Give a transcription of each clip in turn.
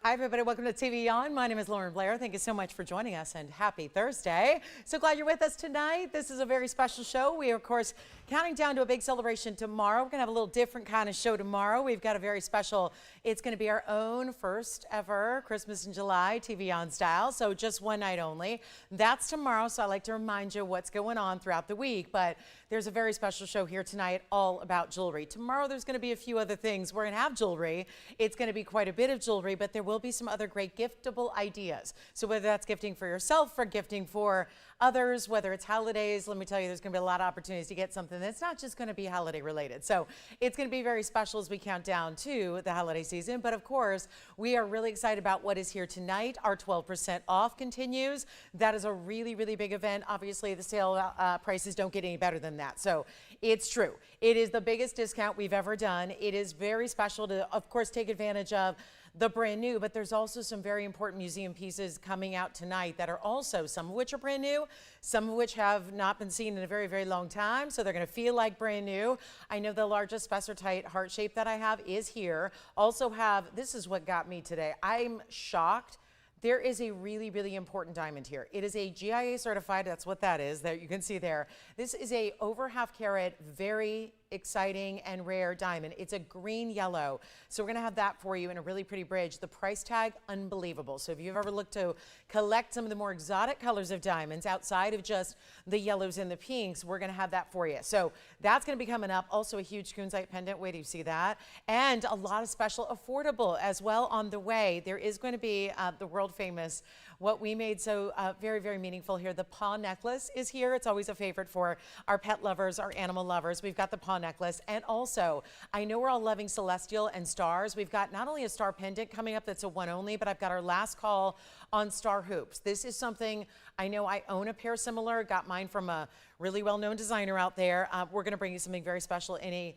Hi, everybody. Welcome to TVON. My name is Blair. Thank you so much for joining us and happy Thursday. So glad you're with us tonight. This is a very special show. We are, of course, counting down to a big celebration tomorrow. We're going to have a little different kind of show tomorrow. We've got a very special, it's going to be our own first ever Christmas in July TVON style. So just one night only. That's tomorrow. So I like to remind you what's going on throughout the week. But there's a very special show here tonight all about jewelry. Tomorrow there's going to be a few other things. We're going to have jewelry. It's going to be quite a bit of jewelry, but there will be some other great giftable ideas. So whether that's gifting for yourself or gifting for others, whether it's holidays, let me tell you, there's going to be a lot of opportunities to get something that's not just going to be holiday related. So it's going to be very special as we count down to the holiday season. But of course, we are really excited about what is here tonight. Our 12% off continues. That is a really, really big event. Obviously, the sale prices don't get any better than that. So it's true. It is the biggest discount we've ever done. It is very special to, of course, take advantage of the brand new, but there's also some very important museum pieces coming out tonight that are also, some of which are brand new, some of which have not been seen in a very, very long time, so they're going to feel like brand new. I know the largest Spessartite heart shape that I have is here. Also have, this is what got me today. I'm shocked. There is a really, really important diamond here. It is a GIA certified, that's what that is, that you can see there. This is a over half carat, very exciting and rare diamond. It's a green yellow. So we're gonna have that for you in a really pretty bridge. The price tag, unbelievable. So if you've ever looked to collect some of the more exotic colors of diamonds outside of just the yellows and the pinks, we're gonna have that for you. So that's gonna be coming up. Also a huge kunzite pendant, wait till you see that. And a lot of special affordable as well on the way. There is going to be the world famous, what we made so very, very meaningful here. The paw necklace is here. It's always a favorite for our pet lovers, our animal lovers. We've got the paw necklace. And also, I know we're all loving celestial and stars. We've got not only a star pendant coming up that's a one only, but I've got our last call on star hoops. This is something, I know I own a pair similar, got mine from a really well-known designer out there. We're gonna bring you something very special in a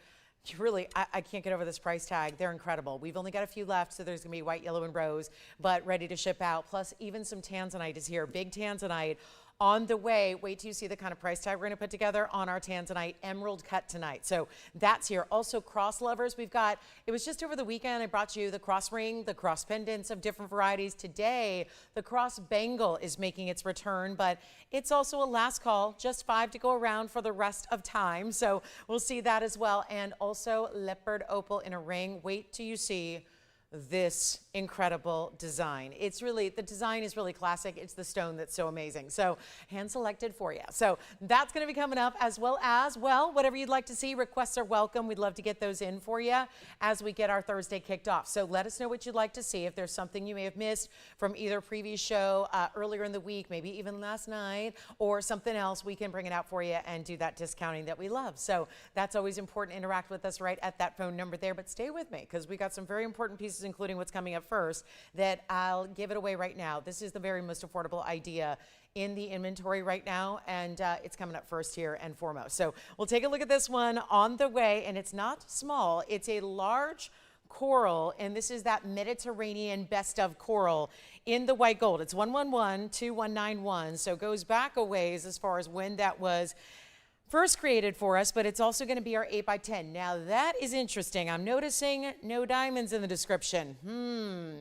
really, I can't get over this price tag. They're incredible. We've only got a few left, so there's gonna be white, yellow, and rose, but ready to ship out. Plus, even some tanzanite is here. Big tanzanite on the way. Wait till you see the kind of price tag we're gonna put together on our tanzanite emerald cut tonight. So that's here. Also, cross lovers. We've got, it was just over the weekend, I brought you the cross ring, the cross pendants of different varieties. Today, the cross bangle is making its return, but it's also a last call, just 5 to go around for the rest of time. So we'll see that as well. And also leopard opal in a ring. Wait till you see this incredible design. It's really, the design is really classic. It's the stone that's so amazing. So hand selected for you. So that's going to be coming up, as well, whatever you'd like to see, requests are welcome. We'd love to get those in for you as we get our Thursday kicked off. So let us know what you'd like to see. If there's something you may have missed from either previous show earlier in the week, maybe even last night, or something else, we can bring it out for you and do that discounting that we love. So that's always important. Interact with us right at that phone number there, but stay with me because we got some very important pieces, including what's coming up first, that I'll give it away right now. This is the very most affordable idea in the inventory right now, and it's coming up first here and foremost. So we'll take a look at this one on the way, and it's not small. It's a large coral, and this is that Mediterranean best of coral in the white gold. It's 111-2191, so it goes back a ways as far as when that was first created for us, but it's also going to be our 8x10. Now that is interesting. I'm noticing no diamonds in the description.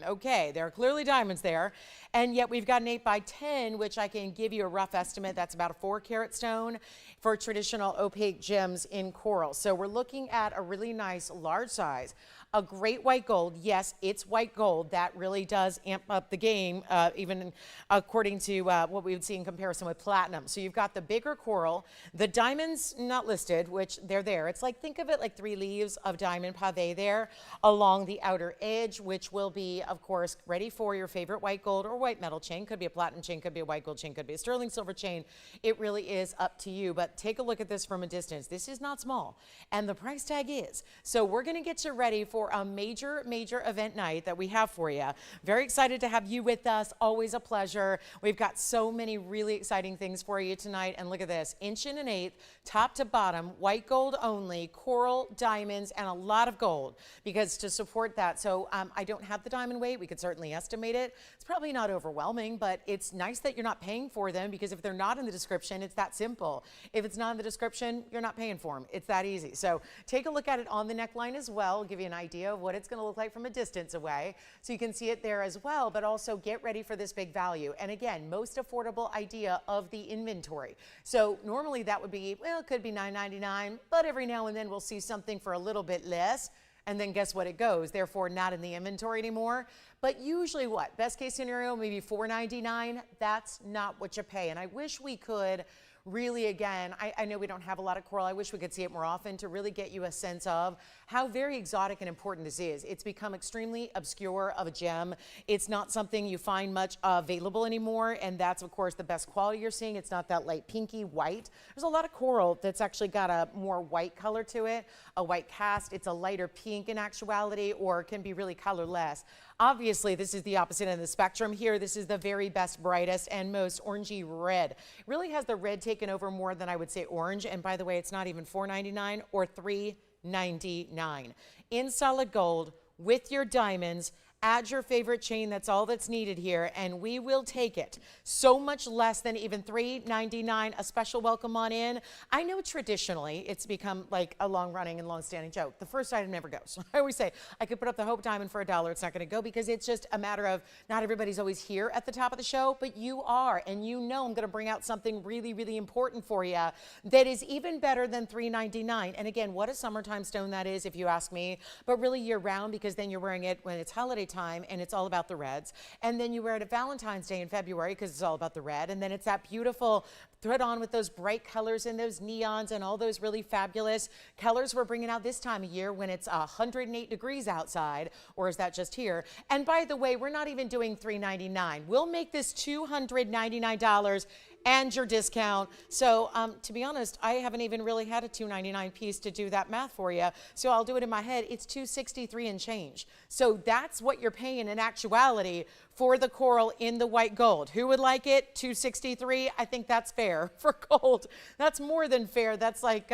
Okay, there are clearly diamonds there, and yet we've got an 8x10, which I can give you a rough estimate. That's about a 4-carat stone for traditional opaque gems in coral. So we're looking at a really nice large size. A great white gold. Yes, it's white gold. That really does amp up the game, even according to what we would see in comparison with platinum. So you've got the bigger coral, the diamonds not listed, which they're there. It's like, think of it like 3 leaves of diamond pave there along the outer edge, which will be, of course, ready for your favorite white gold or white metal chain. Could be a platinum chain, could be a white gold chain, could be a sterling silver chain. It really is up to you, but take a look at this from a distance. This is not small, and the price tag is. So we're gonna get you ready for a major event night that we have for you. Very excited to have you with us. Always a pleasure. We've got so many really exciting things for you tonight. And look at this, 1.125" top to bottom, white gold only, coral, diamonds, and a lot of gold because to support that. So I don't have the diamond weight. We could certainly estimate it. It's probably not not overwhelming, but it's nice that you're not paying for them, because if they're not in the description, it's that simple. If it's not in the description, you're not paying for them. It's that easy. So take a look at it on the neckline as well, give you an idea of what it's going to look like from a distance away, so you can see it there as well, but also get ready for this big value. And again, most affordable idea of the inventory. So normally that would be, well, it could be $9.99, but every now and then we'll see something for a little bit less. And then guess what? It goes, therefore not in the inventory anymore. But usually what? Best case scenario, maybe $4.99. That's not what you pay. And I wish we could really, again, I know we don't have a lot of coral. I wish we could see it more often to really get you a sense of how very exotic and important this is. It's become extremely obscure of a gem. It's not something you find much available anymore, and that's, of course, the best quality you're seeing. It's not that light pinky white. There's a lot of coral that's actually got a more white color to it, a white cast. It's a lighter pink in actuality, or can be really colorless. Obviously, this is the opposite end of the spectrum here. This is the very best, brightest, and most orangey red. It really has the red taken over more than I would say orange. And by the way, it's not even $4.99 or $3.99. In solid gold with your diamonds. Add your favorite chain. That's all that's needed here, and we will take it. So much less than even $3.99. A special welcome on in. I know traditionally it's become like a long-running and long-standing joke. The first item never goes. I always say I could put up the Hope Diamond for $1. It's not going to go, because it's just a matter of not everybody's always here at the top of the show, but you are, and you know I'm going to bring out something really, really important for you that is even better than $3.99. And again, what a summertime stone that is, if you ask me, but really year-round, because then you're wearing it when it's holiday time and it's all about the reds, and then you wear it at Valentine's Day in February because it's all about the red, and then it's that beautiful thread on with those bright colors and those neons and all those really fabulous colors we're bringing out this time of year when it's 108 degrees outside. Or is that just here? And by the way, we're not even doing $3.99. We'll make this $299 and your discount. So to be honest, I haven't even really had a $2.99 piece to do that math for you. So I'll do it in my head. It's $263 and change. So that's what you're paying in actuality for the coral in the white gold. Who would like it? $263. I think that's fair for gold. That's more than fair. That's like,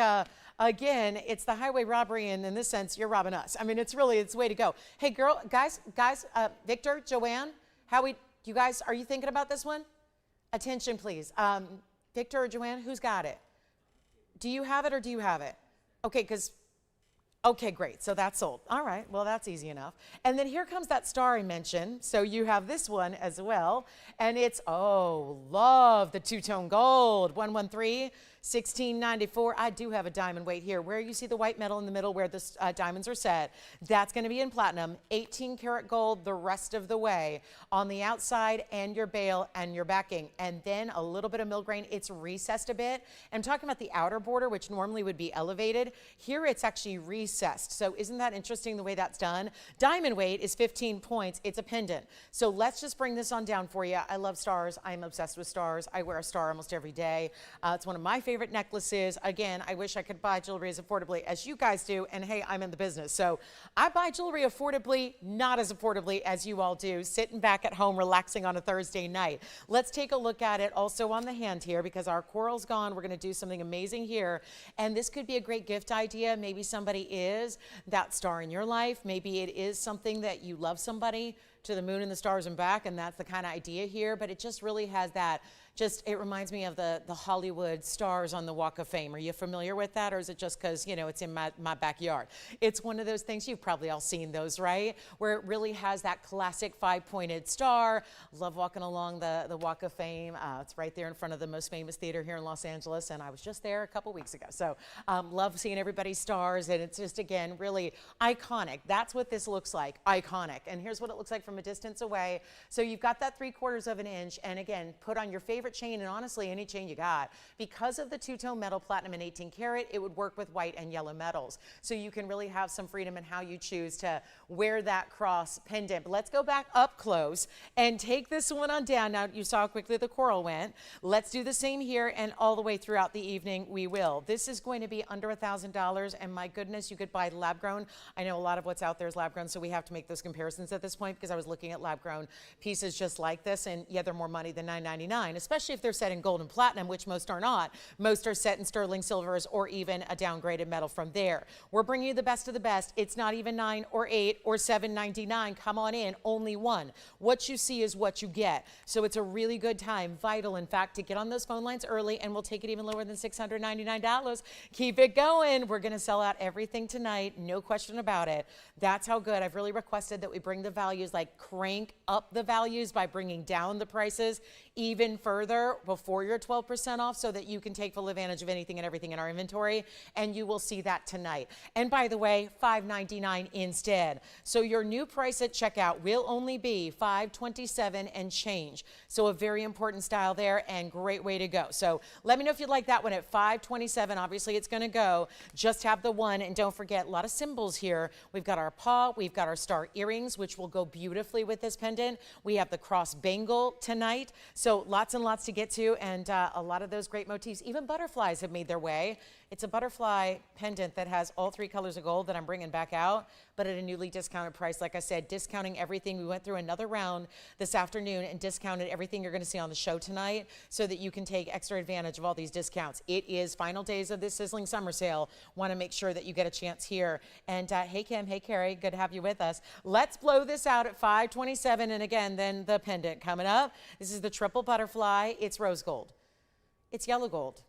again, it's the highway robbery, and in this sense, you're robbing us. I mean, it's really, it's the way to go. Hey, guys, Victor, Joanne, you guys, are you thinking about this one? Attention, please. Victor or Joanne, who's got it? Do you have it or do you have it? Okay, okay, great. So that's sold. All right, well, that's easy enough. And then here comes that star I mentioned. So you have this one as well. And it's, oh, love the two-tone gold. 113. $16.94. I do have a diamond weight here. Where you see the white metal in the middle where the diamonds are set, that's going to be in platinum. 18 karat gold the rest of the way on the outside, and your bail and your backing. And then a little bit of milgrain. It's recessed a bit. I'm talking about the outer border, which normally would be elevated. Here it's actually recessed. So isn't that interesting the way that's done? Diamond weight is 15 points. It's a pendant. So let's just bring this on down for you. I love stars. I'm obsessed with stars. I wear a star almost every day. It's one of my favorite necklaces. Again, I wish I could buy jewelry as affordably as you guys do, and hey, I'm in the business, so I buy jewelry affordably, not as affordably as you all do, sitting back at home relaxing on a Thursday night. Let's take a look at it also on the hand here, because our coral's gone. We're going to do something amazing here, and this could be a great gift idea. Maybe somebody is that star in your life. Maybe it is something that you love somebody to the moon and the stars and back, and that's the kind of idea here, but it just really has that. It reminds me of the Hollywood stars on the Walk of Fame. Are you familiar with that, or is it just because, you know, it's in my backyard? It's one of those things, you've probably all seen those, right? Where it really has that classic five-pointed star. Love walking along the Walk of Fame. It's right there in front of the most famous theater here in Los Angeles, and I was just there a couple weeks ago. So love seeing everybody's stars, and it's just, again, really iconic. That's what this looks like, iconic. And here's what it looks like from a distance away. So you've got that 3/4 of an inch, and again, put on your favorite chain, and honestly any chain you got. Because of the two-tone metal, platinum and 18 karat, it would work with white and yellow metals. So you can really have some freedom in how you choose to wear that cross pendant. But let's go back up close and take this one on down. Now you saw how quickly the coral went. Let's do the same here, and all the way throughout the evening we will. This is going to be under $1,000, and my goodness, you could buy lab grown. I know a lot of what's out there is lab grown, so we have to make those comparisons at this point, because I was looking at lab grown pieces just like this, and yeah, they're more money than $9.99, especially especially if they're set in gold and platinum, which most are not. Most are set in sterling silvers or even a downgraded metal from there. We're bringing you the best of the best. It's not even $9 or $8 or $7.99. Come on in, only one. What you see is what you get. So it's a really good time, vital in fact, to get on those phone lines early, and we'll take it even lower than $699. Keep it going. We're going to sell out everything tonight, no question about it. That's how good. I've really requested that we bring the values, like crank up the values by bringing down the prices even further before you're 12% off, so that you can take full advantage of anything and everything in our inventory, and you will see that tonight. And by the way, $5.99 instead. So your new price at checkout will only be $527 and change. So a very important style there and great way to go. So let me know if you'd like that one at $527. Obviously it's going to go. Just have the one, and don't forget, a lot of symbols here. We've got our paw, we've got our star earrings, which will go beautifully with this pendant. We have the cross bangle tonight. So lots and lots to get to, and a lot of those great motifs. Even butterflies have made their way. It's a butterfly pendant that has all 3 colors of gold that I'm bringing back out, but at a newly discounted price. Like I said, discounting everything. We went through another round this afternoon and discounted everything you're going to see on the show tonight, so that you can take extra advantage of all these discounts. It is final days of this sizzling summer sale. Want to make sure that you get a chance here. And hey Kim, hey Carrie, good to have you with us. Let's blow this out at $527. And again, then the pendant coming up. This is the triple butterfly. It's rose gold. It's yellow gold.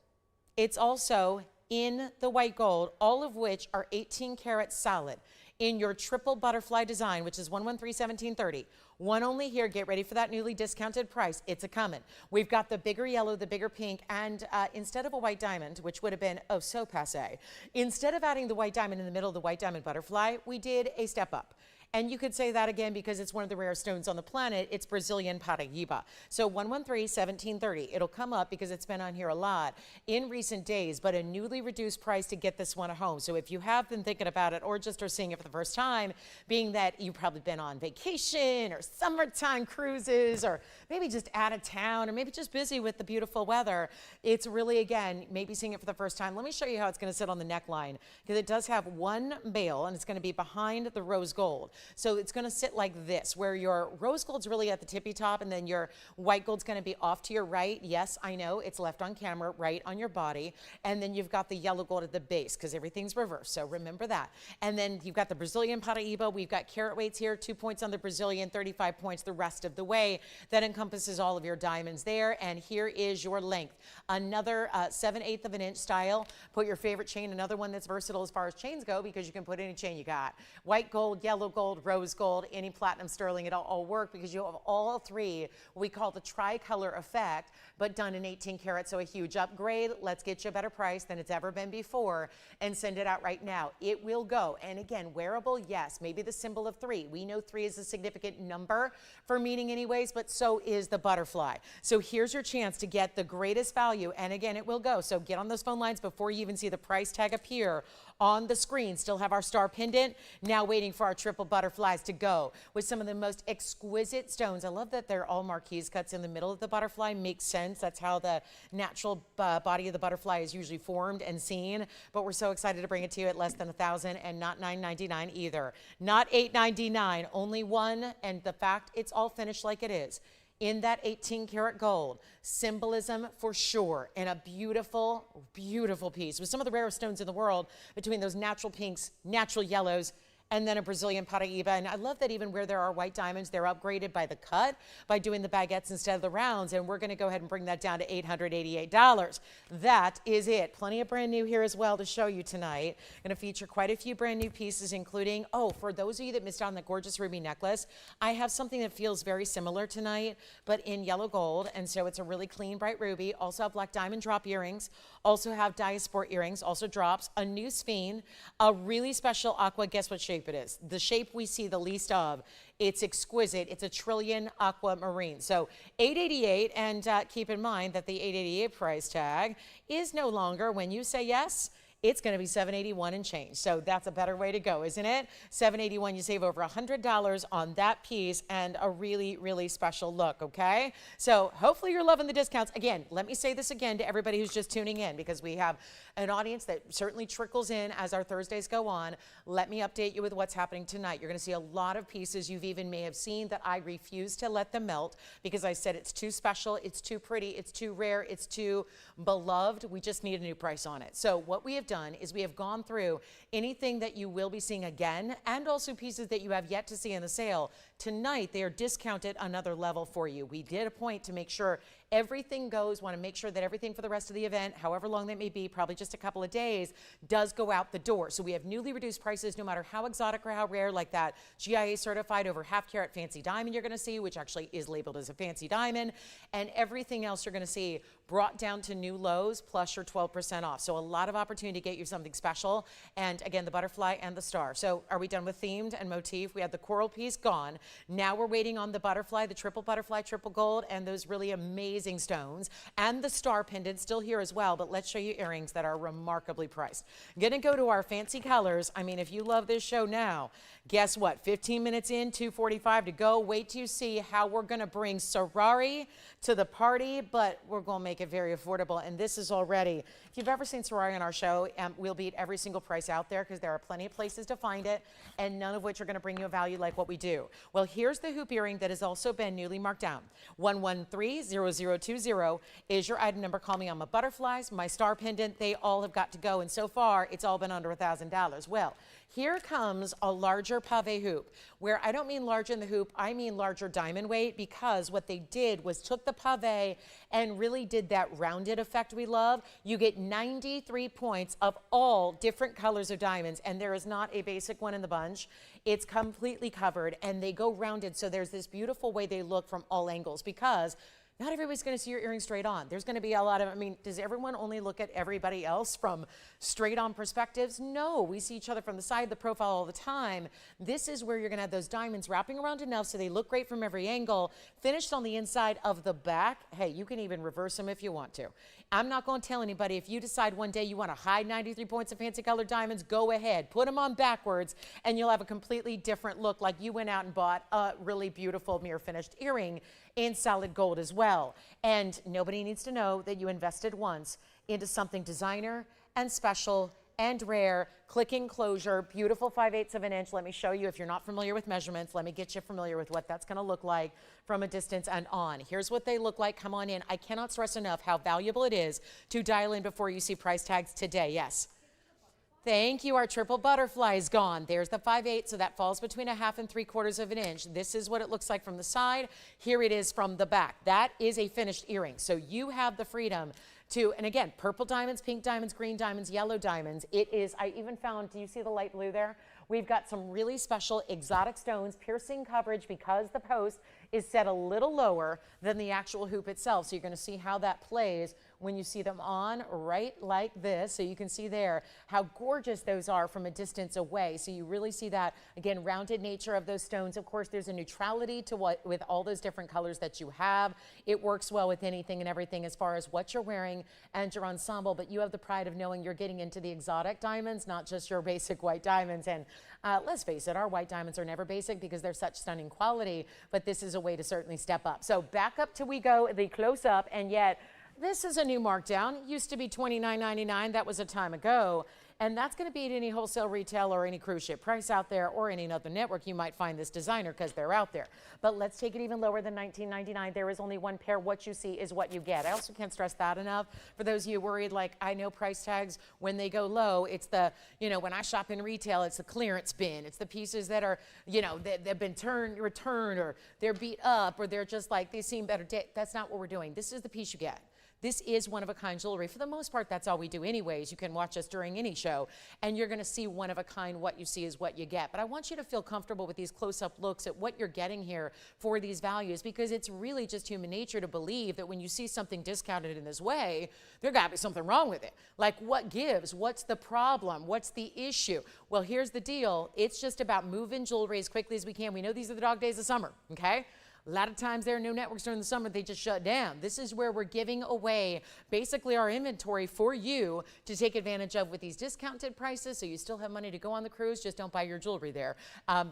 It's also in the white gold, all of which are 18 karat solid in your triple butterfly design, which is 113-1730. One only here. Get ready for that newly discounted price. It's a coming. We've got the bigger yellow, the bigger pink, and instead of a white diamond, which would have been, oh, so passe, instead of adding the white diamond in the middle of the white diamond butterfly, we did a step up. And you could say that again because it's one of the rare stones on the planet. It's Brazilian Paraíba. So 113-1730. It'll come up because it's been on here a lot in recent days, but a newly reduced price to get this one at home. So if you have been thinking about it or just are seeing it for the first time, being that you've probably been on vacation or summertime cruises, or maybe just out of town, or maybe just busy with the beautiful weather, it's really, again, maybe seeing it for the first time. Let me show you how it's going to sit on the neckline, because it does have one bail, and it's going to be behind the rose gold. So it's going to sit like this, where your rose gold's really at the tippy top, and then your white gold's going to be off to your right. Yes, I know, it's left on camera, right on your body. And then you've got the yellow gold at the base, because everything's reversed, so remember that. And then you've got the Brazilian Paraíba. We've got carat weights here, 2 points on the Brazilian, 35 points the rest of the way. That encompasses all of your diamonds there. And here is your length. Another 7/8 of an inch style. Put your favorite chain, another one that's versatile as far as chains go, because you can put any chain you got. White gold, yellow gold, rose gold, any platinum, sterling, it'll all work, because you have all 3, what we call the tricolor effect, but done in 18 karat, so a huge upgrade. Let's get you a better price than it's ever been before and send it out right now. It will go. And again, wearable, yes, maybe the symbol of 3. We know 3 is a significant number for meaning anyways, but so is the butterfly. So here's your chance to get the greatest value, and again, it will go. So get on those phone lines before you even see the price tag appear on the screen. Still have our star pendant, now waiting for our triple butterflies to go with some of the most exquisite stones. I love that they're all marquise cuts in the middle of the butterfly. Makes sense. That's how the natural body of the butterfly is usually formed and seen. But we're so excited to bring it to you at less than $1,000, and not $999 either. Not $899, only one. And the fact it's all finished like it is, in that 18 karat gold. Symbolism for sure, and a beautiful, beautiful piece with some of the rarest stones in the world, between those natural pinks, natural yellows, and then a Brazilian Paraíba. And I love that even where there are white diamonds, they're upgraded by the cut, by doing the baguettes instead of the rounds. And we're going to go ahead and bring that down to $888. That is it. Plenty of brand new here as well to show you tonight. Going to feature quite a few brand new pieces, including, oh, for those of you that missed out on the gorgeous ruby necklace, I have something that feels very similar tonight, but in yellow gold. And so it's a really clean, bright ruby. Also have black diamond drop earrings. Also have Diasport earrings, also drops, a new sphin, a really special aqua. Guess what shape it is? The shape we see the least of. It's exquisite. It's a trillion aquamarine. So $888, and keep in mind that the $888 price tag is no longer, when you say yes, it's going to be $781 and change. So that's a better way to go, isn't it? $781, you save over $100 on that piece and a really, really special look, okay? So hopefully you're loving the discounts. Again, let me say this again to everybody who's just tuning in, because we have an audience that certainly trickles in as our Thursdays go on. Let me update you with what's happening tonight. You're going to see a lot of pieces you've even may have seen that I refuse to let them melt, because I said it's too special, it's too pretty, it's too rare, it's too beloved. We just need a new price on it. So what we have done is we have gone through anything that you will be seeing again, and also pieces that you have yet to see in the sale. Tonight, they are discounted another level for you. We did a point to make sure everything goes, want to make sure that everything for the rest of the event, however long that may be, probably just a couple of days, does go out the door. So we have newly reduced prices, no matter how exotic or how rare, like that GIA certified over half-carat fancy diamond you're going to see, which actually is labeled as a fancy diamond, and everything else you're going to see brought down to new lows, plus your 12% off. So a lot of opportunity to get you something special. And again, the butterfly and the star. So are we done with themed and motif? We had the coral piece gone. Now we're waiting on the butterfly, the triple butterfly, triple gold, and those really amazing stones, and the star pendant still here as well. But let's show you earrings that are remarkably priced. I'm gonna go to our fancy colors. I mean, if you love this show now, guess what? 15 minutes in, 2:45 to go. Wait till you see how we're gonna bring Ferrari to the party, but we're gonna make it very affordable. And this is already, if you've ever seen Ferrari on our show, we'll beat every single price out there, because there are plenty of places to find it, and none of which are gonna bring you a value like what we do. Well, here's the hoop earring that has also been newly marked down. 1130020 is your item number. Call me on my butterflies, my star pendant. They all have got to go, and so far it's all been under $1,000. Well, here comes a larger pave hoop, where I don't mean larger in the hoop, I mean larger diamond weight, because what they did was took the pave and really did that rounded effect we love. You get 93 points of all different colors of diamonds, and there is not a basic one in the bunch. It's completely covered, and they go rounded, so there's this beautiful way they look from all angles, because not everybody's going to see your earring straight on. There's going to be a lot of, I mean, does everyone only look at everybody else from straight on perspectives? No, we see each other from the side, the profile all the time. This is where you're going to have those diamonds wrapping around enough so they look great from every angle, finished on the inside of the back. Hey, you can even reverse them if you want to. I'm not going to tell anybody, if you decide one day you want to hide 93 points of fancy colored diamonds, go ahead, put them on backwards, and you'll have a completely different look, like you went out and bought a really beautiful mirror finished earring in solid gold as well. And nobody needs to know that you invested once into something designer and special and rare. Click enclosure, beautiful 5/8 of an inch. Let me show you, if you're not familiar with measurements, let me get you familiar with what that's going to look like from a distance and on. Here's what they look like. Come on in. I cannot stress enough how valuable it is to dial in before you see price tags today. Yes. Thank you. Our triple butterfly is gone. There's the 5/8, so that falls between 1/2 and 3/4 of an inch. This is what it looks like from the side. Here it is from the back. That is a finished earring. So you have the freedom to, and again, purple diamonds, pink diamonds, green diamonds, yellow diamonds. It is, I even found, do you see the light blue there? We've got some really special exotic stones, piercing coverage, because the post is set a little lower than the actual hoop itself. So you're going to see how that plays when you see them on right like this. So you can see there how gorgeous those are from a distance away. So you really see that, again, rounded nature of those stones. Of course, there's a neutrality to what, with all those different colors that you have. It works well with anything and everything as far as what you're wearing and your ensemble, but you have the pride of knowing you're getting into the exotic diamonds, not just your basic white diamonds. And let's face it, our white diamonds are never basic because they're such stunning quality, but this is a way to certainly step up. So back up till we go, the close up, and yet this is a new markdown. It used to be $29.99. That was a time ago. And that's going to beat any wholesale retail or any cruise ship price out there, or any other network you might find this designer, because they're out there. But let's take it even lower than $19.99. There is only one pair. What you see is what you get. I also can't stress that enough. For those of you worried, like, I know price tags, when they go low, it's the, you know, when I shop in retail, it's the clearance bin. It's the pieces that are, you know, they've been returned, or they're beat up, or they're just like, they seem better. That's not what we're doing. This is the piece you get. This is one-of-a-kind jewelry. For the most part, that's all we do anyways. You can watch us during any show, and you're going to see one-of-a-kind. What you see is what you get. But I want you to feel comfortable with these close-up looks at what you're getting here for these values, because it's really just human nature to believe that when you see something discounted in this way, there got to be something wrong with it. Like, what gives? What's the problem? What's the issue? Well, here's the deal. It's just about moving jewelry as quickly as we can. We know these are the dog days of summer, okay? A lot of times there are no networks during the summer, they just shut down. This is where we're giving away basically our inventory for you to take advantage of with these discounted prices, so you still have money to go on the cruise. Just don't buy your jewelry there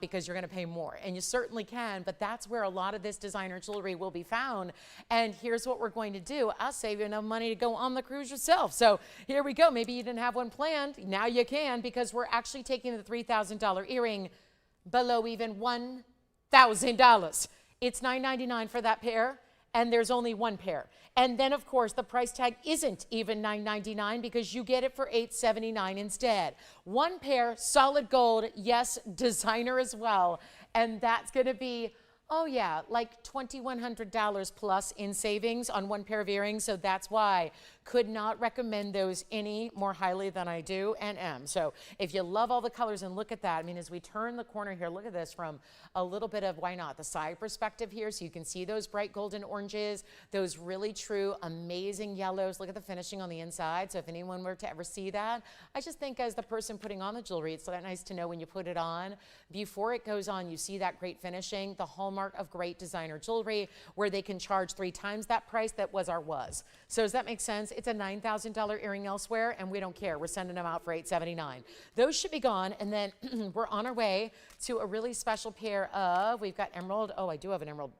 because you're going to pay more. And you certainly can, but that's where a lot of this designer jewelry will be found. And here's what we're going to do. I'll save you enough money to go on the cruise yourself. So here we go. Maybe you didn't have one planned. Now you can, because we're actually taking the $3,000 earring below even $1,000. It's $9.99 for that pair, and there's only one pair. And then, of course, the price tag isn't even $9.99 because you get it for $8.79 instead. One pair, solid gold, yes, designer as well. And that's going to be, oh yeah, like $2,100 plus in savings on one pair of earrings. So that's why could not recommend those any more highly than I do and am. So if you love all the colors, and look at that. I mean, as we turn the corner here, look at this from a little bit of, why not, the side perspective here. So you can see those bright golden oranges, those really true amazing yellows. Look at the finishing on the inside. So if anyone were to ever see that, I just think as the person putting on the jewelry, it's nice to know when you put it on, before it goes on, you see that great finishing, the hallmark of great designer jewelry, where they can charge 3 times that price that was our was. So does that make sense? It's a $9,000 earring elsewhere, and we don't care. We're sending them out for $8.79. Those should be gone, and then we're on our way to a really special pair of, we've got emerald. Oh, I do have an emerald.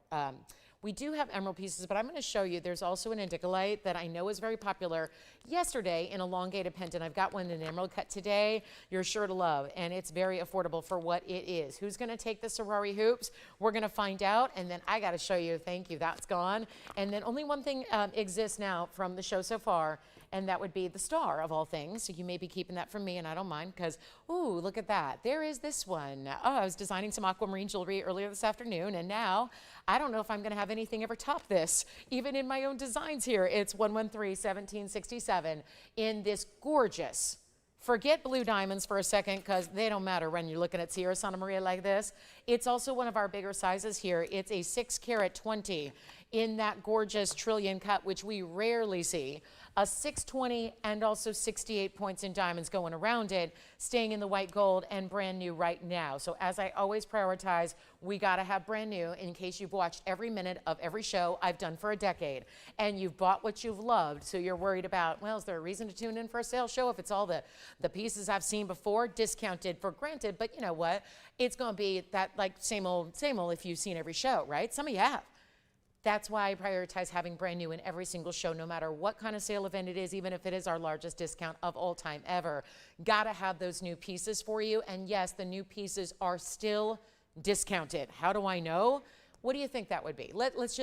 We do have emerald pieces, but I'm going to show you. There's also an indicolite that I know is very popular. Yesterday, an elongated pendant. I've got one in an emerald cut today. You're sure to love, and it's very affordable for what it is. Who's going to take the sorority hoops? We're going to find out, and then I got to show you. Thank you. That's gone. And then only one thing exists now from the show so far, and that would be the star of all things. So you may be keeping that from me, and I don't mind, because, ooh, look at that. There is this one. Oh, I was designing some aquamarine jewelry earlier this afternoon, and now I don't know if I'm going to have anything ever top this, even in my own designs here. It's 113-1767 in this gorgeous, forget blue diamonds for a second, because they don't matter when you're looking at Sierra Santa Maria like this. It's also one of our bigger sizes here. It's a 6 carat 20 in that gorgeous trillion cut, which we rarely see. A 620 and also 68 points in diamonds going around it, staying in the white gold and brand new right now. So as I always prioritize, we gotta have brand new, in case you've watched every minute of every show I've done for a decade, and you've bought what you've loved, so you're worried about, well, is there a reason to tune in for a sales show if it's all the pieces I've seen before, discounted for granted? But you know what? It's gonna be that like same old if you've seen every show, right? Some of you have. That's why I prioritize having brand new in every single show, no matter what kind of sale event it is, even if it is our largest discount of all time ever. Gotta have those new pieces for you. And yes, the new pieces are still discounted. How do I know? What do you think that would be? Let's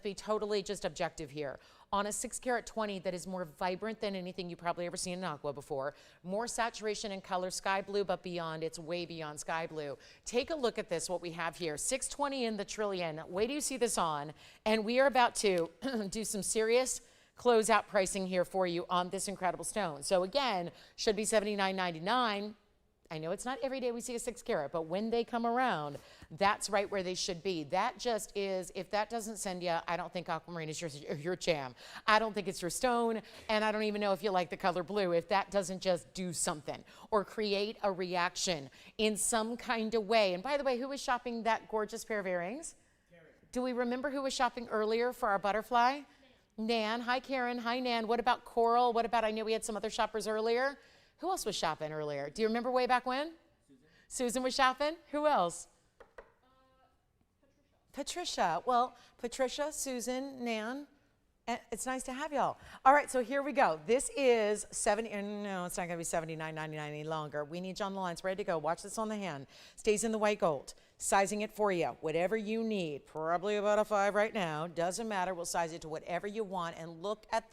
be totally just objective here. On a 6 carat 20 that is more vibrant than anything you've probably ever seen in aqua before, more saturation in color, sky blue, but beyond, it's way beyond sky blue. Take a look at this, what we have here, 620 in the trillion. Wait till you see this on, and we are about to do some serious closeout pricing here for you on this incredible stone. So again, should be $79.99. I know it's not every day we see a 6 carat, but when they come around, that's right where they should be. That just is, if that doesn't send you, I don't think aquamarine is your jam. I don't think it's your stone, and I don't even know if you like the color blue, if that doesn't just do something or create a reaction in some kind of way. And by the way, who was shopping that gorgeous pair of earrings? Karen. Do we remember who was shopping earlier for our butterfly? Nan. Hi, Karen. Hi, Nan. What about Coral? What about, I know we had some other shoppers earlier. Who else was shopping earlier? Do you remember way back when? Susan was shopping? Who else? Patricia. Well, Patricia, Susan, Nan. It's nice to have y'all. All right, so here we go. This is no, it's not gonna be $79.99 any longer. We need you on the lines, ready to go. Watch this on the hand. Stays in the white gold. Sizing it for you, whatever you need. Probably about a 5 right now. Doesn't matter. We'll size it to whatever you want. And look at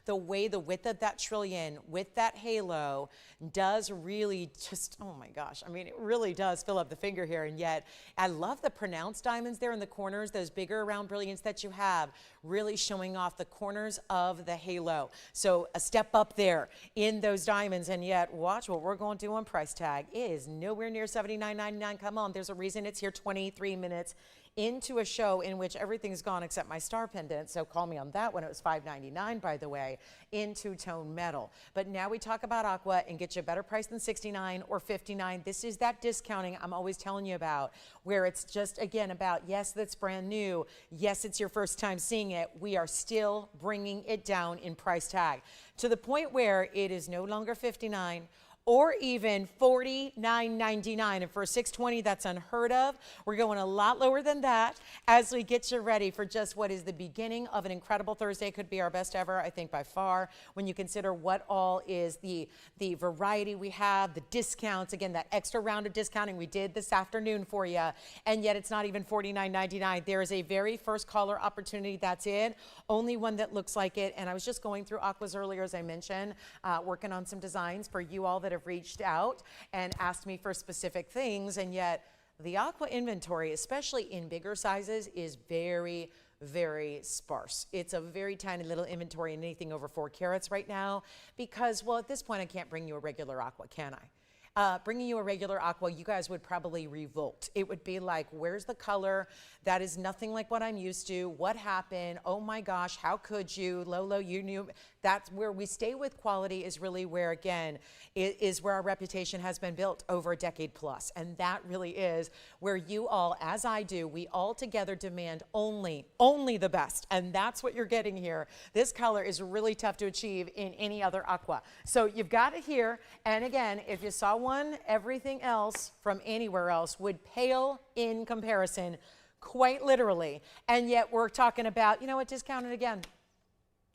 the way the width of that trillion with that halo does really just, oh my gosh. I mean, it really does fill up the finger here. And yet, I love the pronounced diamonds there in the corners, those bigger round brilliants that you have, really showing off the corners of the halo. So a step up there in those diamonds. And yet, watch what we're going to do on price tag. It is nowhere near $79.99. Come on, there's a reason reason it's here 23 minutes into a show in which everything's gone except my star pendant, so call me on that one. It was $5.99, by the way, in two-tone metal. But now we talk about aqua and get you a better price than $69 or $59. This is that discounting I'm always telling you about, where it's just, again, about, yes, that's brand new. Yes, it's your first time seeing it. We are still bringing it down in price tag to the point where it is no longer $59 or even $49.99. And for $620, that's unheard of. We're going a lot lower than that as we get you ready for just what is the beginning of an incredible Thursday. Could be our best ever, I think, by far, when you consider what all is the variety we have, the discounts, again, that extra round of discounting we did this afternoon for you, and yet it's not even $49.99. There is a very first caller opportunity. That's it. Only one that looks like it. And I was just going through aquas earlier, as I mentioned, working on some designs for you all that have reached out and asked me for specific things, and yet the aqua inventory, especially in bigger sizes, is very, very sparse. It's a very tiny little inventory in anything over 4 carats right now because, well, at this point I can't bring you a regular aqua, can I? Bringing you a regular aqua, you guys would probably revolt. It would be like, where's the color? That is nothing like what I'm used to. What happened? Oh my gosh, how could you? Lolo, you knew. That's where we stay with quality, is really where, again, is where our reputation has been built over a decade plus. And that really is where you all, as I do, we all together demand only the best. And that's what you're getting here. This color is really tough to achieve in any other aqua. So you've got it here. And again, if you saw one, everything else from anywhere else would pale in comparison, quite literally. And yet we're talking about, you know what, discount it again.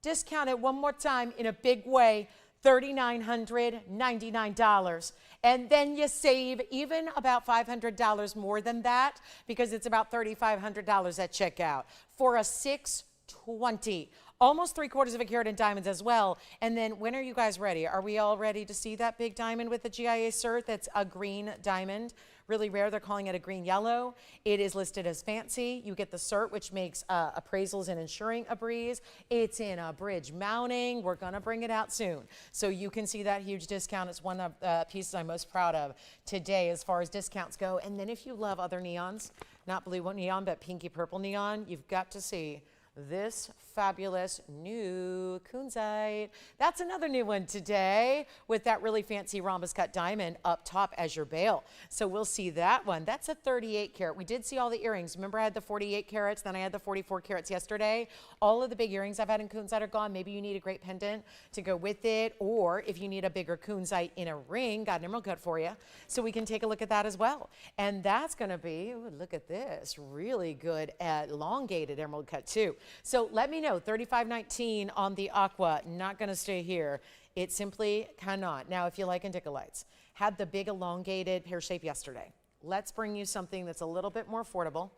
Discount it one more time in a big way, $3,999. And then you save even about $500 more than that, because it's about $3,500 at checkout for a $620. Almost 3/4 of a carat in diamonds as well. And then when are you guys ready? Are we all ready to see that big diamond with the GIA cert? That's a green diamond. Really rare. They're calling it a green yellow. It is listed as fancy. You get the cert, which makes appraisals and insuring a breeze. It's in a bridge mounting. We're going to bring it out soon. So you can see that huge discount. It's one of the pieces I'm most proud of today as far as discounts go. And then if you love other neons, not blue neon, but pinky purple neon, you've got to see this fabulous new kunzite. That's another new one today with that really fancy rhombus cut diamond up top as your bail. So we'll see that one. That's a 38 carat. We did see all the earrings. Remember I had the 48 carats, then I had the 44 carats yesterday. All of the big earrings I've had in kunzite are gone. Maybe you need a great pendant to go with it, or if you need a bigger kunzite in a ring, got an emerald cut for you. So we can take a look at that as well. And that's gonna be, ooh, look at this, really good elongated emerald cut too. So let me know, $35.19 on the aqua, not gonna stay here. It simply cannot. Now, if you like Indicolites, had the big elongated pear shape yesterday. Let's bring you something that's a little bit more affordable.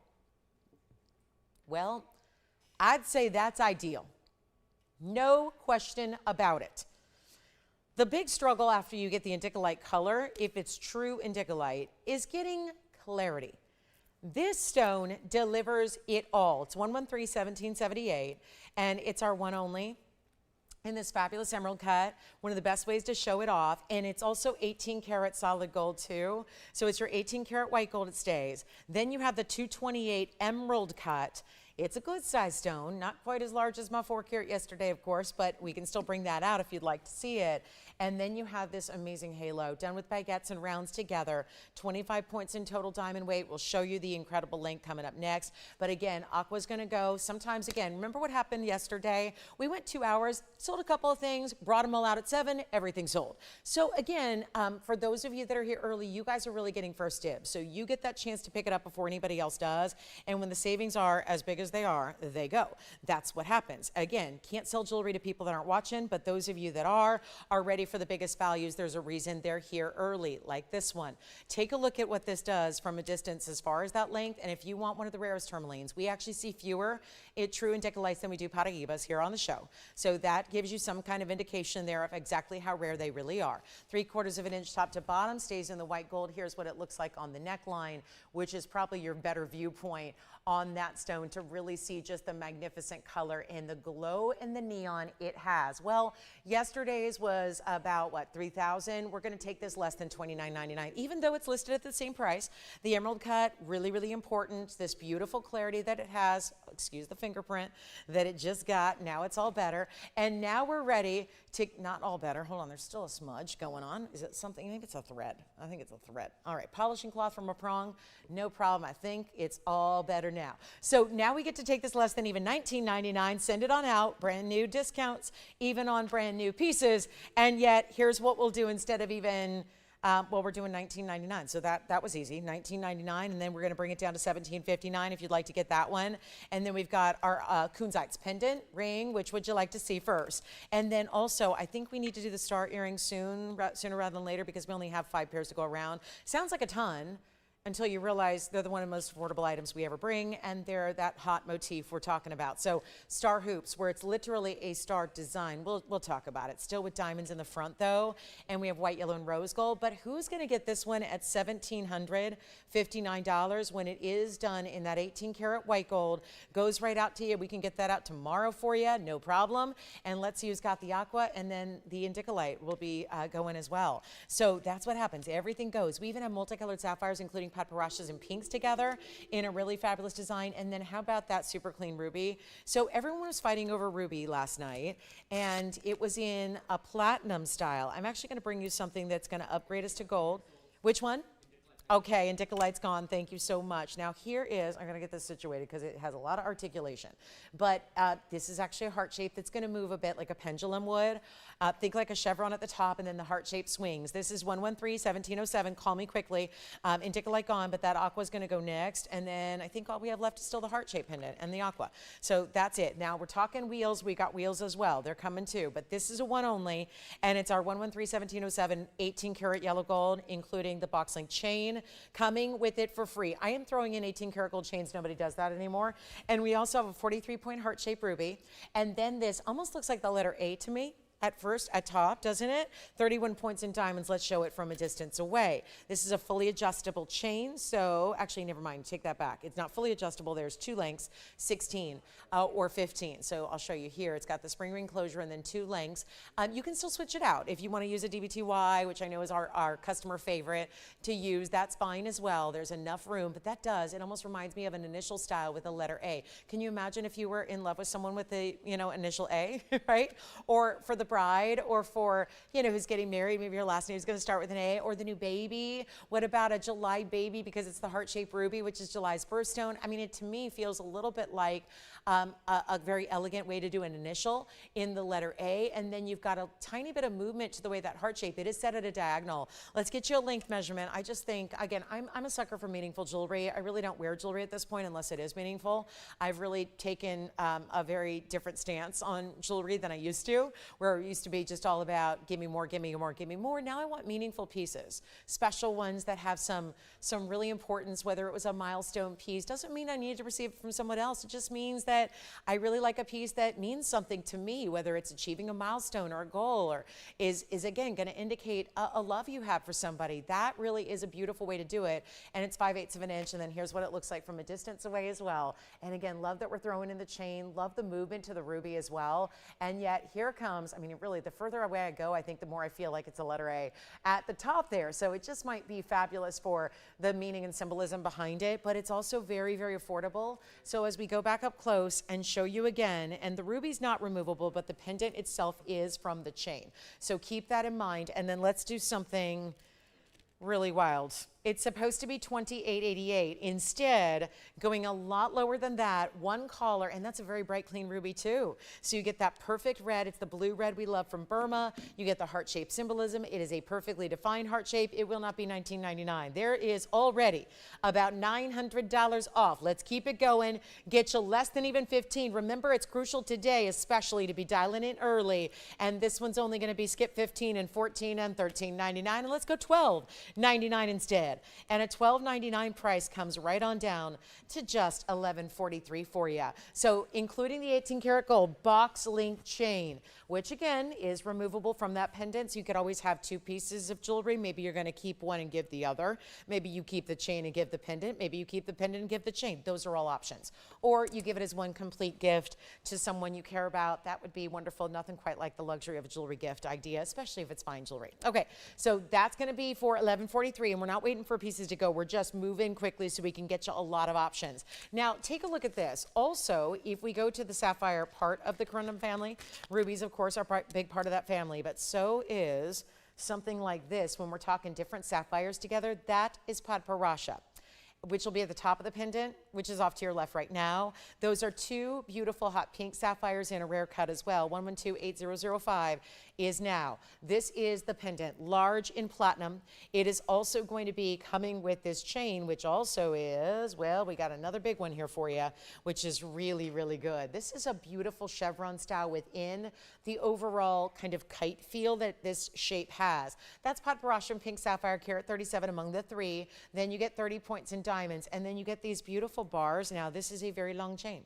Well, I'd say that's ideal. No question about it. The big struggle after you get the Indicolite color, if it's true Indicolite, is getting clarity. This stone delivers it all. It's 113-1778, and it's our one only in this fabulous emerald cut. One of the best ways to show it off, and it's also 18 karat solid gold too. So it's your 18 karat white gold, it stays. Then you have the 228 emerald cut. It's a good size stone, not quite as large as my 4 carat yesterday, of course, but we can still bring that out if you'd like to see it. And then you have this amazing halo done with baguettes and rounds together. 25 points in total diamond weight. We'll show you the incredible link coming up next. But again, Aqua's gonna go sometimes. Again, remember what happened yesterday? We went 2 hours, sold a couple of things, brought them all out at 7, everything sold. So again, for those of you that are here early, you guys are really getting first dibs. So you get that chance to pick it up before anybody else does. And when the savings are as big as they are, they go. That's what happens. Again, can't sell jewelry to people that aren't watching, but those of you that are ready for the biggest values. There's a reason they're here early, like this one. Take a look at what this does from a distance as far as that length. And if you want one of the rarest tourmalines, we actually see fewer true Indicolites than we do Paraibas here on the show. So that gives you some kind of indication there of exactly how rare they really are. 3/4 of an inch top to bottom, stays in the white gold. Here's what it looks like on the neckline, which is probably your better viewpoint on that stone to really see just the magnificent color and the glow and the neon it has. Well, yesterday's was about, what, 3,000. We're going to take this less than $29.99, even though it's listed at the same price. The emerald cut, really, really important. This beautiful clarity that it has, excuse the fingerprint, that it just got. Now it's all better. And now we're ready to, not all better. Hold on, there's still a smudge going on. Is it something? I think it's a thread. I think it's a thread. All right, polishing cloth from a prong, no problem. I think it's all better now. So now we get to take this less than even $19.99, send it on out, brand new discounts, even on brand new pieces. And yet, here's what we'll do instead of even, well, we're doing $19.99. So that was easy, $19.99. And then we're going to bring it down to $17.59 if you'd like to get that one. And then we've got our Kunzite's pendant ring. Which would you like to see first? And then also, I think we need to do the star earring sooner rather than later, because we only have 5 pairs to go around. Sounds like a ton, until you realize they're one of the most affordable items we ever bring, and they're that hot motif we're talking about. So star hoops, where it's literally a star design. We'll talk about it. Still with diamonds in the front though, and we have white, yellow, and rose gold. But who's gonna get this one at $1,759 when it is done in that 18 karat white gold? Goes right out to you. We can get that out tomorrow for you, no problem. And let's see who's got the aqua, and then the indicolite will be going as well. So that's what happens. Everything goes. We even have multicolored sapphires, including paparachas and pinks together in a really fabulous design. And then how about that super clean ruby? So everyone was fighting over ruby last night, and it was in a platinum style. I'm actually going to bring you something that's going to upgrade us to gold. Which one? Okay, indicolite's gone. Thank you so much. Now here is, I'm going to get this situated because it has a lot of articulation, but this is actually a heart shape that's going to move a bit like a pendulum would. Think like a chevron at the top, and then the heart shape swings. This is 113-1707. Call me quickly. Indicolite gone, but that aqua is going to go next. And then I think all we have left is still the heart shape pendant and the aqua. So that's it. Now we're talking wheels. We got wheels as well. They're coming too, but this is a one only, and it's our 113-1707 18 karat yellow gold, including the box link chain coming with it for free. I am throwing in 18 karat gold chains. Nobody does that anymore. And we also have a 43-point heart shape ruby. And then this almost looks like the letter A to me at first, at top, doesn't it? 31 points in diamonds. Let's show it from a distance away. This is a fully adjustable chain. So actually, never mind, take that back. It's not fully adjustable. There's 2 lengths, 16 or 15. So I'll show you here. It's got the spring ring closure and then 2 lengths. You can still switch it out. If you want to use a DBTY, which I know is our customer favorite to use, that's fine as well. There's enough room, but that does, it almost reminds me of an initial style with a letter A. Can you imagine if you were in love with someone with the, initial A, right? Or for the bride, or for, who's getting married, maybe your last name is going to start with an A, or the new baby. What about a July baby, because it's the heart-shaped ruby, which is July's birthstone? I mean, it to me feels a little bit like a very elegant way to do an initial in the letter A, and then you've got a tiny bit of movement to the way that heart shape, it is set at a diagonal. Let's get you a length measurement. I just think, again, I'm a sucker for meaningful jewelry. I really don't wear jewelry at this point unless it is meaningful. I've really taken a very different stance on jewelry than I used to, where it used to be just all about give me more, give me more, give me more. Now I want meaningful pieces, special ones that have some really importance, whether it was a milestone piece. Doesn't mean I need to receive it from someone else. It just means that I really like a piece that means something to me, whether it's achieving a milestone or a goal, or is again going to indicate a love you have for somebody. That really is a beautiful way to do it. And it's 5/8 of an inch. And then here's what it looks like from a distance away as well. And again, love that we're throwing in the chain, love the movement to the ruby as well. And yet here comes, I mean, really, the further away I go, I think the more I feel like it's a letter A at the top there. So it just might be fabulous for the meaning and symbolism behind it, but it's also very, very affordable. So as we go back up close and show you again, and the ruby's not removable, but the pendant itself is from the chain. So keep that in mind. And then let's do something really wild. It's supposed to be $28.88. Instead, going a lot lower than that, one collar, and that's a very bright, clean ruby too. So you get that perfect red. It's the blue red we love from Burma. You get the heart-shaped symbolism. It is a perfectly defined heart shape. It will not be $19.99. There is already about $900 off. Let's keep it going. Get you less than even $15. Remember, it's crucial today, especially to be dialing in early. And this one's only going to be skip $15 and $14 and $13.99. And let's go $12.99 instead. it. And a $12.99 price comes right on down to just $11.43 for you. So including the 18 karat gold box link chain, which again is removable from that pendant. So you could always have two pieces of jewelry. Maybe you're going to keep one and give the other. Maybe you keep the chain and give the pendant. Maybe you keep the pendant and give the chain. Those are all options. Or you give it as one complete gift to someone you care about. That would be wonderful. Nothing quite like the luxury of a jewelry gift idea, especially if it's fine jewelry. Okay, so that's going to be for $11.43, and we're not waiting for pieces to go. We're just moving quickly so we can get you a lot of options. Now, take a look at this. Also, if we go to the sapphire part of the corundum family, rubies, of course, are a big part of that family, but so is something like this. When we're talking different sapphires together, that is Padparasha, which will be at the top of the pendant, which is off to your left right now. Those are two beautiful hot pink sapphires in a rare cut as well. 112-8005 is now. This is the pendant, large in platinum. It is also going to be coming with this chain, which also is, well, we got another big one here for you, which is really, really good. This is a beautiful chevron style within the overall kind of kite feel that this shape has. That's Padparasha pink sapphire, carat 37 among the three. Then you get 30 points in diamonds, and then you get these beautiful bars. Now, this is a very long chain.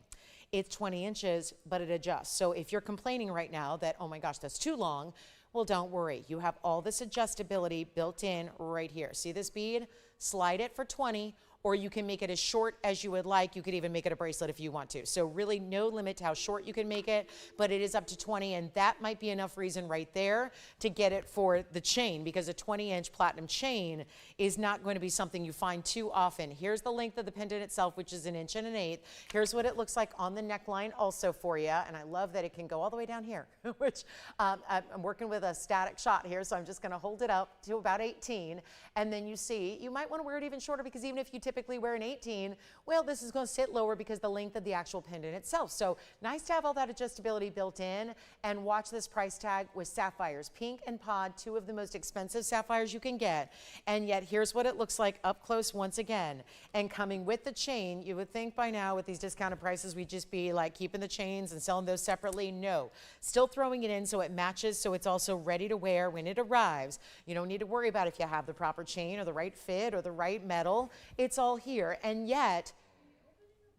It's 20 inches, but it adjusts. So if you're complaining right now that, oh my gosh, that's too long, well, don't worry. You have all this adjustability built in right here. See this bead? Slide it for 20, or you can make it as short as you would like. You could even make it a bracelet if you want to. So really no limit to how short you can make it, but it is up to 20, and that might be enough reason right there to get it for the chain, because a 20-inch platinum chain is not going to be something you find too often. Here's the length of the pendant itself, which is 1 1/8 inches. Here's what it looks like on the neckline also for you, and I love that it can go all the way down here, which I'm working with a static shot here, so I'm just going to hold it up to about 18, and then you see, you might want to wear it even shorter, because even if you typically wear an 18, well, this is going to sit lower because the length of the actual pendant itself. So nice to have all that adjustability built in. And watch this price tag with sapphires, pink and pod, two of the most expensive sapphires you can get. And yet here's what it looks like up close once again. And coming with the chain, you would think by now with these discounted prices, we'd just be like keeping the chains and selling those separately. No, still throwing it in so it matches, so it's also ready to wear when it arrives. You don't need to worry about if you have the proper chain or the right fit or the right metal. It's all here. And yet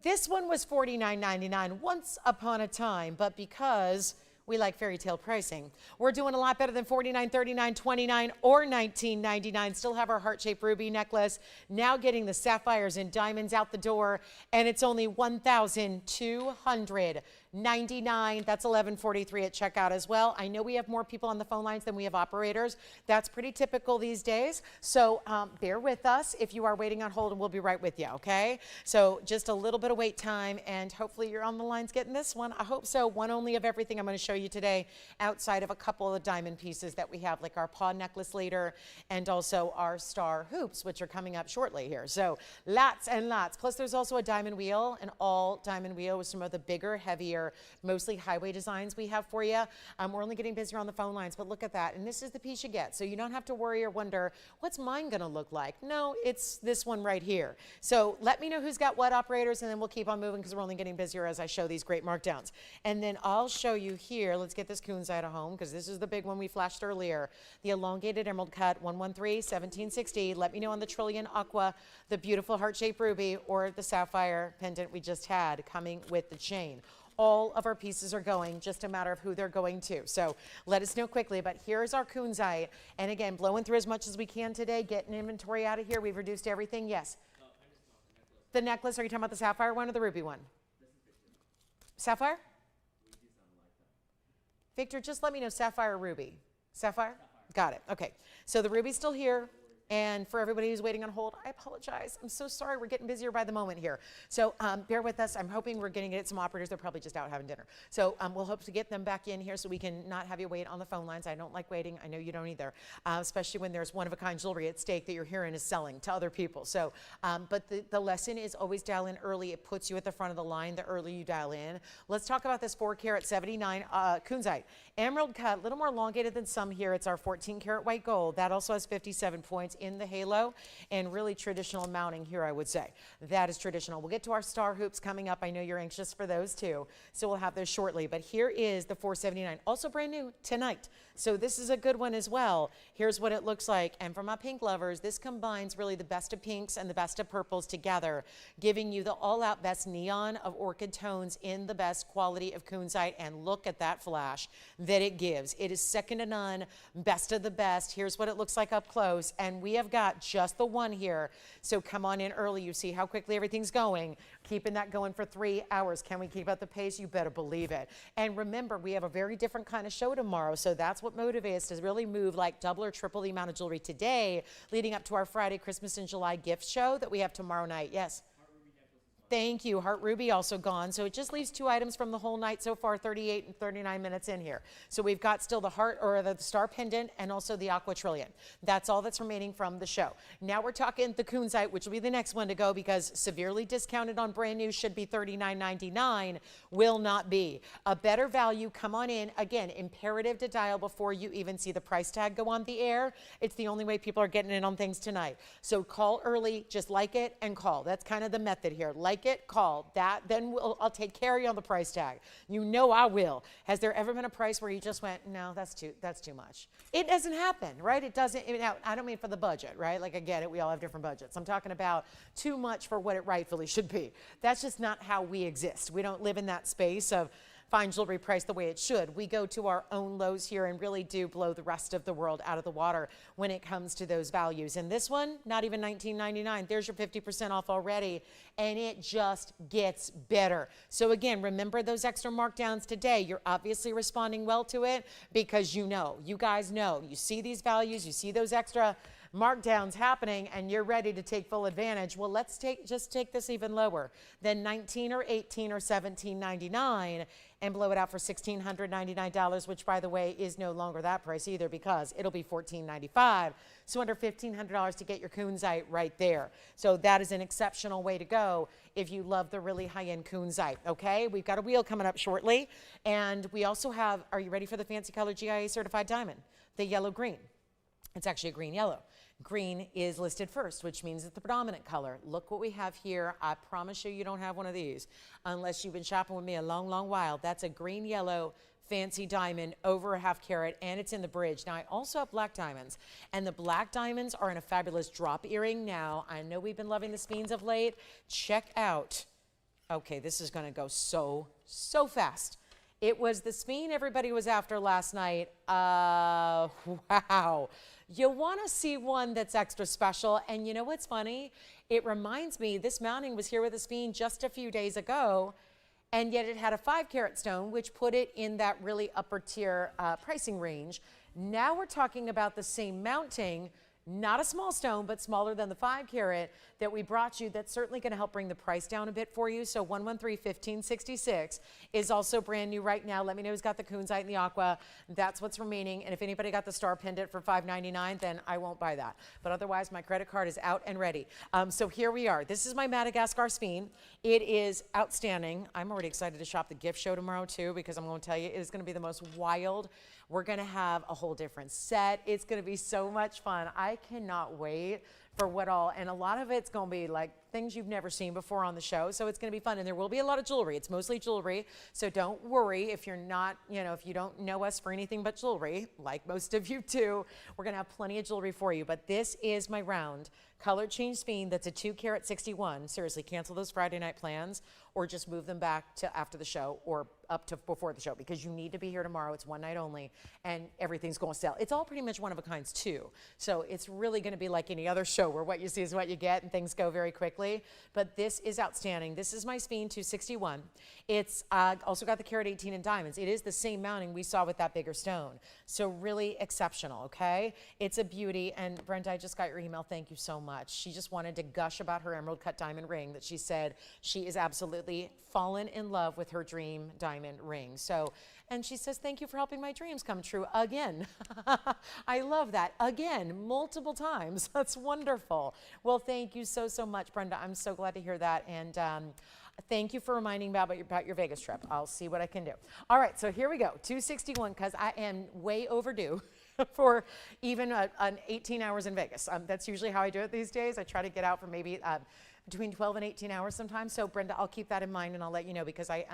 this one was $49.99 once upon a time, but because we like fairy tale pricing, we're doing a lot better than $49, $39, $29, or $19.99. Still have our heart-shaped ruby necklace, now getting the sapphires and diamonds out the door, and it's only $1,299. That's $11.43 at checkout as well. I know we have more people on the phone lines than we have operators. That's pretty typical these days. So bear with us if you are waiting on hold, and we'll be right with you, okay? So just a little bit of wait time, and hopefully you're on the lines getting this one. I hope so. One only of everything I'm going to show you today, outside of a couple of diamond pieces that we have, like our paw necklace later, and also our star hoops, which are coming up shortly here. So lots and lots. Plus there's also a diamond wheel, an all diamond wheel with some of the bigger, heavier, mostly highway designs we have for you. We're only getting busier on the phone lines, but look at that. And this is the piece you get. So you don't have to worry or wonder, what's mine going to look like? No, it's this one right here. So let me know who's got what, operators, and then we'll keep on moving because we're only getting busier as I show these great markdowns. And then I'll show you here, let's get this kunzite home because this is the big one we flashed earlier. The elongated emerald cut, 113-1760. Let me know on the Trillion Aqua, the beautiful heart-shaped ruby, or the sapphire pendant we just had coming with the chain. All of our pieces are going, just a matter of who they're going to. So let us know quickly, but here's our kunzite. And again, blowing through as much as we can today, getting inventory out of here. We've reduced everything. Yes. The necklace, are you talking about the sapphire one or the ruby one? Sapphire? Victor, just let me know, sapphire or ruby? Sapphire? Got it. Okay. So the ruby's still here. And for everybody who's waiting on hold, I apologize. I'm so sorry. We're getting busier by the moment here. So bear with us. I'm hoping we're getting some operators. They're probably just out having dinner. So we'll hope to get them back in here so we can not have you wait on the phone lines. I don't like waiting. I know you don't either, especially when there's one-of-a-kind jewelry at stake that you're hearing is selling to other people. So, but the lesson is always dial in early. It puts you at the front of the line the earlier you dial in. Let's talk about this 4-carat 79 kunzite. Emerald cut, a little more elongated than some here. It's our 14-karat white gold. That also has 57 points. in the halo, and really traditional mounting here, I would say. That is traditional. We'll get to our star hoops coming up. I know you're anxious for those too, so we'll have those shortly. But here is the $479, also brand new tonight. So this is a good one as well. Here's what it looks like. And for my pink lovers, this combines really the best of pinks and the best of purples together, giving you the all-out best neon of orchid tones in the best quality of kunzite. And look at that flash that it gives. It is second to none, best of the best. Here's what it looks like up close. And we have got just the one here. So come on in early. You see how quickly everything's going. Keeping that going for 3 hours. Can we keep up the pace? You better believe it. And remember, we have a very different kind of show tomorrow. So that's what motivates us to really move like double or triple the amount of jewelry today, leading up to our Friday, Christmas in July gift show that we have tomorrow night. Yes. Thank you. Heart Ruby also gone. So it just leaves 2 items from the whole night so far, 38 and 39 minutes in here. So we've got still the heart or the star pendant and also the aqua trillion. That's all that's remaining from the show. Now we're talking the kunzite, which will be the next one to go because severely discounted on brand new should be $39.99, will not be. A better value, come on in. Again, imperative to dial before you even see the price tag go on the air. It's the only way people are getting in on things tonight. So call early, just like it and call. That's kind of the method here. Like it, call that, then I'll take care of you on the price tag. You know I will. Has there ever been a price where you just went, no, that's too much? It doesn't happen, right? It doesn't. I don't mean for the budget, right? Like I get it, we all have different budgets. I'm talking about too much for what it rightfully should be. That's just not how we exist. We don't live in that space of fine jewelry priced the way it should. We go to our own lows here and really do blow the rest of the world out of the water when it comes to those values. And this one, not even $19.99. There's your 50% off already, and it just gets better. So again, remember those extra markdowns today. You're obviously responding well to it because you know, you guys know, you see these values, you see those extra markdowns happening and you're ready to take full advantage. Well, let's just take this even lower than 19 or 18 or 17.99 and blow it out for $1,699, which by the way is no longer that price either because it'll be $1,495. So under $1,500 to get your kunzite right there. So that is an exceptional way to go if you love the really high-end kunzite. Okay, we've got a wheel coming up shortly, and we also have, are you ready for the fancy color GIA certified diamond? The yellow green. It's actually a green yellow. Green is listed first, which means it's the predominant color. Look what we have here. I promise you, you don't have one of these unless you've been shopping with me a long, long while. That's a green yellow fancy diamond over a ½ carat, and it's in the bridge. Now, I also have black diamonds, and the black diamonds are in a fabulous drop earring. Now, I know we've been loving the Speens of late. Check out. Okay, this is going to go so fast. It was the Speen everybody was after last night. Wow. You want to see one that's extra special. And you know what's funny? It reminds me, this mounting was here with a Speen just a few days ago, and yet it had a 5-carat stone, which put it in that really upper tier pricing range. Now we're talking about the same mounting, not a small stone, but smaller than the 5-carat that we brought you. That's certainly going to help bring the price down a bit for you. So 113-1566 is also brand new right now. Let me know who's got the kunzite and the aqua. That's what's remaining. And if anybody got the star pendant for $5.99, then I won't buy that. But otherwise, my credit card is out and ready. So here we are. This is my Madagascar Speen. It is outstanding. I'm already excited to shop the gift show tomorrow too, because I'm going to tell you, it is going to be the most wild. We're going to have a whole different set. It's going to be so much fun. I cannot wait for what all, and a lot of it's going to be like things you've never seen before on the show. So it's going to be fun, and there will be a lot of jewelry. It's mostly jewelry. So don't worry if you're not, if you don't know us for anything but jewelry, like most of you do, we're going to have plenty of jewelry for you. But this is my round color change Speen. That's a 2-carat 61. Seriously, cancel those Friday night plans or just move them back to after the show or up to before the show, because you need to be here tomorrow. It's one night only and everything's going to sell. It's all pretty much one of a kinds too. So it's really going to be like any other show where what you see is what you get and things go very quickly. But this is outstanding. This is my Speen 261. It's also got the carat 18 in diamonds. It is the same mounting we saw with that bigger stone. So really exceptional, okay? It's a beauty. And Brenda, I just got your email. Thank you so much. She just wanted to gush about her emerald cut diamond ring that she said she is absolutely fallen in love with her dream diamond ring. So, and she says, thank you for helping my dreams come true again. I love that. Again, multiple times. That's wonderful. Well, thank you so much, Brenda. I'm so glad to hear that. And thank you for reminding me about your Vegas trip. I'll see what I can do. All right, so here we go. 261, because I am way overdue. for even an 18 hours in Vegas. That's usually how I do it these days. I try to get out for maybe between 12 and 18 hours sometimes. So Brenda, I'll keep that in mind and I'll let you know, because I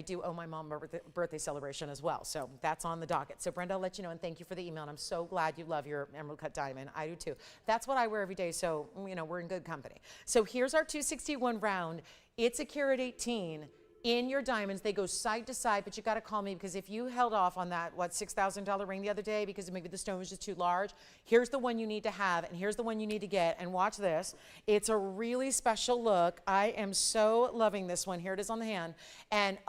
do owe my mom a birthday celebration as well. So that's on the docket. So Brenda, I'll let you know, and thank you for the email. And I'm so glad you love your emerald cut diamond. I do too. That's what I wear every day. So, you know, we're in good company. So here's our 261 round. It's a carat 18. In your diamonds, they go side to side, but you got to call me, because if you held off on that, what, $6,000 ring the other day because maybe the stone was just too large, here's the one you need to have, and here's the one you need to get, and watch this. It's a really special look. I am so loving this one. Here it is on the hand, and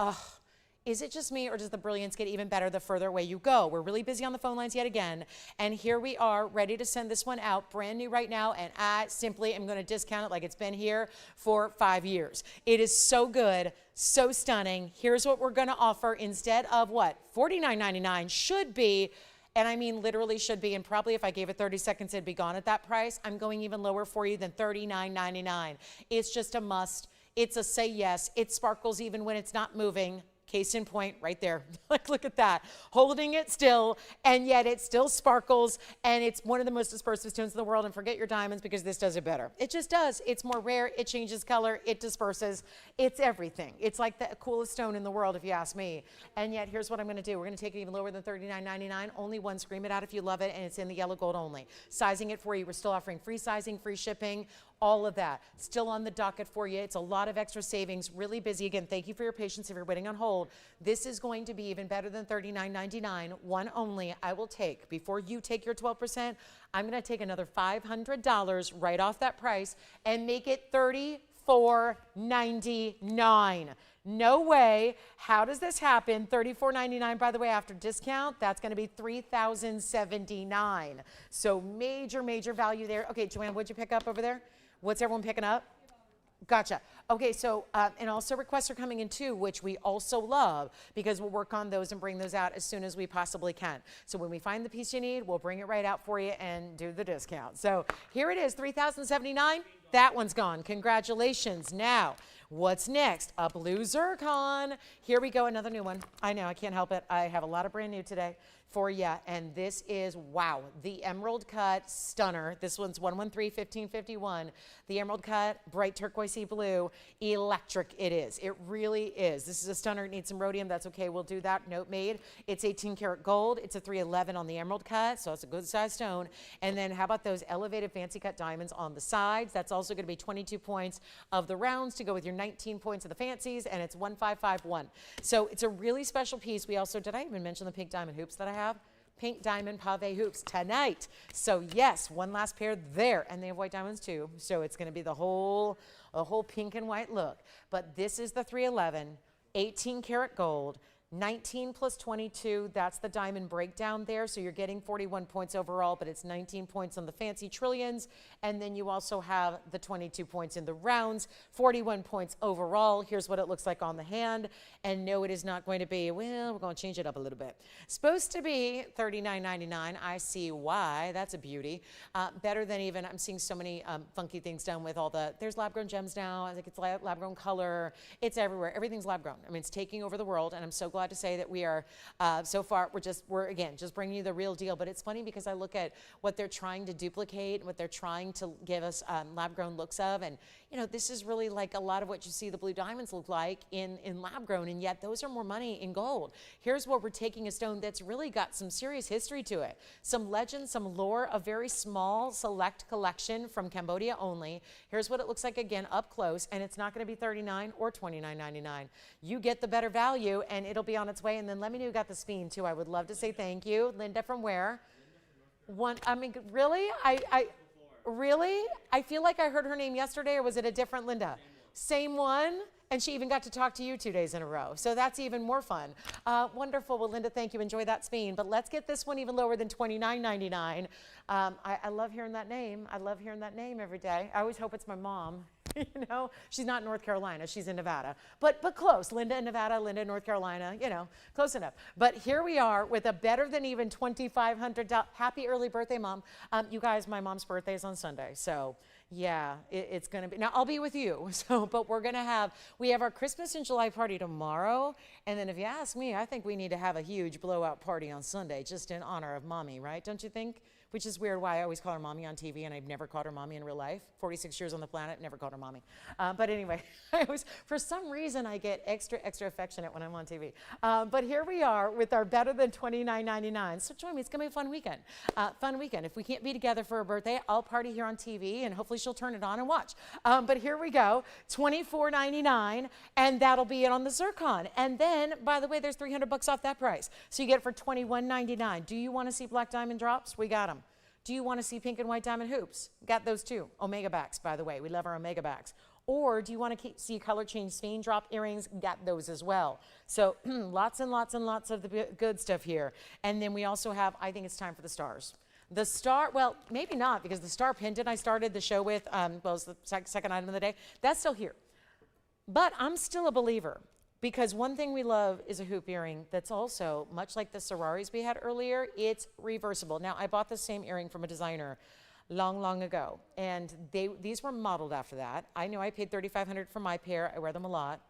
is it just me, or does the brilliance get even better the further away you go? We're really busy on the phone lines yet again, and here we are ready to send this one out, brand new right now, and I simply am going to discount it like it's been here for 5 years. It is so good, so stunning. Here's what we're going to offer instead of what? $49.99 should be, and I mean literally should be, and probably if I gave it 30 seconds it'd be gone at that price. I'm going even lower for you than $39.99. It's just a must. It's a say yes. It sparkles even when it's not moving. Case in point right there. Like, look at that. Holding it still, and yet it still sparkles, and it's one of the most dispersive stones in the world. And forget your diamonds, because this does it better. It just does. It's more rare. It changes color. It disperses. It's everything. It's like the coolest stone in the world, if you ask me. And yet, here's what I'm going to do. We're going to take it even lower than $39.99. Only one. Scream it out if you love it, and it's in the yellow gold only. Sizing it for you. We're still offering free sizing, free shipping, all of that. Still on the docket for you. It's a lot of extra savings. Really busy. Again, thank you for your patience if you're waiting on hold. This is going to be even better than $39.99. One only. I will take, before you take your 12%, I'm going to take another $500 right off that price and make it $34.99. No way. How does this happen? $34.99, by the way, after discount, that's going to be $3,079. So major, major value there. Okay, Joanne, what'd you pick up over there? What's everyone picking up? Gotcha. Okay, so, and also requests are coming in too, which we also love, because we'll work on those and bring those out as soon as we possibly can. So when we find the piece you need, we'll bring it right out for you and do the discount. So here it is, $3,079. That one's gone. Congratulations. Now, what's next? A blue zircon. Here we go, another new one. I know, I can't help it. I have a lot of brand new today for you, and this is, wow, the emerald cut stunner. This one's 113-1551. The emerald cut, bright turquoisey blue, electric it is. It really is. This is a stunner. It needs some rhodium. That's okay. We'll do that. Note made. It's 18 karat gold. It's a 311 on the emerald cut, so it's a good size stone. And then how about those elevated fancy cut diamonds on the sides? That's also going to be 22 points of the rounds to go with your 19 points of the fancies, and it's 1551. So it's a really special piece. We also, did I even mention the pink diamond hoops that I have? Pink diamond pave hoops tonight. So yes, one last pair there, and they have white diamonds too. So it's going to be a whole pink and white look. But this is the 311, 18 karat gold, 19 plus 22, that's the diamond breakdown there. So you're getting 41 points overall, but it's 19 points on the fancy trillions. And then you also have the 22 points in the rounds, 41 points overall. Here's what it looks like on the hand. And no, it is not going to be, well, we're going to change it up a little bit. Supposed to be $39.99. I see why. That's a beauty. Better than even, I'm seeing so many funky things done with all the, there's lab grown gems now. I think it's lab grown color. It's everywhere. Everything's lab grown. I mean, it's taking over the world, and I'm so glad to say that we are, so far, we're again, just bringing you the real deal. But it's funny because I look at what they're trying to duplicate, what they're trying to give us lab-grown looks of, and you know, this is really like a lot of what you see the blue diamonds look like in lab-grown, and yet those are more money in gold. Here's where we're taking a stone that's really got some serious history to it, some legend, some lore, a very small select collection from Cambodia only. Here's what it looks like again up close, and it's not going to be $39 or $29.99. You get the better value, and it'll be on its way. And then let me know who got the Speen too. I would love to say thank you. Linda from where? One. I mean, really? Really? I feel like I heard her name yesterday, or was it a different Linda? Same one? And she even got to talk to you 2 days in a row. So that's even more fun. Wonderful. Well, Linda, thank you. Enjoy that Speen. But let's get this one even lower than $29.99. I love hearing that name. I love hearing that name every day. I always hope it's my mom. You know, she's not in North Carolina, she's in Nevada, but close. Linda in Nevada, Linda in North Carolina, you know, close enough. But here we are with a better than even $2,500. Happy early birthday, Mom. You guys, my mom's birthday is on Sunday, so Yeah, it's going to be. Now, I'll be with you. So, but we have our Christmas in July party tomorrow. And then if you ask me, I think we need to have a huge blowout party on Sunday just in honor of mommy, right? Don't you think? Which is weird why I always call her mommy on TV and I've never called her mommy in real life. 46 years on the planet, never called her mommy. But anyway, for some reason, I get extra affectionate when I'm on TV. But here we are with our better than $29.99. So join me, it's gonna be a fun weekend. If we can't be together for her birthday, I'll party here on TV and hopefully she'll turn it on and watch. But here we go, $24.99, and that'll be it on the zircon. And then, by the way, there's $300 off that price. So you get it for $21.99. Do you wanna see black diamond drops? We got them. Do you want to see pink and white diamond hoops? Got those too. Omega backs, by the way. We love our Omega backs. Or do you want to see color change sphene drop earrings? Got those as well. So lots and lots and lots of the good stuff here. And then we also have, I think it's time for the stars. The star, well, maybe not, because the star pendant I started the show with, was the second item of the day. That's still here. But I'm still a believer. Because one thing we love is a hoop earring that's also, much like the Sararis we had earlier, it's reversible. Now, I bought the same earring from a designer long ago, and these were modeled after that. I know I paid $3,500 for my pair. I wear them a lot.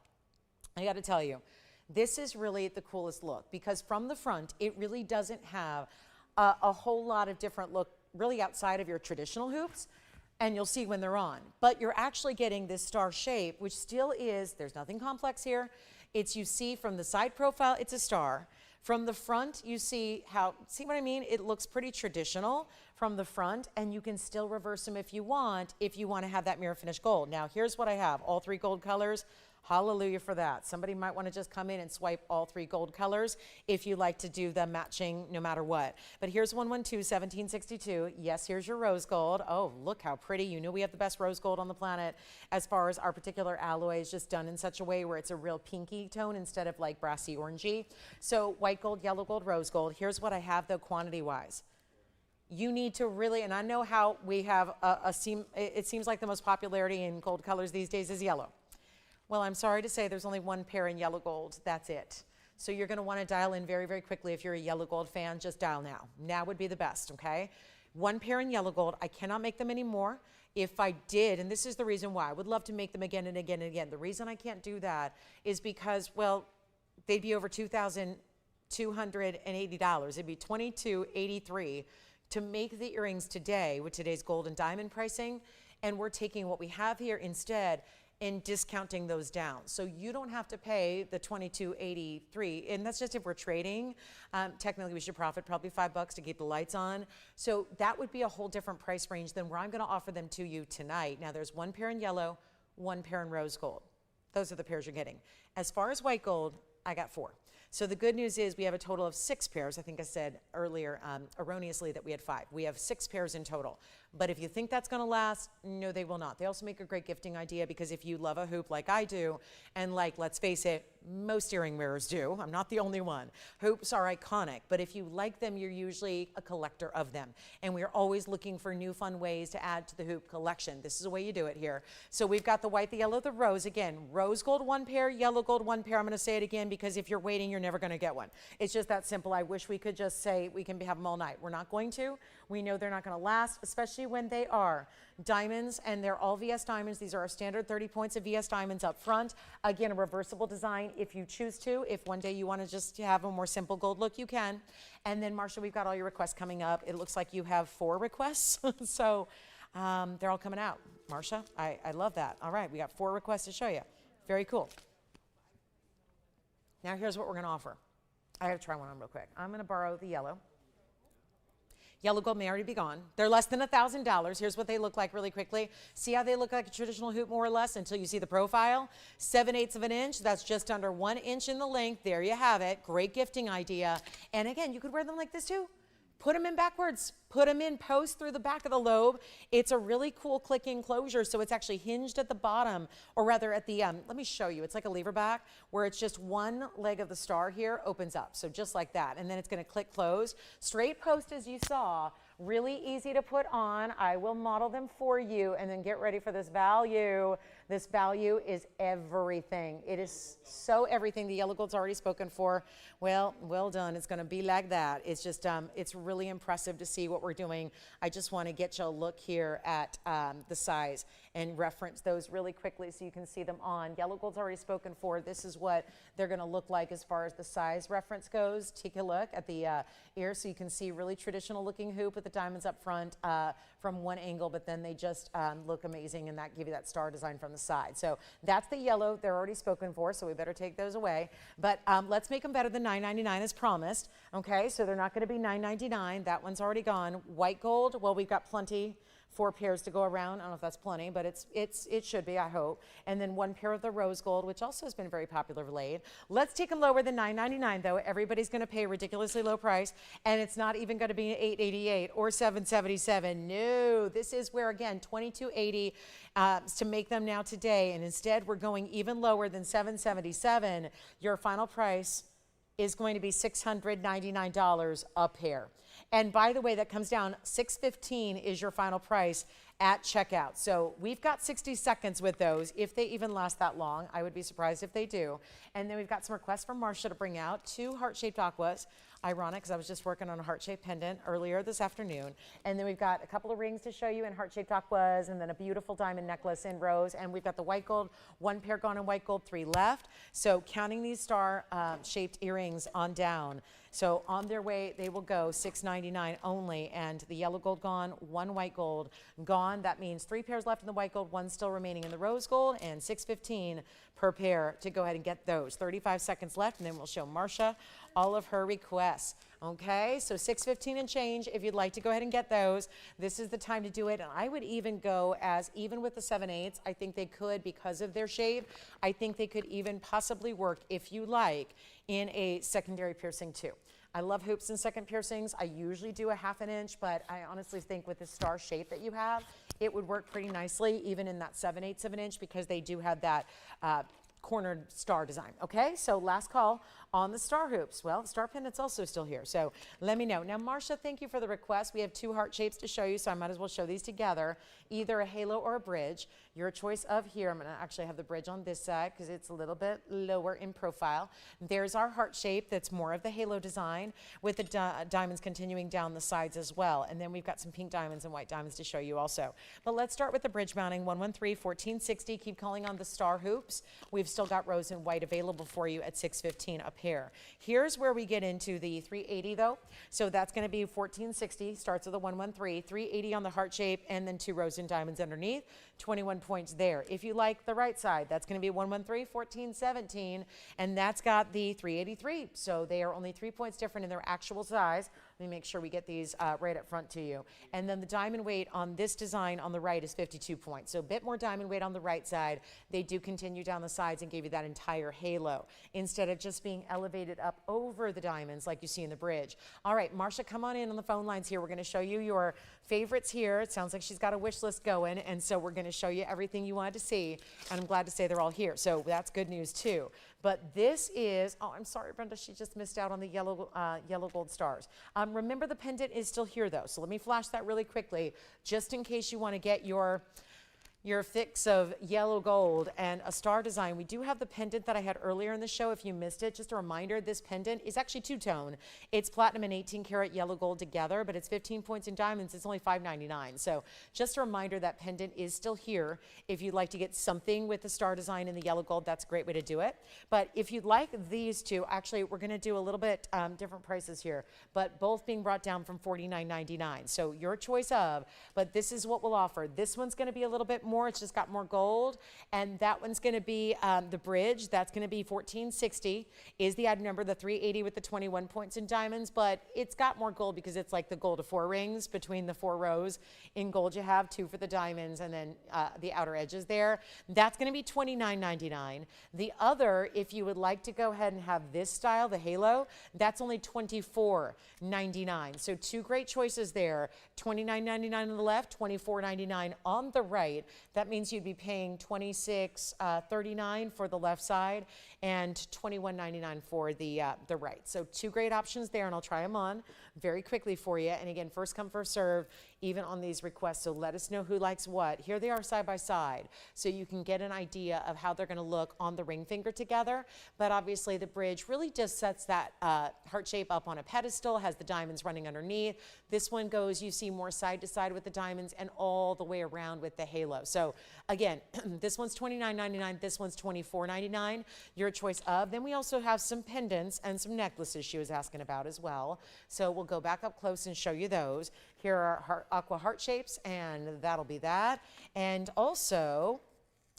I got to tell you, this is really the coolest look, because from the front, it really doesn't have a whole lot of different look really outside of your traditional hoops. And you'll see when they're on. But you're actually getting this star shape, which still is, there's nothing complex here. It's, you see from the side profile, it's a star. From the front, you see see what I mean? It looks pretty traditional from the front, and you can still reverse them if you want to have that mirror finish gold. Now, here's what I have, all 3 gold colors. Hallelujah for that. Somebody might want to just come in and swipe all 3 gold colors if you like to do the matching no matter what. But here's 112, 1762. Yes, here's your rose gold. Oh, look how pretty. You know we have the best rose gold on the planet as far as our particular alloy is just done in such a way where it's a real pinky tone instead of like brassy orangey. So white gold, yellow gold, rose gold. Here's what I have though quantity-wise. You need to really, and I know how we have it seems like the most popularity in gold colors these days is yellow. Well, I'm sorry to say there's only one pair in yellow gold. That's it. So you're going to want to dial in very quickly. If you're a yellow gold fan, just dial now. Now would be the best, okay? One pair in yellow gold. I cannot make them anymore. If I did, and this is the reason why, I would love to make them again and again and again. The reason I can't do that is because, well, they'd be over $2,280. It'd be $2,283 to make the earrings today with today's gold and diamond pricing, and we're taking what we have here instead and discounting those down. So you don't have to pay the $2,283, and that's just if we're trading. Technically, we should profit probably $5 to keep the lights on. So that would be a whole different price range than where I'm gonna offer them to you tonight. Now there's one pair in yellow, one pair in rose gold. Those are the pairs you're getting. As far as white gold, I got 4. So the good news is we have a total of 6 pairs. I think I said earlier erroneously that we had 5. We have 6 pairs in total. But if you think that's going to last, no, they will not. They also make a great gifting idea because if you love a hoop like I do, and like, let's face it, most earring wearers do. I'm not the only one. Hoops are iconic, but if you like them, you're usually a collector of them. And we're always looking for new fun ways to add to the hoop collection. This is the way you do it here. So we've got the white, the yellow, the rose. Again, rose gold 1 pair, yellow gold 1 pair. I'm going to say it again because if you're waiting, you're never going to get one. It's just that simple. I wish we could just say we can have them all night. We're not going to. We know they're not going to last, especially when they are diamonds, and they're all VS diamonds. These are our standard 30 points of VS diamonds up front. Again, a reversible design if you choose to. If one day you want to just have a more simple gold look, you can. And then, Marsha, we've got all your requests coming up. It looks like you have 4 requests, so they're all coming out. Marsha, I love that. All right, we got 4 requests to show you. Very cool. Now here's what we're going to offer. I got to try one on real quick. I'm going to borrow the yellow. Yellow gold may already be gone. They're less than $1,000. Here's what they look like really quickly. See how they look like a traditional hoop more or less until you see the profile? 7/8 of an inch. That's just under 1 inch in the length. There you have it. Great gifting idea. And again, you could wear them like this too. Put them in backwards. Put them in post through the back of the lobe. It's a really cool click-in closure, so it's actually hinged at the bottom, or rather at the, let me show you. It's like a lever back where it's just one leg of the star here opens up, so just like that. And then it's gonna click close. Straight post as you saw, really easy to put on. I will model them for you and then get ready for this value. This value is everything. It is so everything. The yellow gold's already spoken for. Well done. It's going to be like that. It's just, it's really impressive to see what we're doing. I just want to get you a look here at the size and reference those really quickly so you can see them on. Yellow gold's already spoken for. This is what they're going to look like as far as the size reference goes. Take a look at the ear so you can see really traditional looking hoop with the diamonds up front from one angle, but then they just look amazing, and that give you that star design from the side. So that's the yellow. They're already spoken for, so we better take those away. But let's make them better than $9.99 as promised. Okay, so they're not going to be $9.99. That one's already gone. White gold, well, we've got plenty. 4 pairs to go around. I don't know if that's plenty, but it should be, I hope. And then 1 pair of the rose gold, which also has been very popular of late. Let's take them lower than $9.99 though. Everybody's going to pay a ridiculously low price, and it's not even going to be $8.88 or $7.77. No, this is where, again, $22.80 to make them now today, and instead we're going even lower than $7.77. Your final price is going to be $699 a pair. And by the way, that comes down, $615 is your final price at checkout. So we've got 60 seconds with those, if they even last that long. I would be surprised if they do. And then we've got some requests from Marcia to bring out 2 heart-shaped aquas. Ironic, because I was just working on a heart-shaped pendant earlier this afternoon. And then we've got a couple of rings to show you in heart-shaped aquas, and then a beautiful diamond necklace in rose. And we've got the white gold, 1 pair gone in white gold, 3 left. So counting these star-shaped earrings on down. So on their way, they will go $6.99 only, and the yellow gold gone, 1 white gold gone. That means 3 pairs left in the white gold, 1 still remaining in the rose gold, and $6.15 per pair to go ahead and get those. 35 seconds left, and then we'll show Marcia all of her requests. Okay, so $6.15 and change if you'd like to go ahead and get those. This is the time to do it, and I would even go as even with the 7/8. I think they could, because of their shape, I think they could even possibly work, if you like, in a secondary piercing too. I love hoops and second piercings. I usually do a 1/2 inch, but I honestly think with the star shape that you have, it would work pretty nicely even in that 7/8 of an inch, because they do have that cornered star design. Okay, so last call on the star hoops. Well, the star pendant's also still here, so let me know. Now, Marcia, thank you for the request. We have 2 heart shapes to show you, so I might as well show these together, either a halo or a bridge. Your choice of here. I'm going to actually have the bridge on this side because it's a little bit lower in profile. There's our heart shape that's more of the halo design, with the diamonds continuing down the sides as well. And then we've got some pink diamonds and white diamonds to show you also. But let's start with the bridge mounting, 113-1460. Keep calling on the star hoops. We've still got rose and white available for you at $6.15 a pair. Here's where we get into the 380 though. So that's going to be 1460, starts with a 113, 380 on the heart shape, and then 2 rose and diamonds underneath, 21 points there. If you like the right side, that's going to be 113, 1417, and that's got the 383. So they are only 3 points different in their actual size. Let me make sure we get these right up front to you. And then the diamond weight on this design on the right is 52 points. So a bit more diamond weight on the right side. They do continue down the sides and give you that entire halo instead of just being elevated up over the diamonds like you see in the bridge. All right, Marcia, come on in on the phone lines here. We're going to show you your favorites here. It sounds like she's got a wish list going, and so we're going to show you everything you wanted to see, and I'm glad to say they're all here. So that's good news too. But this is, oh, I'm sorry, Brenda, she just missed out on the yellow gold stars. Remember, the pendant is still here though, so let me flash that really quickly, just in case you want to get your fix of yellow gold and a star design. We do have the pendant that I had earlier in the show. If you missed it, just a reminder, this pendant is actually 2-tone. It's platinum and 18 karat yellow gold together, but it's 15 points in diamonds. It's only $5.99. So just a reminder, that pendant is still here. If you'd like to get something with the star design in the yellow gold, that's a great way to do it. But if you'd like these two, actually, we're going to do a little bit different prices here, but both being brought down from $49.99. So your choice of, but this is what we'll offer. This one's going to be a little bit more. It's just got more gold, and that one's going to be the bridge. That's going to be $14.60 is the item number, the 380 with the 21 points in diamonds, but it's got more gold because it's like the gold of 4 rings between the 4 rows in gold. You have 2 for the diamonds, and then the outer edges there. That's going to be $29.99. The other, if you would like to go ahead and have this style, the halo, that's only $24.99. So 2 great choices there. $29.99 on the left, $24.99 on the right. That means you'd be paying $26.39 for the left side and $21.99 for the right. So 2 great options there, and I'll try them on very quickly for you. And again, first come, first serve. even on these requests. So let us know who likes what. Here they are side by side, so you can get an idea of how they're going to look on the ring finger together. But obviously the bridge really just sets that heart shape up on a pedestal, has the diamonds running underneath. This one goes, you see, more side to side with the diamonds and all the way around with the halo. So again, this one's $29.99, this one's $24.99, your choice of. Then we also have some pendants and some necklaces she was asking about as well. So we'll go back up close and show you those. Here are aqua heart shapes, and that'll be that. And also,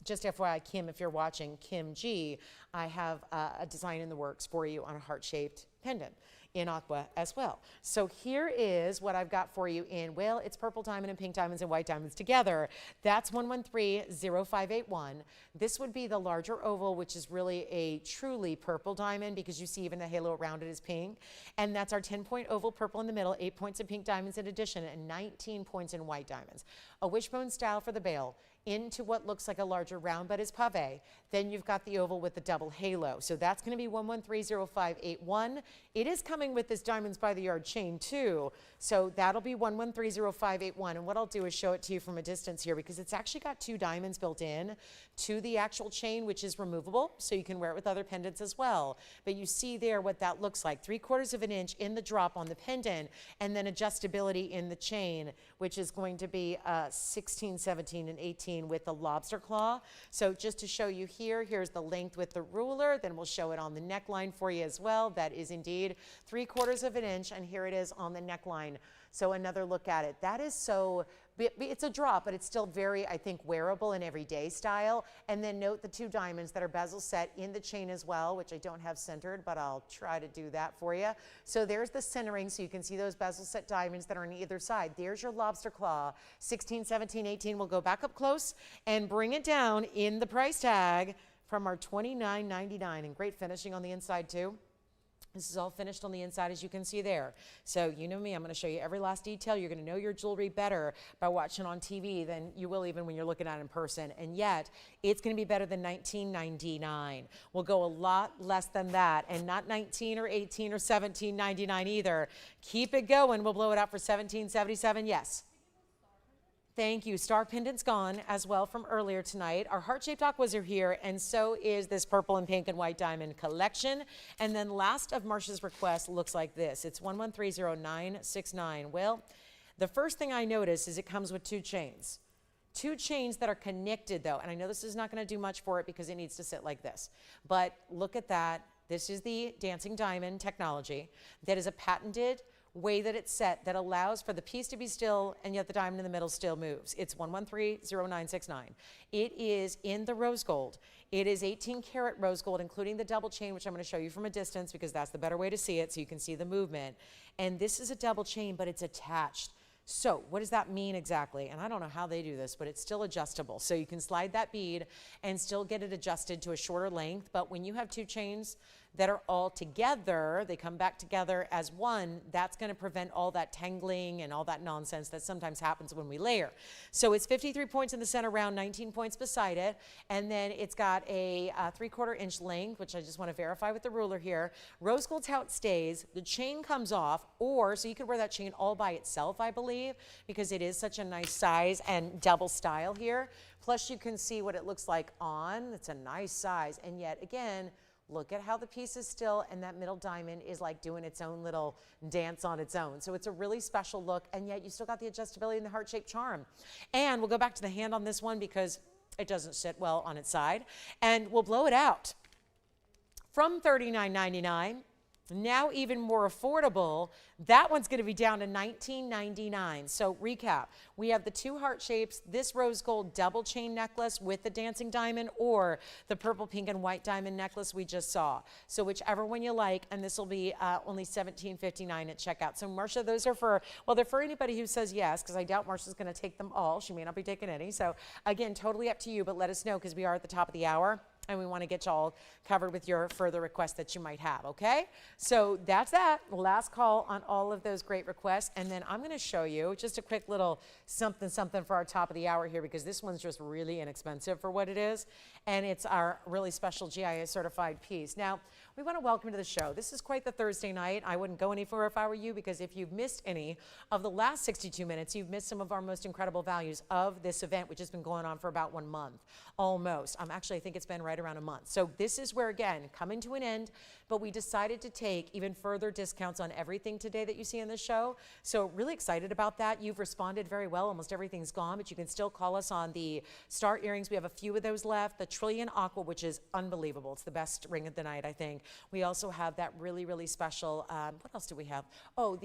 just FYI, Kim, if you're watching, Kim G, I have a design in the works for you on a heart-shaped pendant in aqua as well. So here is what I've got for you in, well, it's purple diamond and pink diamonds and white diamonds together. That's 1130581. This would be the larger oval, which is really a truly purple diamond, because you see even the halo around it is pink. And that's our 10-point oval purple in the middle, 8 points in pink diamonds in addition, and 19 points in white diamonds. A wishbone style for the bail into what looks like a larger round but is pave. Then you've got the oval with the double halo. So that's going to be 1130581. It is coming with this diamonds by the yard chain too. So that'll be 1130581. And what I'll do is show it to you from a distance here, because it's actually got 2 diamonds built in to the actual chain, which is removable. So you can wear it with other pendants as well. But you see there what that looks like. 3/4 of an inch in the drop on the pendant, and then adjustability in the chain, which is going to be 16, 17, and 18 with the lobster claw. So just to show you here, here's the length with the ruler. Then we'll show it on the neckline for you as well. That is indeed 3/4 of an inch, and here it is on the neckline. So another look at it. That is so, it's a drop, but it's still very, I think, wearable and everyday style. And then note the 2 diamonds that are bezel set in the chain as well, which I don't have centered, but I'll try to do that for you. So there's the centering, so you can see those bezel set diamonds that are on either side. There's your lobster claw, 16, 17, 18. We'll go back up close and bring it down in the price tag from our $29.99, and great finishing on the inside too. This is all finished on the inside, as you can see there. So you know me, I'm going to show you every last detail. You're going to know your jewelry better by watching on TV than you will even when you're looking at it in person. And yet, it's going to be better than $19.99. We'll go a lot less than that, and not 19 or 18 or $17.99 either. Keep it going. We'll blow it out for $17.77. Yes. Thank you. Star pendant's gone as well from earlier tonight. Our heart-shaped aquas are here, and so is this purple and pink and white diamond collection. And then last of Marsha's requests looks like this. It's 1130969. Well, the first thing I notice is it comes with 2 chains. 2 chains that are connected though, and I know this is not going to do much for it because it needs to sit like this. But look at that. This is the dancing diamond technology that is a patented way that it's set that allows for the piece to be still and yet the diamond in the middle still moves. It's 1130969. It is in the rose gold. It is 18 karat rose gold, including the double chain, which I'm going to show you from a distance because that's the better way to see it, so you can see the movement. And this is a double chain, but it's attached. So what does that mean exactly? And I don't know how they do this, but it's still adjustable. So you can slide that bead and still get it adjusted to a shorter length. But when you have 2 chains that are all together, they come back together as one, that's going to prevent all that tangling and all that nonsense that sometimes happens when we layer. So it's 53 points in the center round, 19 points beside it, and then it's got a 3/4 inch length, which I just want to verify with the ruler here. Rose gold's how it stays. The chain comes off, or so you could wear that chain all by itself, I believe, because it is such a nice size and double style here. Plus you can see what it looks like on. It's a nice size, and yet again, look at how the piece is still, and that middle diamond is like doing its own little dance on its own. So it's a really special look, and yet you still got the adjustability and the heart-shaped charm. And we'll go back to the hand on this one because it doesn't sit well on its side. And we'll blow it out from $39.99. Now even more affordable, that one's going to be down to $19.99. So recap, we have the 2 heart shapes, this rose gold double chain necklace with the dancing diamond, or the purple, pink, and white diamond necklace we just saw. So whichever one you like, and this will be only $17.59 at checkout. So Marsha, those are for, well, they're for anybody who says yes, because I doubt Marsha's going to take them all. She may not be taking any. So again, totally up to you, but let us know because we are at the top of the hour. and we want to get you all covered with your further requests that you might have, okay? So that's that. Last call on all of those great requests. And then I'm going to show you just a quick little something for our top of the hour here, because this one's just really inexpensive for what it is. And it's our really special GIA certified piece. Now, we want to welcome you to the show. This is quite the Thursday night. I wouldn't go any further if I were you, because if you've missed any of the last 62 minutes, you've missed some of our most incredible values of this event, which has been going on for about 1 month, almost. Actually, I think it's been right around a month. So this is where, again, coming to an end, but we decided to take even further discounts on everything today that you see in the show. So really excited about that. You've responded very well. Almost everything's gone, but you can still call us on the star earrings. We have a few of those left. The Trillion Aqua, which is unbelievable. It's the best ring of the night, I think. We also have that really, really special, what else do we have? Oh,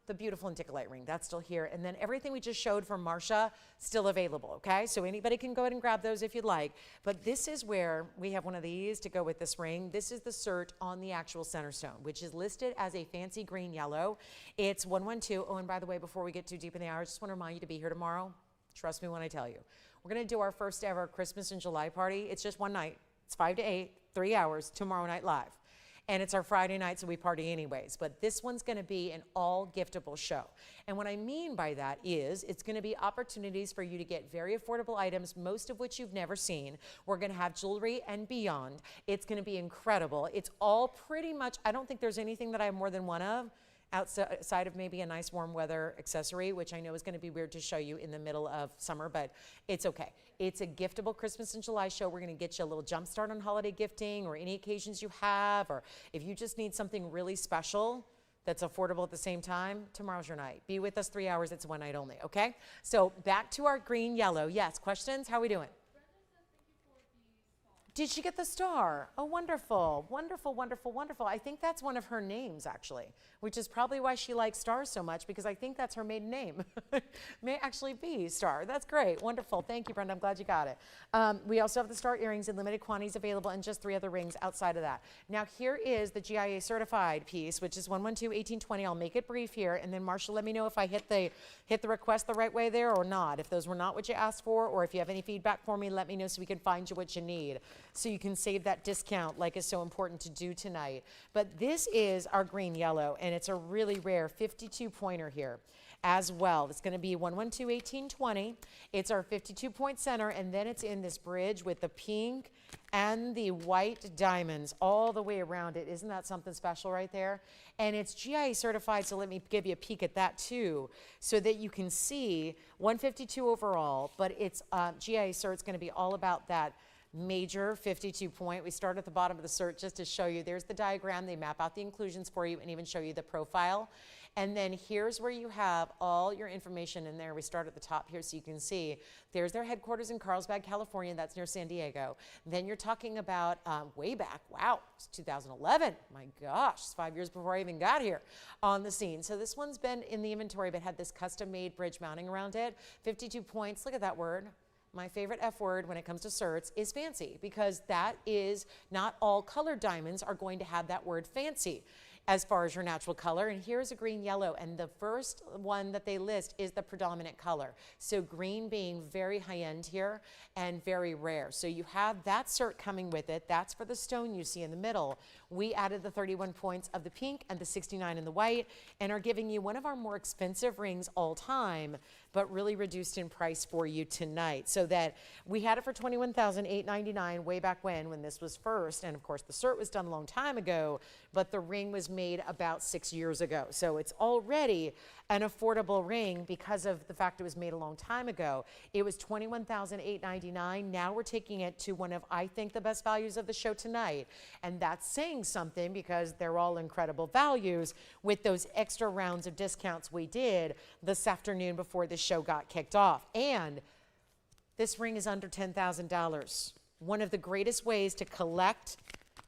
the beautiful Indicolite ring, that's still here. And then everything we just showed from Marsha, still available, okay? So anybody can go ahead and grab those if you'd like. But this is where we have one of these to go with this ring. This is the cert on the actual center stone, which is listed as a fancy green yellow. It's 112. Oh, and by the way, before we get too deep in the hour, I just want to remind you to be here tomorrow. Trust me when I tell you. We're going to do our first ever Christmas in July party. It's just one night. It's 5 to 8, 3 hours, tomorrow night live. And it's our Friday night, so we party anyways. But this one's going to be an all giftable show. And what I mean by that is it's going to be opportunities for you to get very affordable items, most of which you've never seen. We're going to have jewelry and beyond. It's going to be incredible. It's all pretty much, I don't think there's anything that I have more than one of, outside of maybe a nice warm weather accessory, which I know is going to be weird to show you in the middle of summer, but it's okay. It's a giftable Christmas in July show. We're going to get you a little jump start on holiday gifting or any occasions you have, or if you just need something really special that's affordable at the same time, tomorrow's your night. Be with us 3 hours. It's one night only, okay? So back to our green yellow. Yes, questions? How are we doing? Did she get the star? Oh, wonderful, wonderful, wonderful, wonderful. I think that's one of her names, actually, which is probably why she likes stars so much, because I think that's her maiden name. May actually be Star. That's great, wonderful. Thank you, Brenda. I'm glad you got it. We also have the star earrings in limited quantities available, and just 3 other rings outside of that. Now, here is the GIA certified piece, which is 112-1820. I'll make it brief here, and then Marsha, let me know if I hit the request the right way there or not. If those were not what you asked for, or if you have any feedback for me, let me know so we can find you what you need, so you can save that discount like is so important to do tonight. But this is our green yellow, and it's a really rare 52 pointer here as well. It's going to be 112-1820. It's our 52 point center, and then it's in this bridge with the pink and the white diamonds all the way around it. Isn't that something special right there? And it's GIA certified, so let me give you a peek at that too, so that you can see 152 overall, but it's GIA cert. It's going to be all about that major 52 point. We start at the bottom of the cert just to show you. There's the diagram. They map out the inclusions for you and even show you the profile. And then here's where you have all your information in there. We start at the top here so you can see. There's their headquarters in Carlsbad, California. That's near San Diego. Then you're talking about way back. Wow, it's 2011. My gosh, it's 5 years before I even got here on the scene. So this one's been in the inventory but had this custom-made bridge mounting around it. 52 points. Look at that word. My favorite F word when it comes to certs is fancy, because that is not all colored diamonds are going to have that word fancy as far as your natural color. And here's a green yellow, and the first one that they list is the predominant color. So green being very high end here and very rare. So you have that cert coming with it. That's for the stone you see in the middle. We added the 31 points of the pink and the 69 in the white, and are giving you one of our more expensive rings all time, but really reduced in price for you tonight. So that we had it for $21,899 way back when this was first. And of course the cert was done a long time ago, but the ring was made about 6 years ago. So it's already an affordable ring because of the fact it was made a long time ago. It was $21,899. Now we're taking it to one of, I think, the best values of the show tonight. And that's saying something, because they're all incredible values with those extra rounds of discounts we did this afternoon before the show got kicked off. And this ring is under $10,000. One of the greatest ways to collect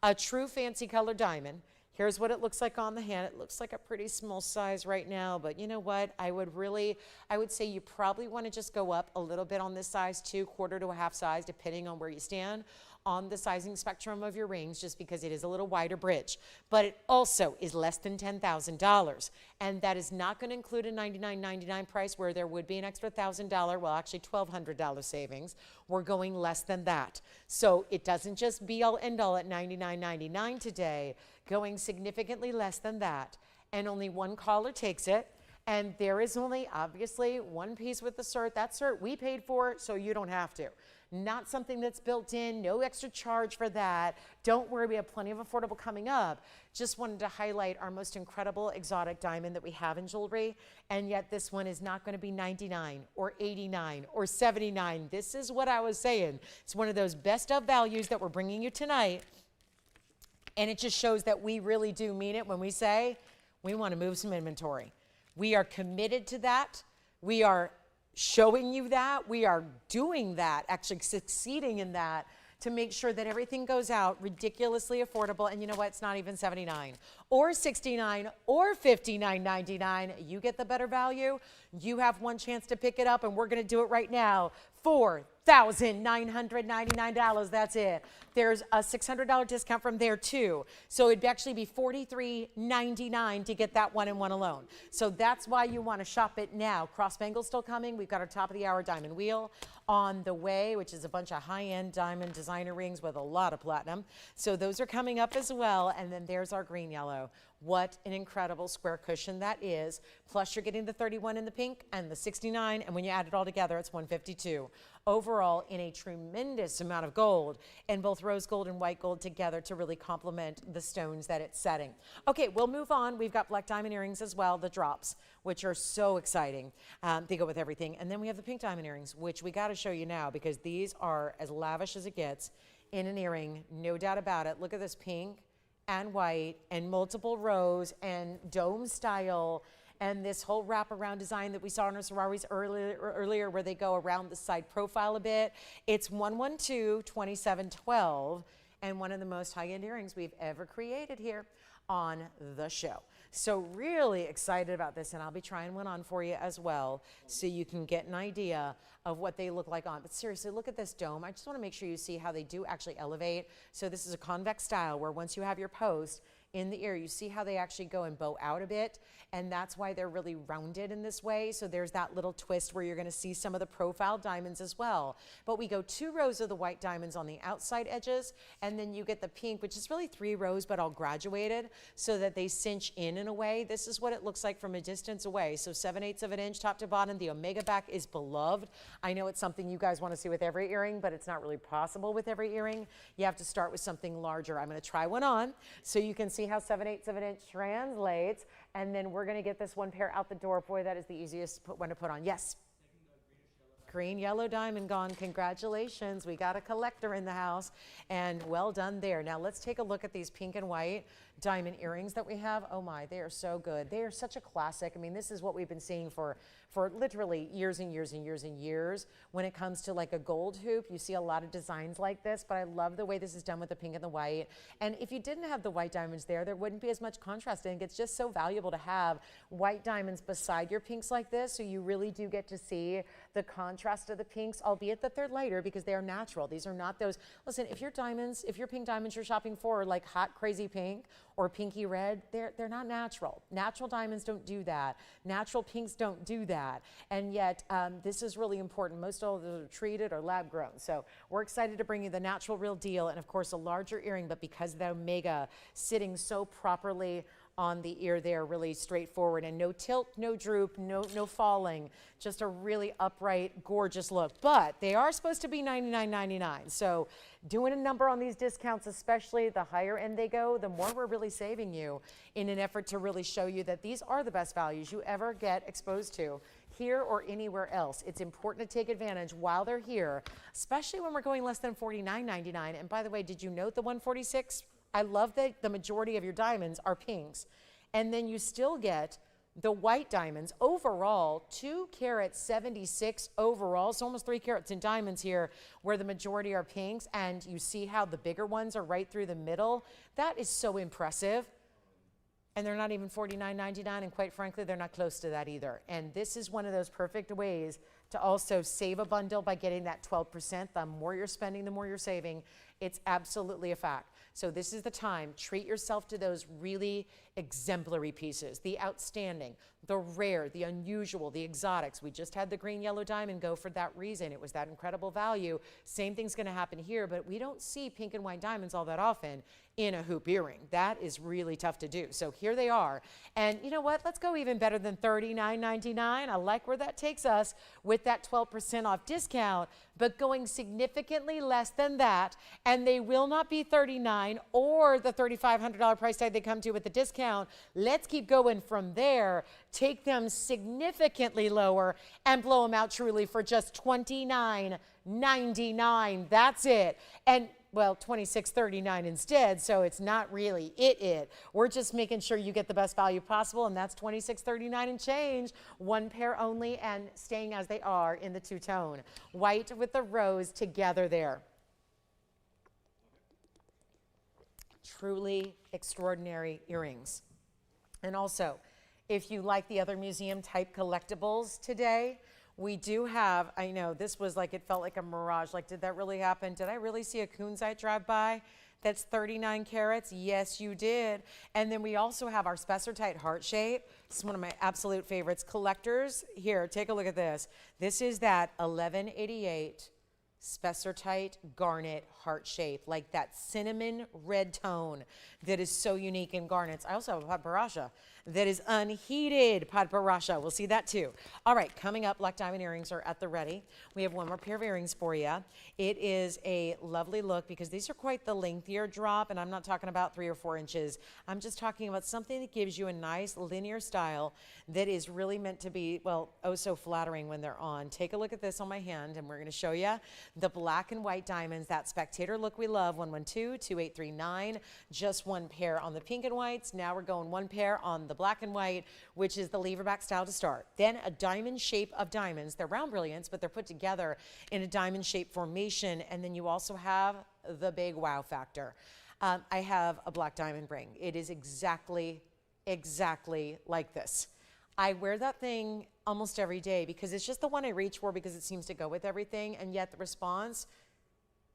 a true fancy color diamond. Here's what it looks like on the hand. It looks like a pretty small size right now, but you know what? I would say you probably want to just go up a little bit on this size too, quarter to a half size, depending on where you stand on the sizing spectrum of your rings just because it is a little wider bridge, but it also is less than $10,000. And that is not going to include a $99.99 price where there would be an extra $1,000, well, actually $1,200 savings. We're going less than that. So it doesn't just be all end all at $99.99 today, going significantly less than that. And only one caller takes it. And there is only, obviously, one piece with the cert. That cert we paid for, so you don't have to. Not something that's built in, no extra charge for that. Don't worry, we have plenty of affordable coming up. Just wanted to highlight our most incredible exotic diamond that we have in jewelry. And yet this one is not going to be 99 or 89 or 79. This is what I was saying. It's one of those best of values that we're bringing you tonight. And it just shows that we really do mean it when we say we want to move some inventory. We are committed to that. We are showing you that. We are doing that, actually succeeding in that, to make sure that everything goes out ridiculously affordable. And you know what? It's not even 79 or 69 or 59.99. You get the better value. You have one chance to pick it up, and we're going to do it right now. $4,999. That's it. There's a $600 discount from there too. So it'd actually be $43.99 to get that one and one alone. So that's why you want to shop it now. Cross bangles still coming. We've got our top of the hour diamond wheel on the way, which is a bunch of high-end diamond designer rings with a lot of platinum. So those are coming up as well. And then there's our green yellow. What an incredible square cushion that is. Plus you're getting the 31 in the pink and the 69, and when you add it all together, it's 152. Overall, in a tremendous amount of gold, and both rose gold and white gold together to really complement the stones that it's setting. Okay, we'll move on. We've got black diamond earrings as well, the drops, which are so exciting. They go with everything. And then we have the pink diamond earrings, which we got to show you now because these are as lavish as it gets in an earring, no doubt about it. Look at this pink and white and multiple rows and dome style and this whole wraparound design that we saw in our Sararis earlier where they go around the side profile a bit. It's 112-2712 and one of the most high-end earrings we've ever created here on the show. So really excited about this, and I'll be trying one on for you as well so you can get an idea of what they look like on. But seriously, look at this dome. I just want to make sure you see how they do actually elevate. So this is a convex style where once you have your post in the ear, you see how they actually go and bow out a bit, and that's why they're really rounded in this way. So there's that little twist where you're going to see some of the profile diamonds as well. But we go 2 rows of the white diamonds on the outside edges, and then you get the pink, which is really 3 rows but all graduated so that they cinch in a way. This is what it looks like from a distance away. So 7/8 of an inch top to bottom. The omega back is beloved. I know it's something you guys want to see with every earring, but it's not really possible with every earring. You have to start with something larger. I'm going to try one on so you can see how 7/8 of an inch translates, and then we're going to get this one pair out the door. Boy, that is the easiest one to put on. Yes. Green yellow diamond gone. Congratulations. We got a collector in the house, and well done there. Now let's take a look at these pink and white diamond earrings that we have. Oh my, they are so good. They are such a classic. I mean, this is what we've been seeing for literally years and years and years and years. When it comes to like a gold hoop, you see a lot of designs like this, but I love the way this is done with the pink and the white. And if you didn't have the white diamonds there wouldn't be as much contrast. And it's just so valuable to have white diamonds beside your pinks like this, so you really do get to see the contrast of the pinks, albeit that they're lighter because they are natural. These are not those, listen, if your pink diamonds you're shopping for are like hot, crazy pink or pinky red, they're not natural. Natural diamonds don't do that. Natural pinks don't do that. And yet, this is really important. Most of those are treated or lab grown. So we're excited to bring you the natural real deal, and of course a larger earring, but because the omega sitting so properly on the ear there, really straightforward, and no tilt, no droop, no falling, just a really upright, gorgeous look. But they are supposed to be $99.99. So doing a number on these discounts, especially the higher end they go, the more we're really saving you in an effort to really show you that these are the best values you ever get exposed to here or anywhere else. It's important to take advantage while they're here, especially when we're going less than $49.99. And by the way, did you note the 146? I love that the majority of your diamonds are pinks. And then you still get the white diamonds overall, 2 carats 76 overall, so almost 3 carats in diamonds here where the majority are pinks, and you see how the bigger ones are right through the middle. That is so impressive. And they're not even $49.99, and quite frankly, they're not close to that either. And this is one of those perfect ways to also save a bundle by getting that 12%. The more you're spending, the more you're saving. It's absolutely a fact. So this is the time. Treat yourself to those really exemplary pieces, the outstanding, the rare, the unusual, the exotics. We just had the green yellow diamond go for that reason. It was that incredible value. Same thing's going to happen here, but we don't see pink and white diamonds all that often in a hoop earring. That is really tough to do. So here they are. And you know what? Let's go even better than $39.99. I like where that takes us with that 12% off discount, but going significantly less than that. And they will not be $39 or the $3,500 price tag they come to with the discount. Let's keep going from there. Take them significantly lower and blow them out truly for just $29.99. That's it. And well, $26.39 instead, so it's not really it. We're just making sure you get the best value possible, and that's $26.39 and change. One pair only and staying as they are in the two-tone. White with the rose together there. Truly extraordinary earrings. And also, if you like the other museum type collectibles today, we do have, I know this was like, it felt like a mirage. Like, did that really happen? Did I really see a kunzite drive by? That's 39 carats. Yes, you did. And then we also have our Spessartite heart shape. This is one of my absolute favorites. Collectors, here, take a look at this. This is that 1188 Spessartite garnet heart shape, like that cinnamon red tone that is so unique in garnets. I also have a Padparassha that is unheated Padparassha. We'll see that too. All right, coming up, black diamond earrings are at the ready. We have one more pair of earrings for you. It is a lovely look because these are quite the lengthier drop, and I'm not talking about 3 or 4 inches. I'm just talking about something that gives you a nice linear style that is really meant to be, well, oh so flattering when they're on. Take a look at this on my hand, and we're going to show you the black and white diamonds, that spectator look we love, 112-2839. Just one pair on the pink and whites. Now we're going one pair on the black and white, which is the lever back style to start. Then a diamond shape of diamonds. They're round brilliants, but they're put together in a diamond shape formation. And then you also have the big wow factor. I have a black diamond ring. It is exactly like this. I wear that thing almost every day because it's just the one I reach for because it seems to go with everything. And yet the response,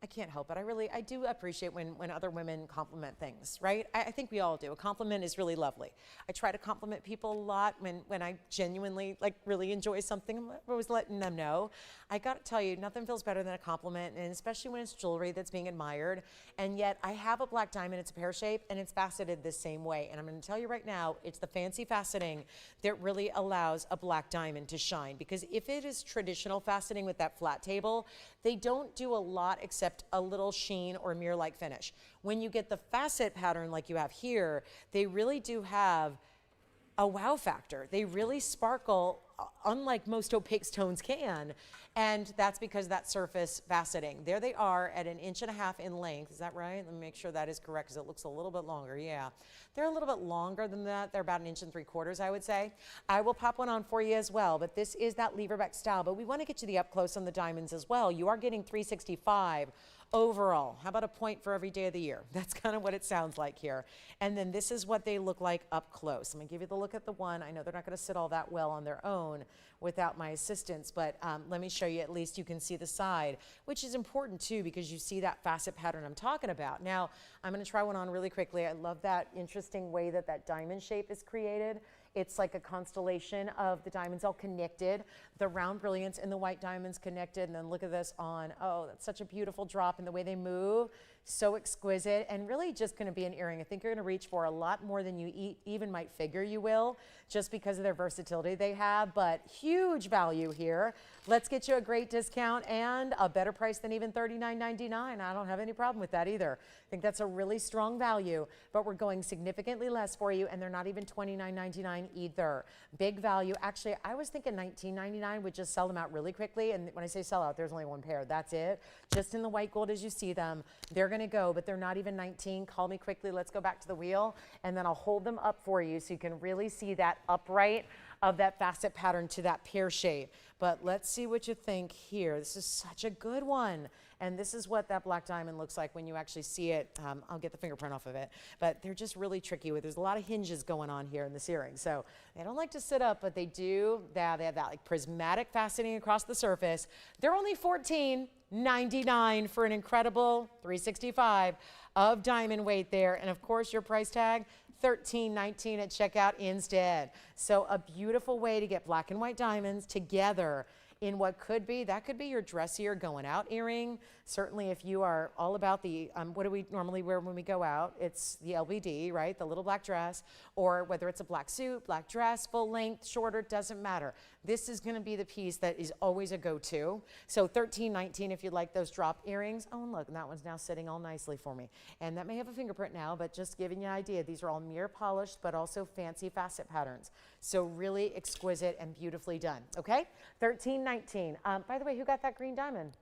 I can't help it. I do appreciate when other women compliment things, right? I think we all do. A compliment is really lovely. I try to compliment people a lot when I genuinely really enjoy something. I'm always letting them know. I got to tell you, nothing feels better than a compliment, and especially when it's jewelry that's being admired. And yet I have a black diamond. It's a pear shape, and it's faceted the same way. And I'm going to tell you right now, it's the fancy faceting that really allows a black diamond to shine. Because if it is traditional faceting with that flat table, they don't do a lot except a little sheen or mirror-like finish. When you get the facet pattern like you have here, they really do have a wow factor. They really sparkle unlike most opaque stones can, and that's because of that surface faceting. There they are at 1.5 inches in length. Is that right? Let me make sure that is correct because it looks a little bit longer. Yeah, they're a little bit longer than that. They're about 1 3/4 inches, I would say. I will pop one on for you as well, but this is that lever back style, but we want to get you the up close on the diamonds as well. You are getting 365 overall. How about a point for every day of the year? That's kind of what it sounds like here. And then this is what they look like up close. I'm going to give you the look at the one. I know they're not going to sit all that well on their own without my assistance, but let me show you, at least you can see the side, which is important too because you see that facet pattern I'm talking about. Now, I'm going to try one on really quickly. I love that interesting way that that diamond shape is created. It's like a constellation of the diamonds all connected, the round brilliance and the white diamonds connected. And then look at this on. Oh, that's such a beautiful drop in the way they move. So exquisite, and really just going to be an earring. I think you're going to reach for a lot more than you even might figure you will, just because of their versatility they have, but huge value here. Let's get you a great discount and a better price than even $39.99. I don't have any problem with that either. I think that's a really strong value, but we're going significantly less for you, and they're not even $29.99 either. Big value. Actually, I was thinking $19.99 would just sell them out really quickly, and when I say sell out, there's only one pair. That's it. Just in the white gold as you see them. They're going to go, but they're not even 19. Call me quickly. Let's go back to the wheel, and then I'll hold them up for you so you can really see that upright of that facet pattern to that pear shape. But let's see what you think here. This is such a good one. And this is what that black diamond looks like when you actually see it. I'll get the fingerprint off of it, but they're just really tricky. There's a lot of hinges going on here in this earring. So they don't like to sit up, but they do. They have that like prismatic faceting across the surface. They're only $14.99 for an incredible 365 of diamond weight there. And of course your price tag, $13.19 at checkout instead. So a beautiful way to get black and white diamonds together in what could be your dressier going out earring. Certainly if you are all about the, what do we normally wear when we go out? It's the LBD, right? The little black dress, or whether it's a black suit, black dress, full length, shorter, doesn't matter. This is gonna be the piece that is always a go-to. So $13.19 if you'd like those drop earrings. Oh, and look, and that one's now sitting all nicely for me. And that may have a fingerprint now, but just giving you an idea, these are all mirror polished, but also fancy facet patterns. So really exquisite and beautifully done, okay? $13.19. By the way, who got that green diamond?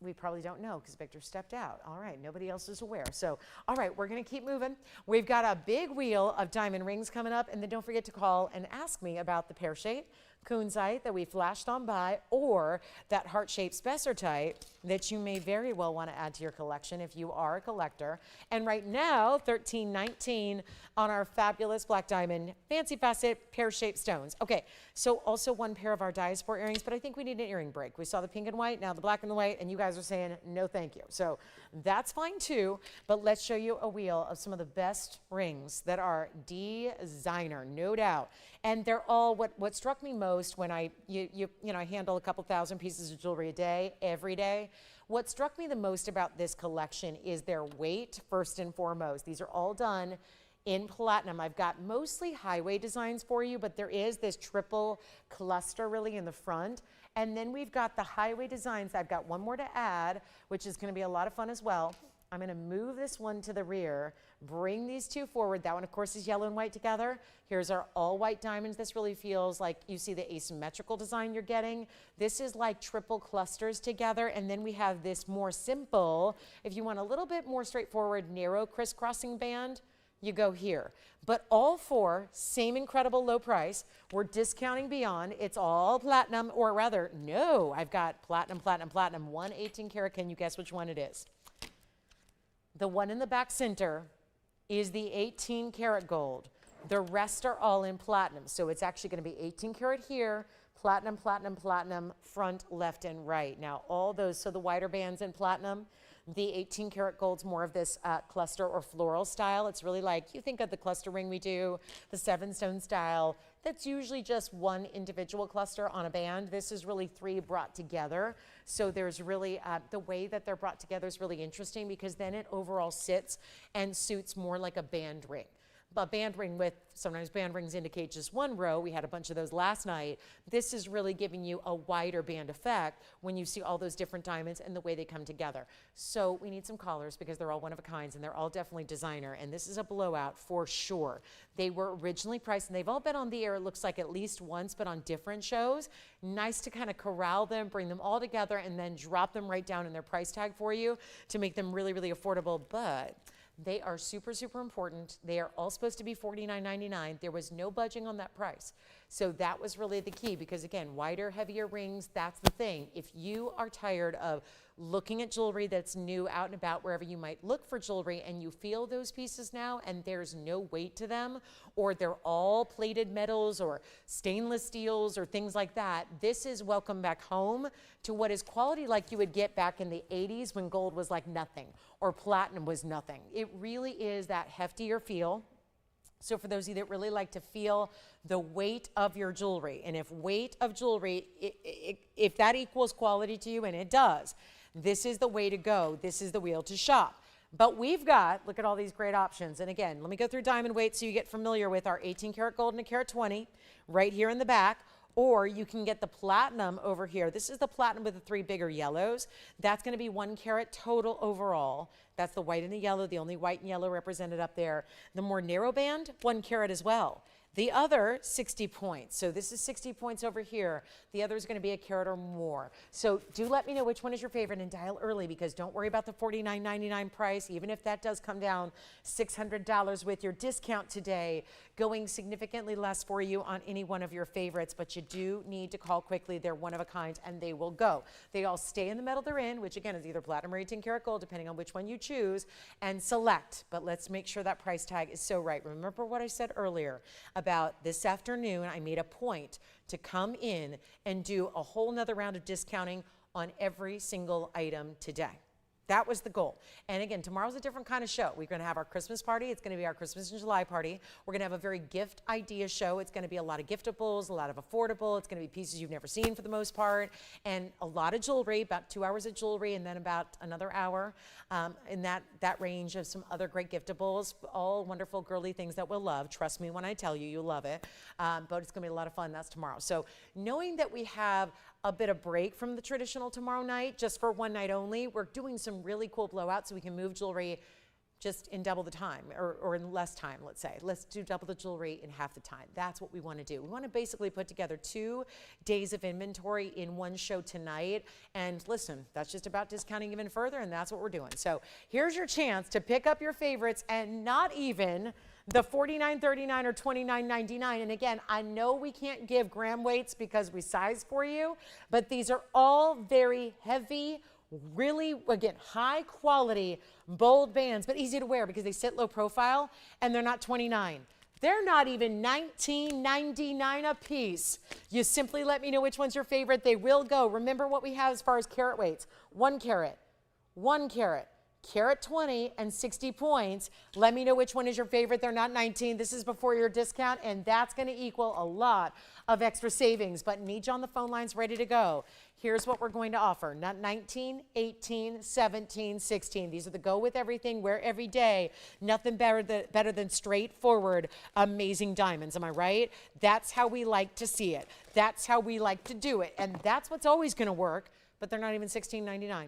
We probably don't know because Victor stepped out. All right, nobody else is aware. So, all right, we're gonna keep moving. We've got a big wheel of diamond rings coming up, and then don't forget to call and ask me about the pear-shaped kunzite that we flashed on by, or that heart-shaped spessartite that you may very well want to add to your collection if you are a collector. And right now, $13.19 on our fabulous black diamond fancy facet pear-shaped stones. Okay, so also one pair of our Diaspora earrings, but I think we need an earring break. We saw the pink and white, now the black and the white, and you guys are saying no thank you. So that's fine too, but let's show you a wheel of some of the best rings that are designer, no doubt. And they're all, what struck me most when I handle a couple thousand pieces of jewelry a day, every day. What struck me the most about this collection is their weight, first and foremost. These are all done in platinum. I've got mostly highway designs for you, but there is this triple cluster really in the front. And then we've got the highway designs. I've got one more to add, which is gonna be a lot of fun as well. I'm gonna move this one to the rear, bring these two forward. That one, of course, is yellow and white together. Here's our all white diamonds. This really feels like you see the asymmetrical design you're getting. This is like triple clusters together. And then we have this more simple, if you want a little bit more straightforward, narrow crisscrossing band, you go here. But all four, same incredible low price. We're discounting beyond. It's all platinum, or rather, no, I've got platinum, platinum, platinum, one 18 karat. Can you guess which one it is? The one in the back center is the 18 karat gold. The rest are all in platinum. So it's actually going to be 18 karat here, platinum, platinum, platinum, front, left, and right. Now all those, so the wider bands in platinum, the 18 karat gold's more of this cluster or floral style. It's really like, you think of the cluster ring we do, the 7-stone style. That's usually just one individual cluster on a band. This is really three brought together. So there's really, the way that they're brought together is really interesting because then it overall sits and suits more like a band ring. A band ring with, sometimes band rings indicate just one row. We had a bunch of those last night. This is really giving you a wider band effect when you see all those different diamonds and the way they come together. So we need some collars because they're all one of a kinds and they're all definitely designer. And this is a blowout for sure. They were originally priced and they've all been on the air, it looks like at least once, but on different shows. Nice to kind of corral them, bring them all together and then drop them right down in their price tag for you to make them really, really affordable. But they are super, super important. They are all supposed to be $49.99. There was no budging on that price. So that was really the key because again, wider, heavier rings, that's the thing. If you are tired of looking at jewelry that's new out and about wherever you might look for jewelry and you feel those pieces now and there's no weight to them or they're all plated metals or stainless steels or things like that, this is welcome back home to what is quality like you would get back in the 80s when gold was like nothing or platinum was nothing. It really is that heftier feel. So for those of you that really like to feel the weight of your jewelry, and if weight of jewelry, if that equals quality to you, and it does, this is the way to go. This is the wheel to shop. But we've got, look at all these great options. And again, let me go through diamond weight so you get familiar with our 18 karat gold and a karat 20 right here in the back. Or you can get the platinum over here. This is the platinum with the 3 bigger yellows. That's going to be 1 karat total overall. That's the white and the yellow, the only white and yellow represented up there. The more narrow band, 1 karat as well. The other 60 points. So this is 60 points over here. The other is going to be a carat or more. So do let me know which one is your favorite and dial early, because don't worry about the $49.99 price. Even if that does come down $600 with your discount today, going significantly less for you on any one of your favorites. But you do need to call quickly. They're one of a kind and they will go. They all stay in the metal they're in, which again is either platinum or 18 karat gold, depending on which one you choose, and select. But let's make sure that price tag is so right. Remember what I said earlier about this afternoon. I made a point to come in and do a whole nother round of discounting on every single item today. That was the goal. And again, tomorrow's a different kind of show. We're going to have our Christmas party. It's going to be our Christmas in July party. We're going to have a very gift idea show. It's going to be a lot of giftables, a lot of affordable. It's going to be pieces you've never seen for the most part, and a lot of jewelry, about 2 hours of jewelry, and then about another hour in that range of some other great giftables, all wonderful girly things that we'll love. Trust me when I tell you, you'll love it. But it's going to be a lot of fun. That's tomorrow. So knowing that we have a bit of break from the traditional tomorrow night, just for one night only, we're doing some really cool blowouts so we can move jewelry just in double the time, or in less time, let's say. Let's do double the jewelry in half the time. That's what we want to do. We want to basically put together 2 days of inventory in one show tonight. And listen, that's just about discounting even further, and that's what we're doing. So here's your chance to pick up your favorites, and not even the $49.39 or $29.99. And again, I know we can't give gram weights because we size for you, but these are all very heavy, really, again, high quality, bold bands, but easy to wear because they sit low profile, and they're not $29. They're not even $19.99 a piece. You simply let me know which one's your favorite. They will go. Remember what we have as far as carat weights. 1 carat, 1 carat, carat 20, and 60 points. Let me know which one is your favorite. They're not 19. This is before your discount, and that's going to equal a lot of extra savings. But need you on the phone lines ready to go. Here's what we're going to offer. Not 19, 18, 17, 16. These are the go with everything, wear every day. Nothing better than straightforward, amazing diamonds. Am I right? That's how we like to see it. That's how we like to do it. And that's what's always going to work, but they're not even $16.99.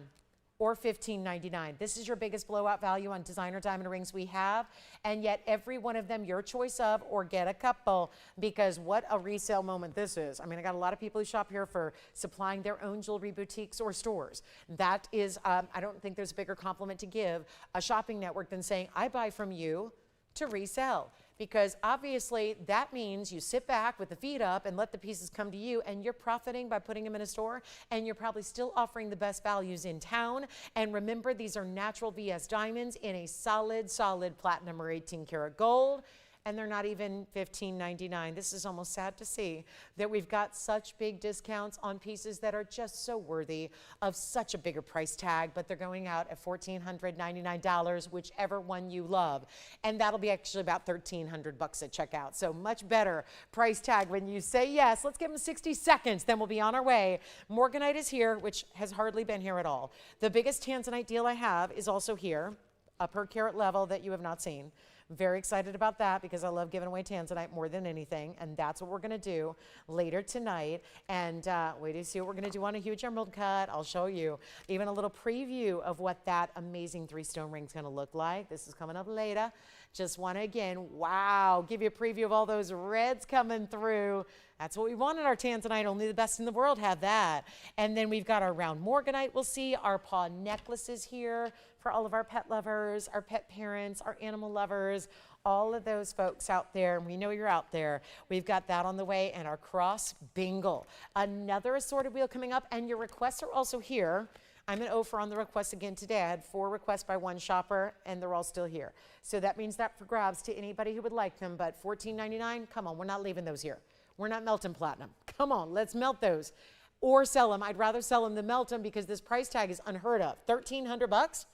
Or $15.99. This is your biggest blowout value on designer diamond rings we have, and yet every one of them your choice of, or get a couple, because what a resale moment this is. I mean, I got a lot of people who shop here for supplying their own jewelry boutiques or stores. That is, I don't think there's a bigger compliment to give a shopping network than saying, I buy from you to resell. Because obviously that means you sit back with the feet up and let the pieces come to you, and you're profiting by putting them in a store, and you're probably still offering the best values in town. And remember, these are natural VS diamonds in a solid platinum or 18 karat gold. And they're not even $15.99. This is almost sad to see that we've got such big discounts on pieces that are just so worthy of such a bigger price tag, but they're going out at $1,499, whichever one you love. And that'll be actually about $1,300 at checkout. So much better price tag when you say yes. Let's give them 60 seconds, then we'll be on our way. Morganite is here, which has hardly been here at all. The biggest tanzanite deal I have is also here, a per carat level that you have not seen. Very excited about that because I love giving away tanzanite more than anything, and that's what we're going to do later tonight. And wait to see what we're going to do on a huge emerald cut. I'll show you even a little preview of what that amazing 3-stone ring is going to look like. This is coming up later. Just want to, again, wow, give you a preview of all those reds coming through. That's what we want in our tanzanite. Only the best in the world have that. And then we've got our round morganite. We'll see our paw necklaces here for all of our pet lovers, our pet parents, our animal lovers, all of those folks out there. And we know you're out there. We've got that on the way, and our cross bingle. Another assorted wheel coming up, and your requests are also here. I'm an offer on the requests again today. I had 4 requests by one shopper, and they're all still here. So that means that for grabs to anybody who would like them. But $14.99, come on, we're not leaving those here. We're not melting platinum. Come on, let's melt those or sell them. I'd rather sell them than melt them because this price tag is unheard of. $1,300.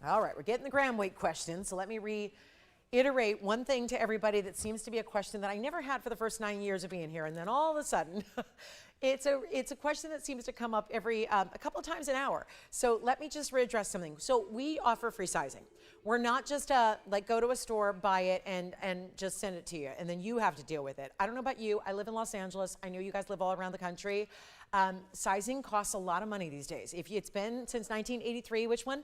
All right, we're getting the gram weight question. So let me reiterate one thing to everybody that seems to be a question that I never had for the first 9 years of being here, and then all of a sudden it's a question that seems to come up every a couple of times an hour. So let me just readdress something. So we offer free sizing. We're not just like go to a store, buy it, and just send it to you, and then you have to deal with it. I don't know about you. I live in Los Angeles. I know you guys live all around the country. Sizing costs a lot of money these days. If it's been since 1983, which one?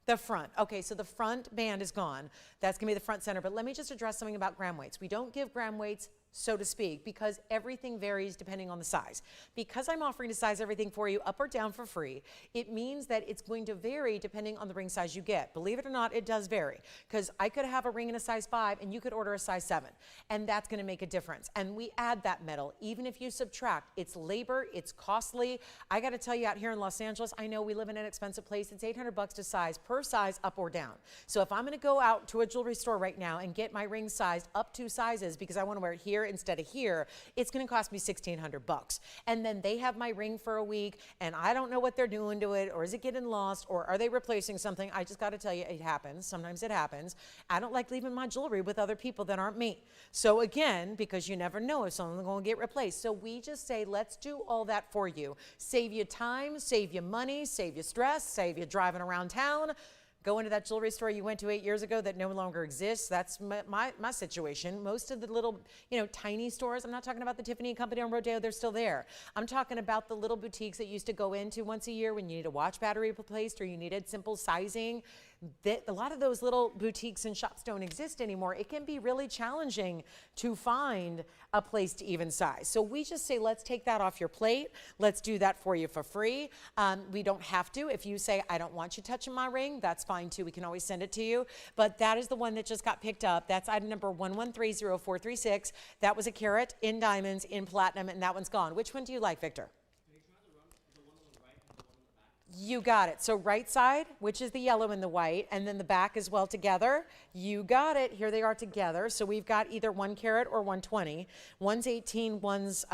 The front. Okay, so the front band is gone. That's going to be the front center. But let me just address something about gram weights. We don't give gram weights, so to speak, because everything varies depending on the size. Because I'm offering to size everything for you up or down for free, it means that it's going to vary depending on the ring size you get. Believe it or not, it does vary, because I could have a ring in a size 5 and you could order a size 7, and that's going to make a difference. And we add that metal, even if you subtract. It's labor, it's costly. I got to tell you, out here in Los Angeles, I know we live in an expensive place. It's $800 to size per size, up or down. So if I'm going to go out to a jewelry store right now and get my ring sized up 2 sizes because I want to wear it here instead of here, it's going to cost me $1,600. And then they have my ring for a week and I don't know what they're doing to it, or is it getting lost, or are they replacing something? I just got to tell you, it happens. Sometimes it happens. I don't like leaving my jewelry with other people that aren't me. So again, because you never know if someone's going to get replaced. So we just say, let's do all that for you. Save you time, save you money, save you stress, save you driving around town. Go into that jewelry store you went to 8 years ago that no longer exists. That's my situation. Most of the little, tiny stores, I'm not talking about the Tiffany & Company on Rodeo, they're still there. I'm talking about the little boutiques that you used to go into once a year when you need a watch battery replaced or you needed simple sizing. A lot of those little boutiques and shops don't exist anymore. It can be really challenging to find a place to even size. So we just say, let's take that off your plate. Let's do that for you for free. We don't have to. If you say, I don't want you touching my ring, that's fine too. We can always send it to you. But that is the one that just got picked up. That's item number 1130-436. That was a carat in diamonds, in platinum, and that one's gone. Which one do you like, Victor? You got it. So right side, which is the yellow and the white, and then the back as well together. You got it. Here they are together. So we've got either 1 carat or 120. One's 18, one's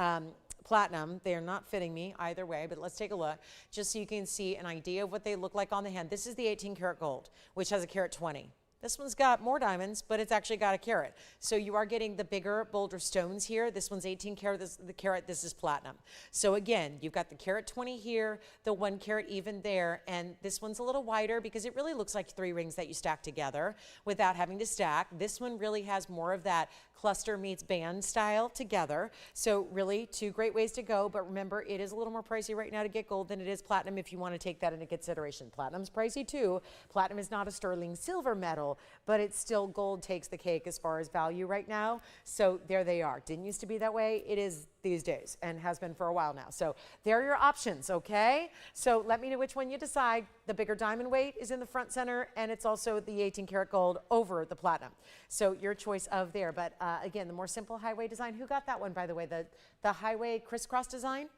platinum. They're not fitting me either way, but let's take a look just so you can see an idea of what they look like on the hand. This is the 18 karat gold, which has a carat 20. This one's got more diamonds, but it's actually got a carat. So you are getting the bigger, bolder stones here. This one's 18 karat, this is platinum. So again, you've got the carat 20 here, the 1 carat even there, and this one's a little wider because it really looks like 3 rings that you stack together without having to stack. This one really has more of that cluster meets band style together. So really 2 great ways to go, but remember, it is a little more pricey right now to get gold than it is platinum if you want to take that into consideration. Platinum's pricey too. Platinum is not a sterling silver metal, but it's still, gold takes the cake as far as value right now. So there they are. Didn't used to be that way. It is these days and has been for a while now. So there are your options, okay? So let me know which one you decide. The bigger diamond weight is in the front center, and it's also the 18 karat gold over the platinum. So your choice of there. But again, the more simple highway design. Who got that one, by the way? The highway crisscross design?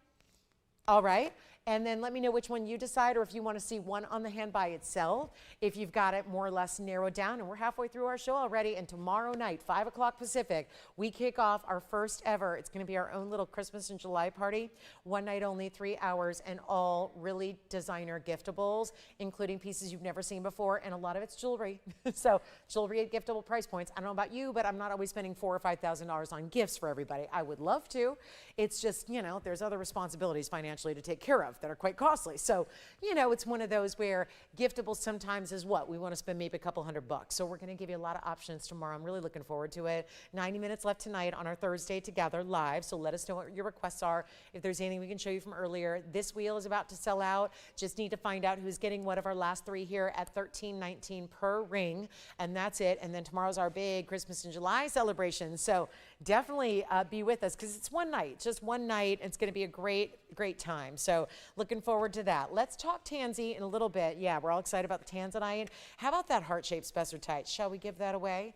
All right. And then let me know which one you decide, or if you want to see one on the hand by itself, if you've got it more or less narrowed down. And we're halfway through our show already. And tomorrow night, 5 o'clock Pacific, we kick off our first ever. It's going to be our own little Christmas in July party. 1 night only, 3 hours, and all really designer giftables, including pieces you've never seen before. And a lot of it's jewelry. So jewelry at giftable price points. I don't know about you, but I'm not always spending $4,000 or $5,000 on gifts for everybody. I would love to. It's just, there's other responsibilities financially to take care of that are quite costly. So, it's one of those where giftables sometimes is what we want to spend, maybe a couple $100. So we're going to give you a lot of options tomorrow. I'm really looking forward to it. 90 minutes left tonight on our Thursday together live. So let us know what your requests are. If there's anything we can show you from earlier, this wheel is about to sell out. Just need to find out who's getting one of our last 3 here at $13.19 per ring. And that's it. And then tomorrow's our big Christmas in July celebration. So definitely be with us, because it's one night, just one night. It's going to be a great time. So looking forward to that. Let's talk tansy in a little bit. Yeah, we're all excited about the tanzanite. How about that heart-shaped spessartite? Shall we give that away?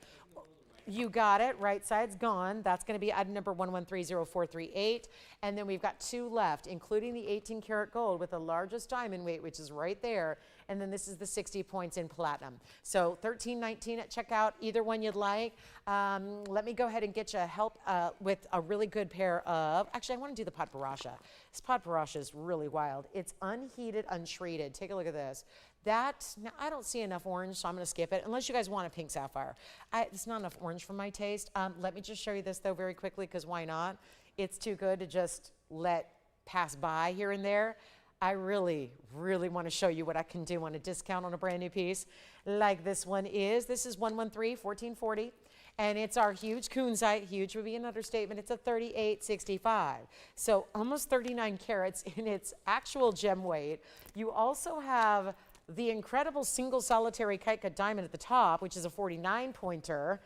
You got it. Right side's gone. That's going to be item number 1130-438. And then we've got 2 left, including the 18 karat gold with the largest diamond weight, which is right there. And then this is the 60 points in platinum. So $13.19 at checkout, either one you'd like. Let me go ahead and get you help with a really good pair of, actually I want to do the pot barasha. This pot barasha is really wild. It's unheated, untreated. Take a look at this. Now I don't see enough orange, so I'm going to skip it, unless you guys want a pink sapphire. It's not enough orange for my taste. Let me just show you this, though, very quickly, because why not? It's too good to just let pass by here and there. I really, really want to show you what I can do on a discount on a brand new piece, like this one is. This is 113-1440. And it's our huge kunzite. Huge would be an understatement. It's a 38.65. So almost 39 carats in its actual gem weight. You also have The incredible single solitary kite cut diamond at the top, which is a 49 pointer.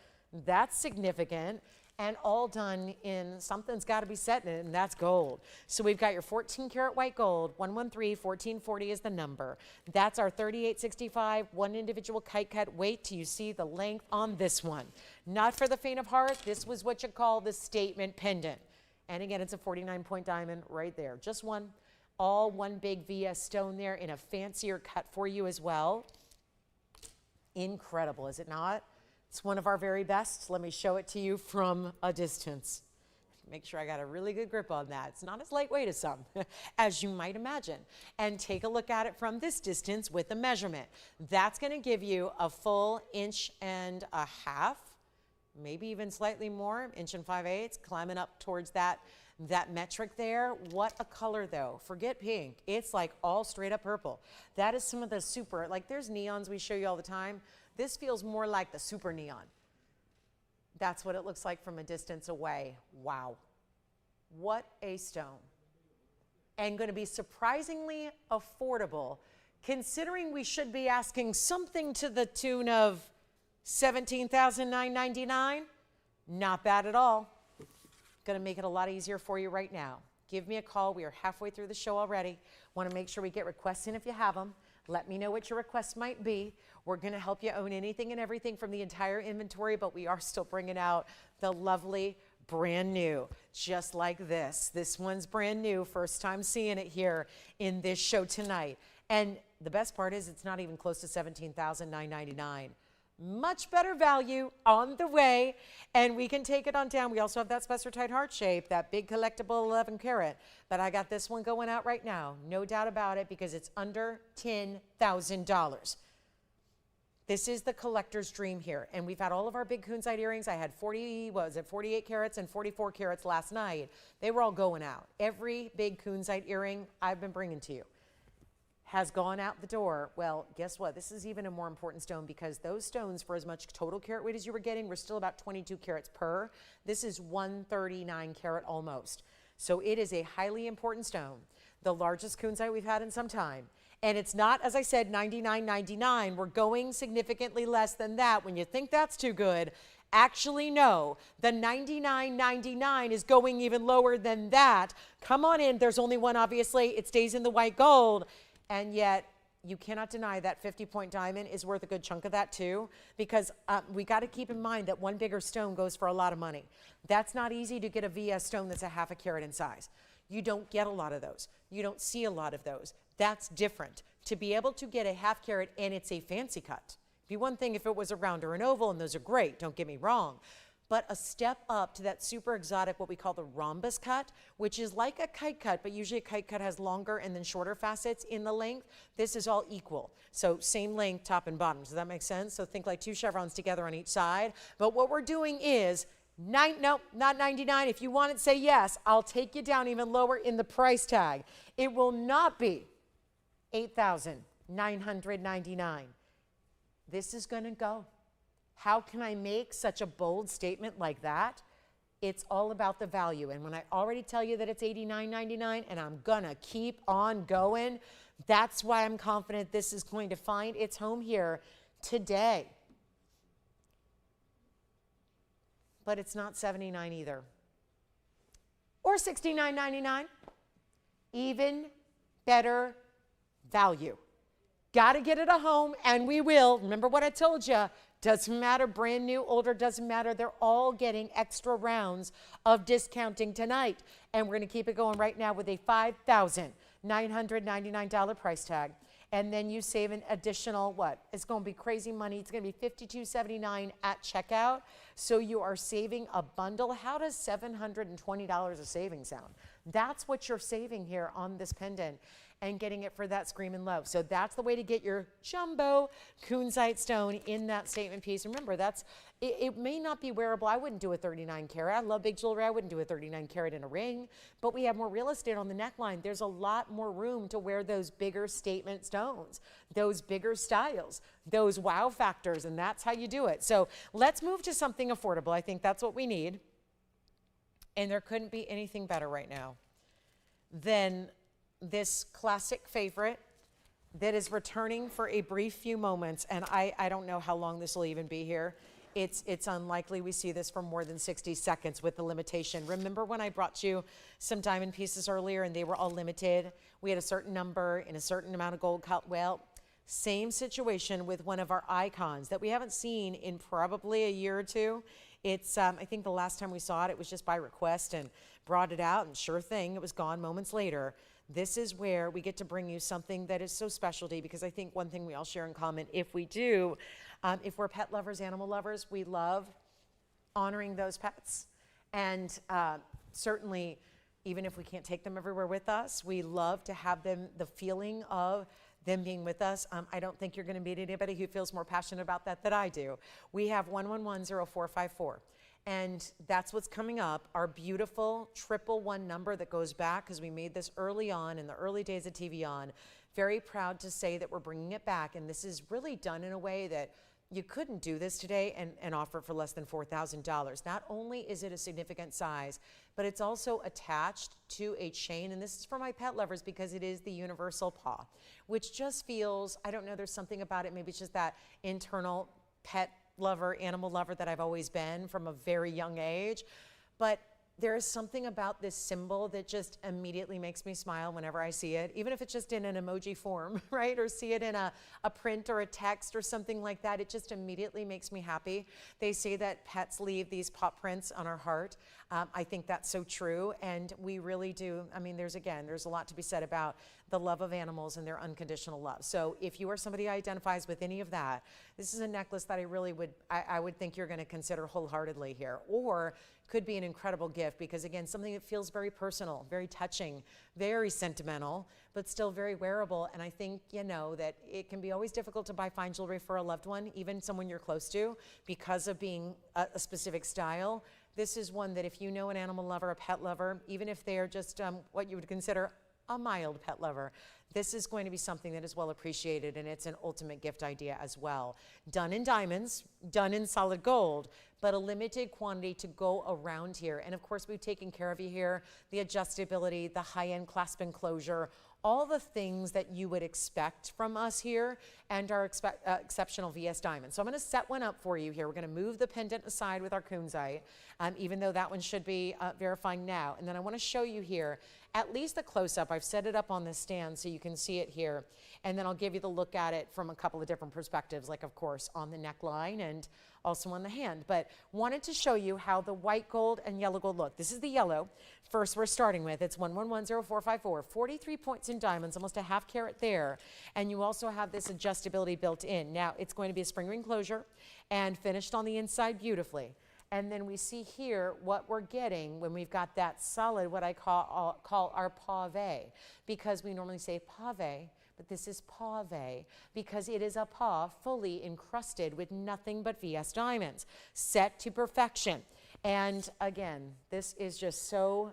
That's significant. And all done in something's got to be set in it, and that's gold. So we've got your 14 karat white gold, 113, 1440 is the number. That's our 3865, one individual kite cut. Wait till you see the length on this one. Not for the faint of heart. This was what you call the statement pendant. And again, it's a 49 point diamond right there. Just one, all one big VS stone there in a fancier cut for you as well. Incredible, is it not? It's one of our very best. Let me show it to you from a distance. Make sure I got a really good grip on that. It's not as lightweight as some, as you might imagine. And take a look at it from this distance with a measurement. That's going to give you a full 1.5 inches, maybe even slightly more, 1 5/8 inches, climbing up towards that metric there. What a color though. Forget pink. It's like all straight up purple. That is some of the super, like there's neons we show you all the time. This feels more like the super neon. That's what it looks like from a distance away. Wow. What a stone. And going to be surprisingly affordable, considering we should be asking something to the tune of $17,999. Not bad at all. Going to make it a lot easier for you right now. Give me a call. We are halfway through the show already. Want to make sure we get requests in if you have them. Let me know what your requests might be. We're going to help you own anything and everything from the entire inventory, but we are still bringing out the lovely brand new, just like this. This one's brand new, first time seeing it here in this show tonight. And the best part is it's not even close to $17,999. Much better value on the way, and we can take it on down. We also have that Special Tight Heart shape, that big collectible 11 karat, but I got this one going out right now, no doubt about it, because it's under $10,000. This is the collector's dream here, and we've had all of our big kunzite earrings. I had 48 carats and 44 carats last night. They were all going out. Every big kunzite earring I've been bringing to you has gone out the door. Well, guess what? This is even a more important stone, because those stones, for as much total carat weight as you were getting, were still about 22 carats per. This is 139 carat almost. So it is a highly important stone, the largest kunzite we've had in some time. And it's not, as I said, $99.99. We're going significantly less than that. When you think that's too good, actually no, the $99.99 is going even lower than that. Come on in. There's only one, obviously. It stays in the white gold. And yet, you cannot deny that 50-point diamond is worth a good chunk of that too, because we got to keep in mind that one bigger stone goes for a lot of money. That's not easy to get a VS stone that's a 1/2 carat in size. You don't get a lot of those. You don't see a lot of those. That's different. To be able to get a 1/2 carat and it's a fancy cut. It'd be one thing if it was a round or an oval, and those are great, don't get me wrong. But a step up to that super exotic, what we call the rhombus cut, which is like a kite cut, but usually a kite cut has longer and then shorter facets in the length. This is all equal. So same length, top and bottom. Does that make sense? So think like 2 chevrons together on each side. But what we're doing is, no, not 99. If you want it, say yes. I'll take you down even lower in the price tag. It will not be $8,999. This is going to go. How can I make such a bold statement like that? It's all about the value. And when I already tell you that it's $89.99 and I'm going to keep on going, that's why I'm confident this is going to find its home here today. But it's not $79 either. Or $69.99. Even better value. Got to get it a home, and we will. Remember what I told you. Doesn't matter, brand new, older, doesn't matter. They're all getting extra rounds of discounting tonight. And we're going to keep it going right now with a $5,999 price tag. And then you save an additional, what? It's going to be crazy money. It's going to be $52.79 at checkout. So you are saving a bundle. How does $720 of savings sound? That's what you're saving here on this pendant, and getting it for that screaming low. So that's the way to get your jumbo kunzite stone in that statement piece. Remember, it may not be wearable. I wouldn't do a 39 karat. I love big jewelry. I wouldn't do a 39 karat in a ring, but we have more real estate on the neckline. There's a lot more room to wear those bigger statement stones, those bigger styles, those wow factors, and that's how you do it. So let's move to something affordable. I think that's what we need. And there couldn't be anything better right now than this classic favorite, that is returning for a brief few moments, and I don't know how long this will even be here. It's unlikely we see this for more than 60 seconds with the limitation. Remember when I brought you some diamond pieces earlier and they were all limited? We had a certain number and a certain amount of gold cut. Well, same situation with one of our icons that we haven't seen in probably a year or two. It's, I think the last time we saw it, it was just by request and brought it out, and sure thing, it was gone moments later. This is where we get to bring you something that is so specialty, because I think one thing we all share in common, if we do, if we're pet lovers, animal lovers, we love honoring those pets. And certainly, even if we can't take them everywhere with us, we love to have them, the feeling of them being with us. I don't think you're going to meet anybody who feels more passionate about that than I do. We have 1110454. And that's what's coming up, our beautiful 111 number that goes back, because we made this early on in the early days of TVON. Very proud to say that we're bringing it back, and this is really done in a way that you couldn't do this today and offer it for less than $4,000. Not only is it a significant size, but it's also attached to a chain, and this is for my pet lovers because it is the universal paw, which just feels, I don't know, there's something about it, maybe it's just that internal pet lover, animal lover that I've always been from a very young age. But there is something about this symbol that just immediately makes me smile whenever I see it, even if it's just in an emoji form, right? Or see it in a print or a text or something like that. It just immediately makes me happy. They say that pets leave these paw prints on our heart. I think that's so true, and we really do. I mean, there's a lot to be said about the love of animals and their unconditional love. So if you are somebody who identifies with any of that, this is a necklace that I would think you're going to consider wholeheartedly here, or could be an incredible gift, because again, something that feels very personal, very touching, very sentimental, but still very wearable. And I think, you know, that it can be always difficult to buy fine jewelry for a loved one, even someone you're close to, because of being a specific style. This is one that if you know an animal lover, a pet lover, even if they are just what you would consider a mild pet lover, this is going to be something that is well appreciated, and it's an ultimate gift idea as well. Done in diamonds, done in solid gold, but a limited quantity to go around here. And of course, we've taken care of you here, the adjustability, the high-end clasp enclosure, all the things that you would expect from us here, and our exceptional VS diamonds. So I'm going to set one up for you here. We're going to move the pendant aside with our kunzite, even though that one should be verifying now. And then I want to show you here at least the close-up. I've set it up on this stand so you can see it here. And then I'll give you the look at it from a couple of different perspectives, like of course on the neckline and also on the hand. But wanted to show you how the white gold and yellow gold look. This is the yellow. First we're starting with, it's 1110454, 43 points in diamonds, almost a half carat there. And you also have this adjustability built in. Now it's going to be a spring ring closure and finished on the inside beautifully. And then we see here what we're getting when we've got that solid, what I call our pave, because we normally say pave, but this is pave because it is a paw fully encrusted with nothing but VS diamonds, set to perfection. And again, this is just so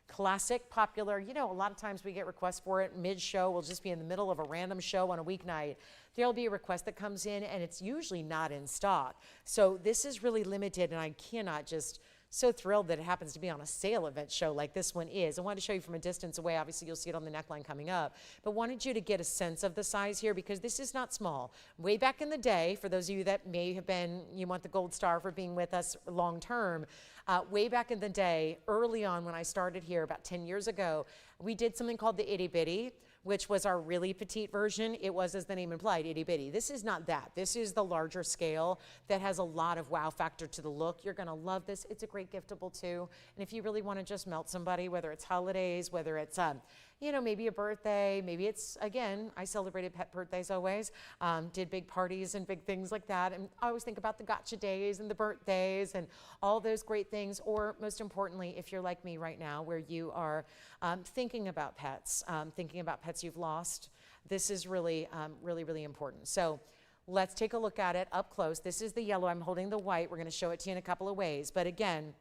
classic, popular. You know, a lot of times we get requests for it mid-show. We'll just be in the middle of a random show on a weeknight. There'll be a request that comes in, and it's usually not in stock. So this is really limited, and I cannot just so thrilled that it happens to be on a sale event show like this one is. I wanted to show you from a distance away. Obviously, you'll see it on the neckline coming up, but wanted you to get a sense of the size here because this is not small. Way back in the day, for those of you that may have been, you want the gold star for being with us long term, way back in the day, early on when I started here about 10 years ago, we did something called the itty bitty, which was our really petite version. It was, as the name implied, itty bitty. This is not that. This is the larger scale that has a lot of wow factor to the look. You're gonna love this. It's a great giftable too. And if you really wanna just melt somebody, whether it's holidays, whether it's, you know, maybe a birthday, maybe it's, again, I celebrated pet birthdays always, did big parties and big things like that. And I always think about the gotcha days and the birthdays and all those great things. Or most importantly, if you're like me right now, where you are thinking about pets you've lost, this is really, really important. So let's take a look at it up close. This is the yellow. I'm holding the white. We're going to show it to you in a couple of ways. But again,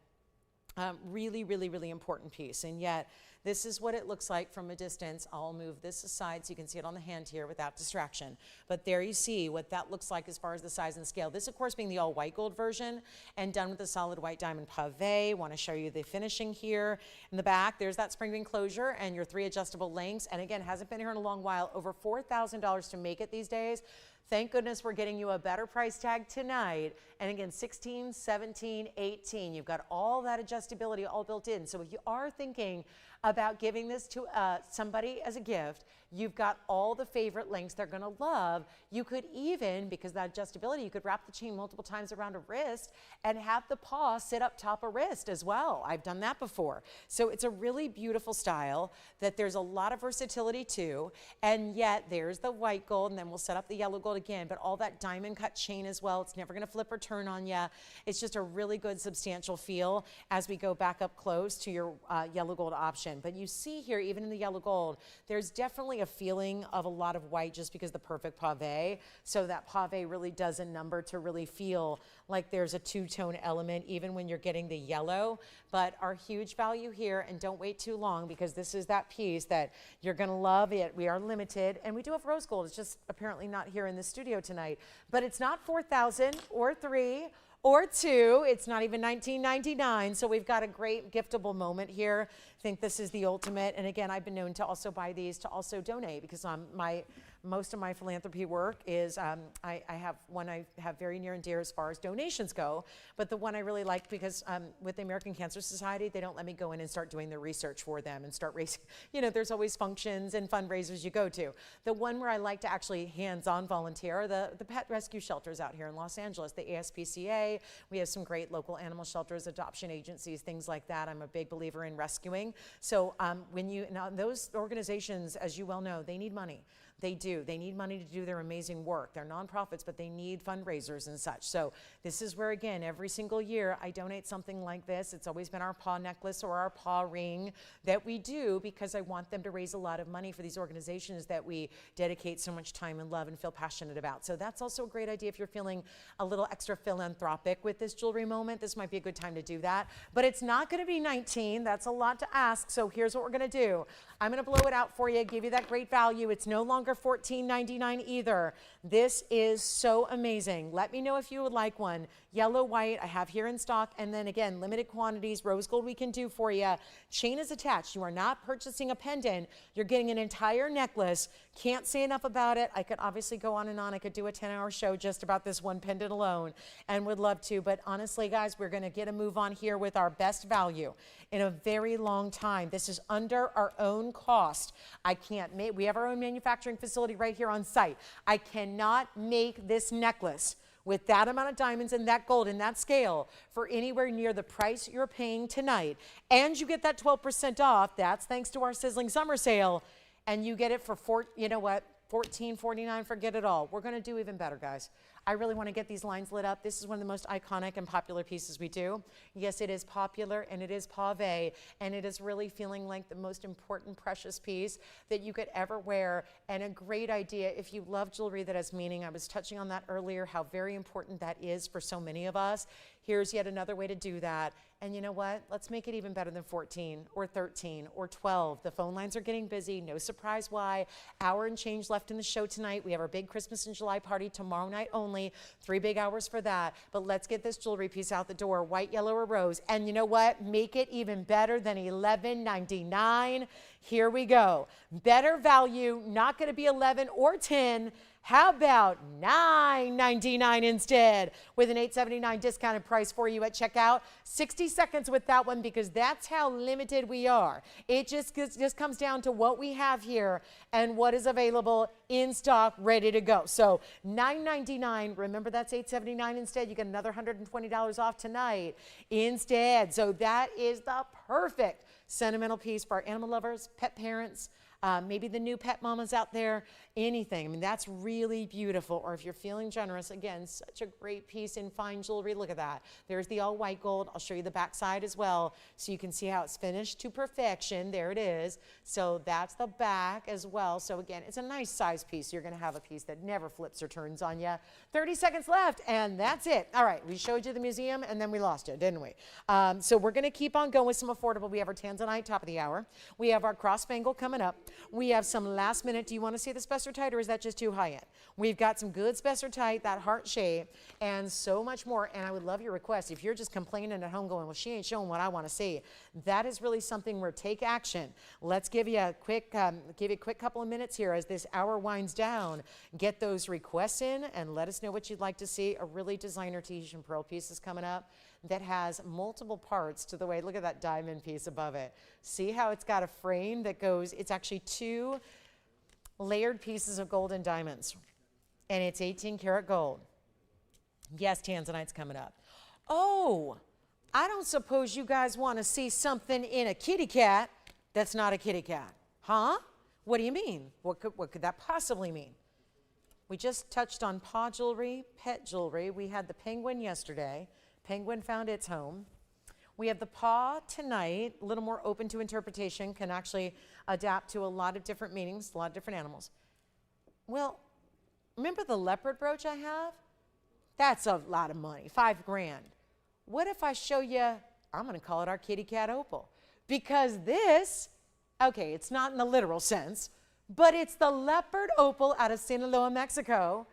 really important piece. And yet, This is what it looks like from a distance. I'll move this aside so you can see it on the hand here without distraction. But there you see what that looks like as far as the size and scale. This, of course, being the all white gold version and done with the solid white diamond pave. Want to show you the finishing here in the back. There's that spring enclosure and your 3 adjustable links. And again, hasn't been here in a long while. Over $4,000 to make it these days. Thank goodness we're getting you a better price tag tonight. And again, 16, 17, 18. You've got all that adjustability all built in. So if you are thinking about giving this to somebody as a gift, you've got all the favorite links they're going to love. You could even, because of that adjustability, you could wrap the chain multiple times around a wrist and have the paw sit up top of wrist as well. I've done that before. So it's a really beautiful style that there's a lot of versatility to, and yet there's the white gold, and then we'll set up the yellow gold again, but all that diamond cut chain as well. It's never going to flip or turn on you. It's just a really good substantial feel as we go back up close to your yellow gold option. But you see here, even in the yellow gold, there's definitely a feeling of a lot of white just because the perfect pave. So that pave really does a number to really feel like there's a two-tone element even when you're getting the yellow. But our huge value here, and don't wait too long because this is that piece that you're going to love it. We are limited, and we do have rose gold. It's just apparently not here in the studio tonight. But it's not 4,000 or 3 or 2. It's not even $19.99. So we've got a great giftable moment here. I think this is the ultimate. And again, I've been known to also buy these to also donate because most of my philanthropy work is I have one I have very near and dear as far as donations go, but the one I really like because with the American Cancer Society, they don't let me go in and start doing the research for them and start raising, you know, there's always functions and fundraisers you go to. The one where I like to actually hands-on volunteer are the pet rescue shelters out here in Los Angeles, the ASPCA. We have some great local animal shelters, adoption agencies, things like that. I'm a big believer in rescuing. So now those organizations, as you well know, they need money. They do. They need money to do their amazing work. They're nonprofits, but they need fundraisers and such. So this is where, again, every single year I donate something like this. It's always been our paw necklace or our paw ring that we do because I want them to raise a lot of money for these organizations that we dedicate so much time and love and feel passionate about. So that's also a great idea if you're feeling a little extra philanthropic with this jewelry moment. This might be a good time to do that. But it's not going to be 19. That's a lot to ask. So here's what we're going to do. I'm going to blow it out for you, give you that great value. It's no longer $14.99 either. This is so amazing. Let me know if you would like one. Yellow, white, I have here in stock. And then again, limited quantities, rose gold we can do for you. Chain is attached. You are not purchasing a pendant. You're getting an entire necklace. Can't say enough about it. I could obviously go on and on. I could do a 10-hour show just about this one pendant alone and would love to. But honestly, guys, we're going to get a move on here with our best value in a very long time. This is under our own cost. We have our own manufacturing facility right here on site. I cannot make this necklace with that amount of diamonds and that gold and that scale for anywhere near the price you're paying tonight. And you get that 12% off. That's thanks to our sizzling summer sale. And you get it for, you know what, $14.49, forget it all. We're going to do even better, guys. I really want to get these lines lit up. This is one of the most iconic and popular pieces we do. Yes, it is popular and it is pave, and it is really feeling like the most important, precious piece that you could ever wear, and a great idea if you love jewelry that has meaning. I was touching on that earlier, how very important that is for so many of us. Here's yet another way to do that. And you know what? Let's make it even better than 14 or 13 or 12. The phone lines are getting busy. No surprise why. Hour and change left in the show tonight. We have our big Christmas in July party tomorrow night only. 3 big hours for that. But let's get this jewelry piece out the door, white, yellow, or rose. And you know what? Make it even better than $11.99. Here we go. Better value, not going to be 11 or 10. How about $9.99 instead with an $8.79 discounted price for you at checkout? 60 seconds with that one because that's how limited we are. It just comes down to what we have here and what is available in stock, ready to go. So $9.99, remember that's $8.79 instead. You get another $120 off tonight instead. So that is the perfect sentimental piece for our animal lovers, pet parents, maybe the new pet mamas out there, anything. I mean, that's really beautiful. Or if you're feeling generous, again, such a great piece in fine jewelry. Look at that. There's the all white gold. I'll show you the back side as well so you can see how it's finished to perfection. There it is. So that's the back as well. So again, it's a nice size piece. You're going to have a piece that never flips or turns on you. 30 seconds left, and that's it. All right, we showed you the museum, and then we lost you, didn't we? So we're going to keep on going with some affordable. We have our Tanzanite top of the hour. We have our cross spangle coming up. We have some last minute. Do you want to see the Spessartite, or is that just too high end? We've got some good Spessartite, that heart shape, and so much more. And I would love your request. If you're just complaining at home going, well, she ain't showing what I want to see, that is really something where take action. Let's give you a quick couple of minutes here as this hour winds down. Get those requests in and let us know what you'd like to see. A really designer Tahitian pearl piece is coming up that has multiple parts to the way. Look at that diamond piece above it. See how it's got a frame that goes, it's actually 2 layered pieces of gold and diamonds, and it's 18 karat gold. Yes, Tanzanite's coming up. Oh, I don't suppose you guys want to see something in a kitty cat that's not a kitty cat, huh? What do you mean? What could that possibly mean? We just touched on paw jewelry, pet jewelry. We had the penguin yesterday. Penguin found its home. We have the paw tonight, a little more open to interpretation, can actually adapt to a lot of different meanings, a lot of different animals. Well, remember the leopard brooch I have? That's a lot of money, $5 grand. What if I show you, I'm gonna call it our kitty cat opal, because this, okay, it's not in the literal sense, but it's the leopard opal out of Sinaloa, Mexico,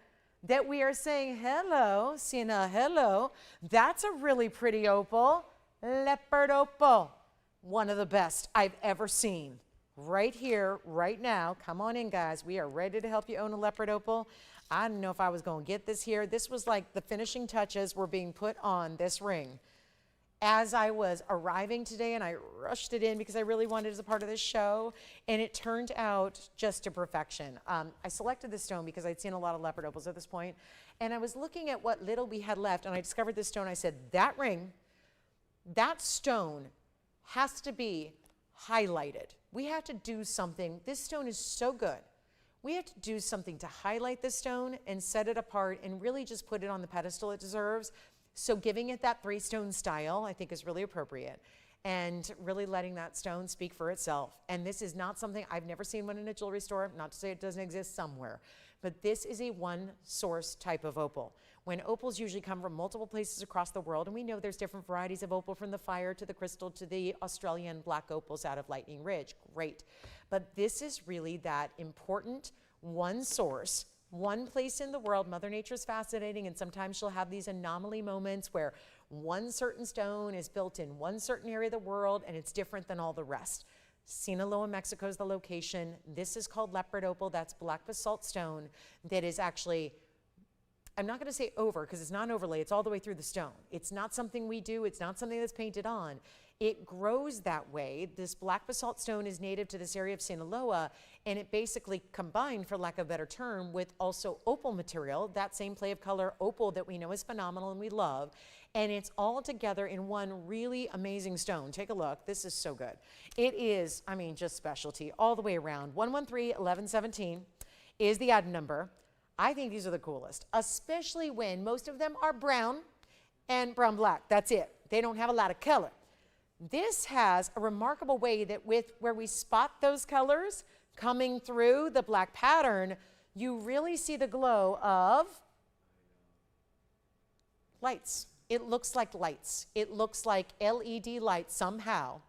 that we are saying, hello, Sina, hello. That's a really pretty opal, leopard opal. One of the best I've ever seen. Right here, right now. Come on in, guys. We are ready to help you own a leopard opal. I didn't know if I was going to get this here. This was like the finishing touches were being put on this ring as I was arriving today, and I rushed it in because I really wanted it as a part of this show, and it turned out just to perfection. I selected this stone because I'd seen a lot of leopard opals at this point, and I was looking at what little we had left, and I discovered this stone. I said, that ring, that stone has to be highlighted. We have to do something. This stone is so good. We have to do something to highlight this stone and set it apart and really just put it on the pedestal it deserves. So giving it that 3-stone style, I think, is really appropriate, and really letting that stone speak for itself. And this is not something, I've never seen one in a jewelry store, not to say it doesn't exist somewhere, but this is a one-source type of opal. When opals usually come from multiple places across the world, and we know there's different varieties of opal, from the fire to the crystal to the Australian black opals out of Lightning Ridge, great. But this is really that important one source, one place in the world. Mother Nature is fascinating, and sometimes she'll have these anomaly moments where one certain stone is built in one certain area of the world and it's different than all the rest. Sinaloa, Mexico is the location. This is called leopard opal. That's black basalt stone that is actually, I'm not going to say over because it's not an overlay. It's all the way through the stone. It's not something we do. It's not something that's painted on. It grows that way. This black basalt stone is native to this area of Sinaloa, and it basically combined, for lack of a better term, with also opal material, that same play of color opal that we know is phenomenal and we love, and it's all together in one really amazing stone. Take a look. This is so good. It is, I mean, just specialty all the way around. 113-1117 is the item number. I think these are the coolest, especially when most of them are brown and brown black. That's it. They don't have a lot of color. This has a remarkable way that where we spot those colors coming through the black pattern, you really see the glow of lights. It looks like lights. It looks like LED lights somehow.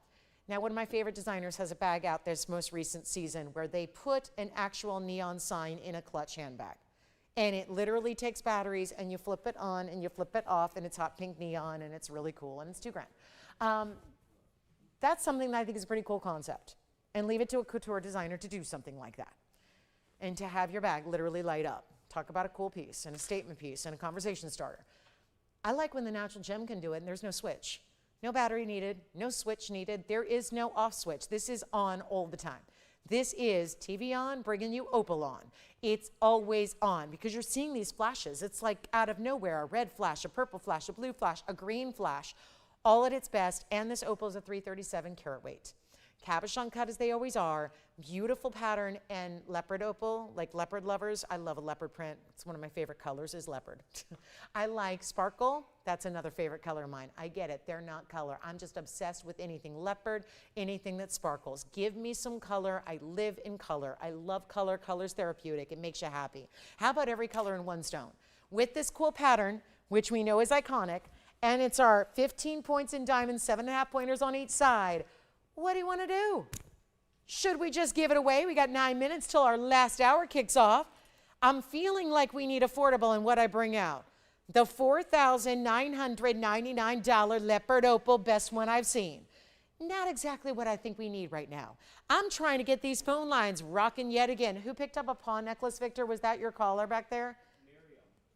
Now, one of my favorite designers has a bag out this most recent season where they put an actual neon sign in a clutch handbag. And it literally takes batteries, and you flip it on and you flip it off, and it's hot pink neon, and it's really cool, and it's $2 grand. That's something that I think is a pretty cool concept. And leave it to a couture designer to do something like that. And to have your bag literally light up. Talk about a cool piece and a statement piece and a conversation starter. I like when the natural gem can do it and there's no switch. No battery needed, no switch needed. There is no off switch. This is on all the time. This is TVON bringing you opal on. It's always on because you're seeing these flashes. It's like out of nowhere, a red flash, a purple flash, a blue flash, a green flash, all at its best. And this opal is a 337 karat weight. cabochon cut as they always are, beautiful pattern, and leopard opal, like leopard lovers. I love a leopard print. It's one of my favorite colors is leopard. I like sparkle. That's another favorite color of mine. I get it. They're not color. I'm just obsessed with anything leopard, anything that sparkles. Give me some color. I live in color. I love color. Color's therapeutic. It makes you happy. How about every color in one stone? With this cool pattern, which we know is iconic, and it's our 15 points in diamonds, 7.5 pointers on each side. What do you want to do? Should we just give it away? We got 9 minutes till our last hour kicks off. I'm feeling like we need affordable in what I bring out. The $4,999 leopard opal, best one I've seen. Not exactly what I think we need right now. I'm trying to get these phone lines rocking yet again. Who picked up a pawn necklace, Victor? Was that your caller back there?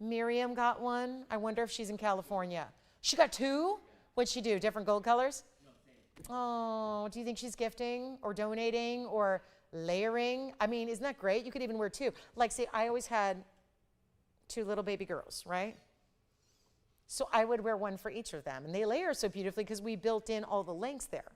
Miriam got one. I wonder if she's in California. She got two? What'd she do? Different gold colors? Oh, do you think she's gifting or donating or layering? I mean, isn't that great? You could even wear two. Like, see, I always had two little baby girls, right? So I would wear one for each of them. And they layer so beautifully because we built in all the links there.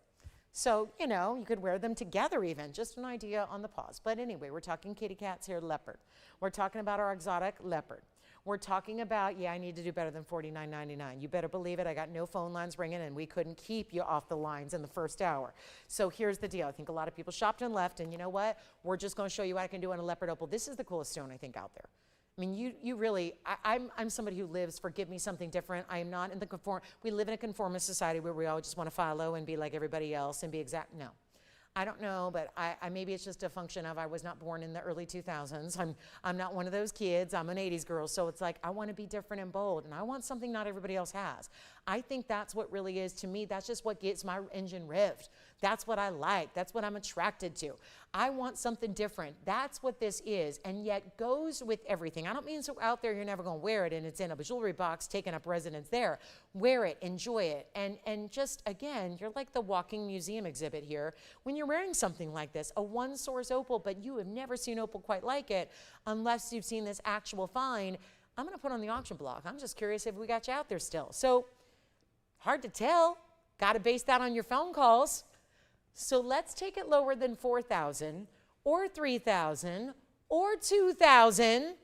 So, you know, you could wear them together even. Just an idea on the pause. But anyway, we're talking kitty cats here, leopard. We're talking about our exotic leopard. We're talking about, yeah, I need to do better than $49.99. You better believe it. I got no phone lines ringing, and we couldn't keep you off the lines in the first hour. So here's the deal. I think a lot of people shopped and left, and you know what? We're just going to show you what I can do on a leopard opal. This is the coolest stone, I think, out there. I mean, you really, I'm somebody who lives for give me something different. I am not in the we live in a conformist society where we all just want to follow and be like everybody else and be exact. No. I don't know, but maybe it's just a function of I was not born in the early 2000s. I'm not one of those kids. I'm an 80s girl, so it's like I want to be different and bold, and I want something not everybody else has. I think that's what really is, to me, that's just what gets my engine revved. That's what I like. That's what I'm attracted to. I want something different. That's what this is, and yet goes with everything. I don't mean so out there you're never going to wear it and it's in a jewelry box taking up residence there. Wear it, enjoy it, and just, again, you're like the walking museum exhibit here. When you're wearing something like this, a one-source opal, but you have never seen opal quite like it unless you've seen this actual find, I'm going to put on the auction block. I'm just curious if we got you out there still. So, hard to tell. Got to base that on your phone calls. So let's take it lower than 4,000 or 3,000 or 2,000.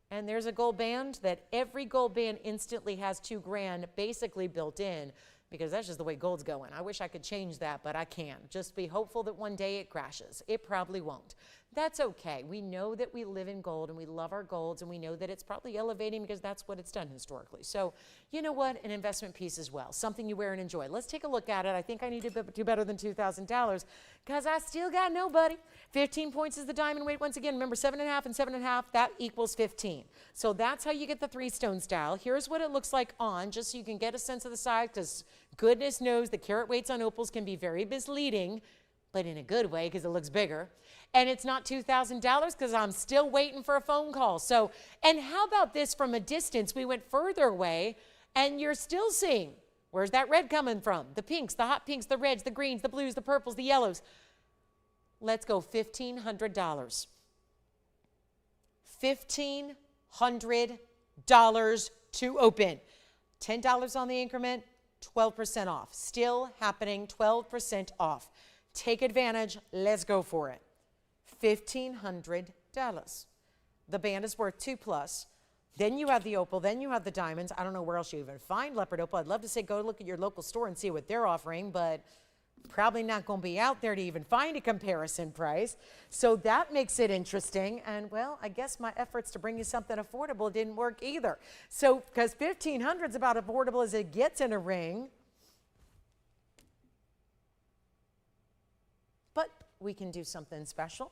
And there's a gold band that every gold band instantly has $2,000 basically built in, because that's just the way gold's going. I wish I could change that, but I can't. Just be hopeful that one day it crashes. It probably won't. That's okay. We know that we live in gold and we love our golds, and we know that it's probably elevating because that's what it's done historically. So, you know what? An investment piece as well. Something you wear and enjoy. Let's take a look at it. I think I need to do better than $2,000 because I still got nobody. 15 points is the diamond weight. Once again, remember 7.5 and 7.5, that equals 15. So that's how you get the 3-stone style. Here's what it looks like on, just so you can get a sense of the size, because goodness knows the carat weights on opals can be very misleading, but in a good way because it looks bigger. And it's not $2,000 because I'm still waiting for a phone call. So, and how about this from a distance? We went further away and you're still seeing, where's that red coming from? The pinks, the hot pinks, the reds, the greens, the blues, the purples, the yellows. Let's go $1,500. $1,500 to open. $10 on the increment, 12% off. Still happening, 12% off. Take advantage. Let's go for it. $1,500. The band is worth $2+. Then you have the opal. Then you have the diamonds. I don't know where else you even find leopard opal. I'd love to say go look at your local store and see what they're offering, but probably not going to be out there to even find a comparison price. So that makes it interesting. And, well, I guess my efforts to bring you something affordable didn't work either. So, because $1,500 is about affordable as it gets in a ring. But we can do something special.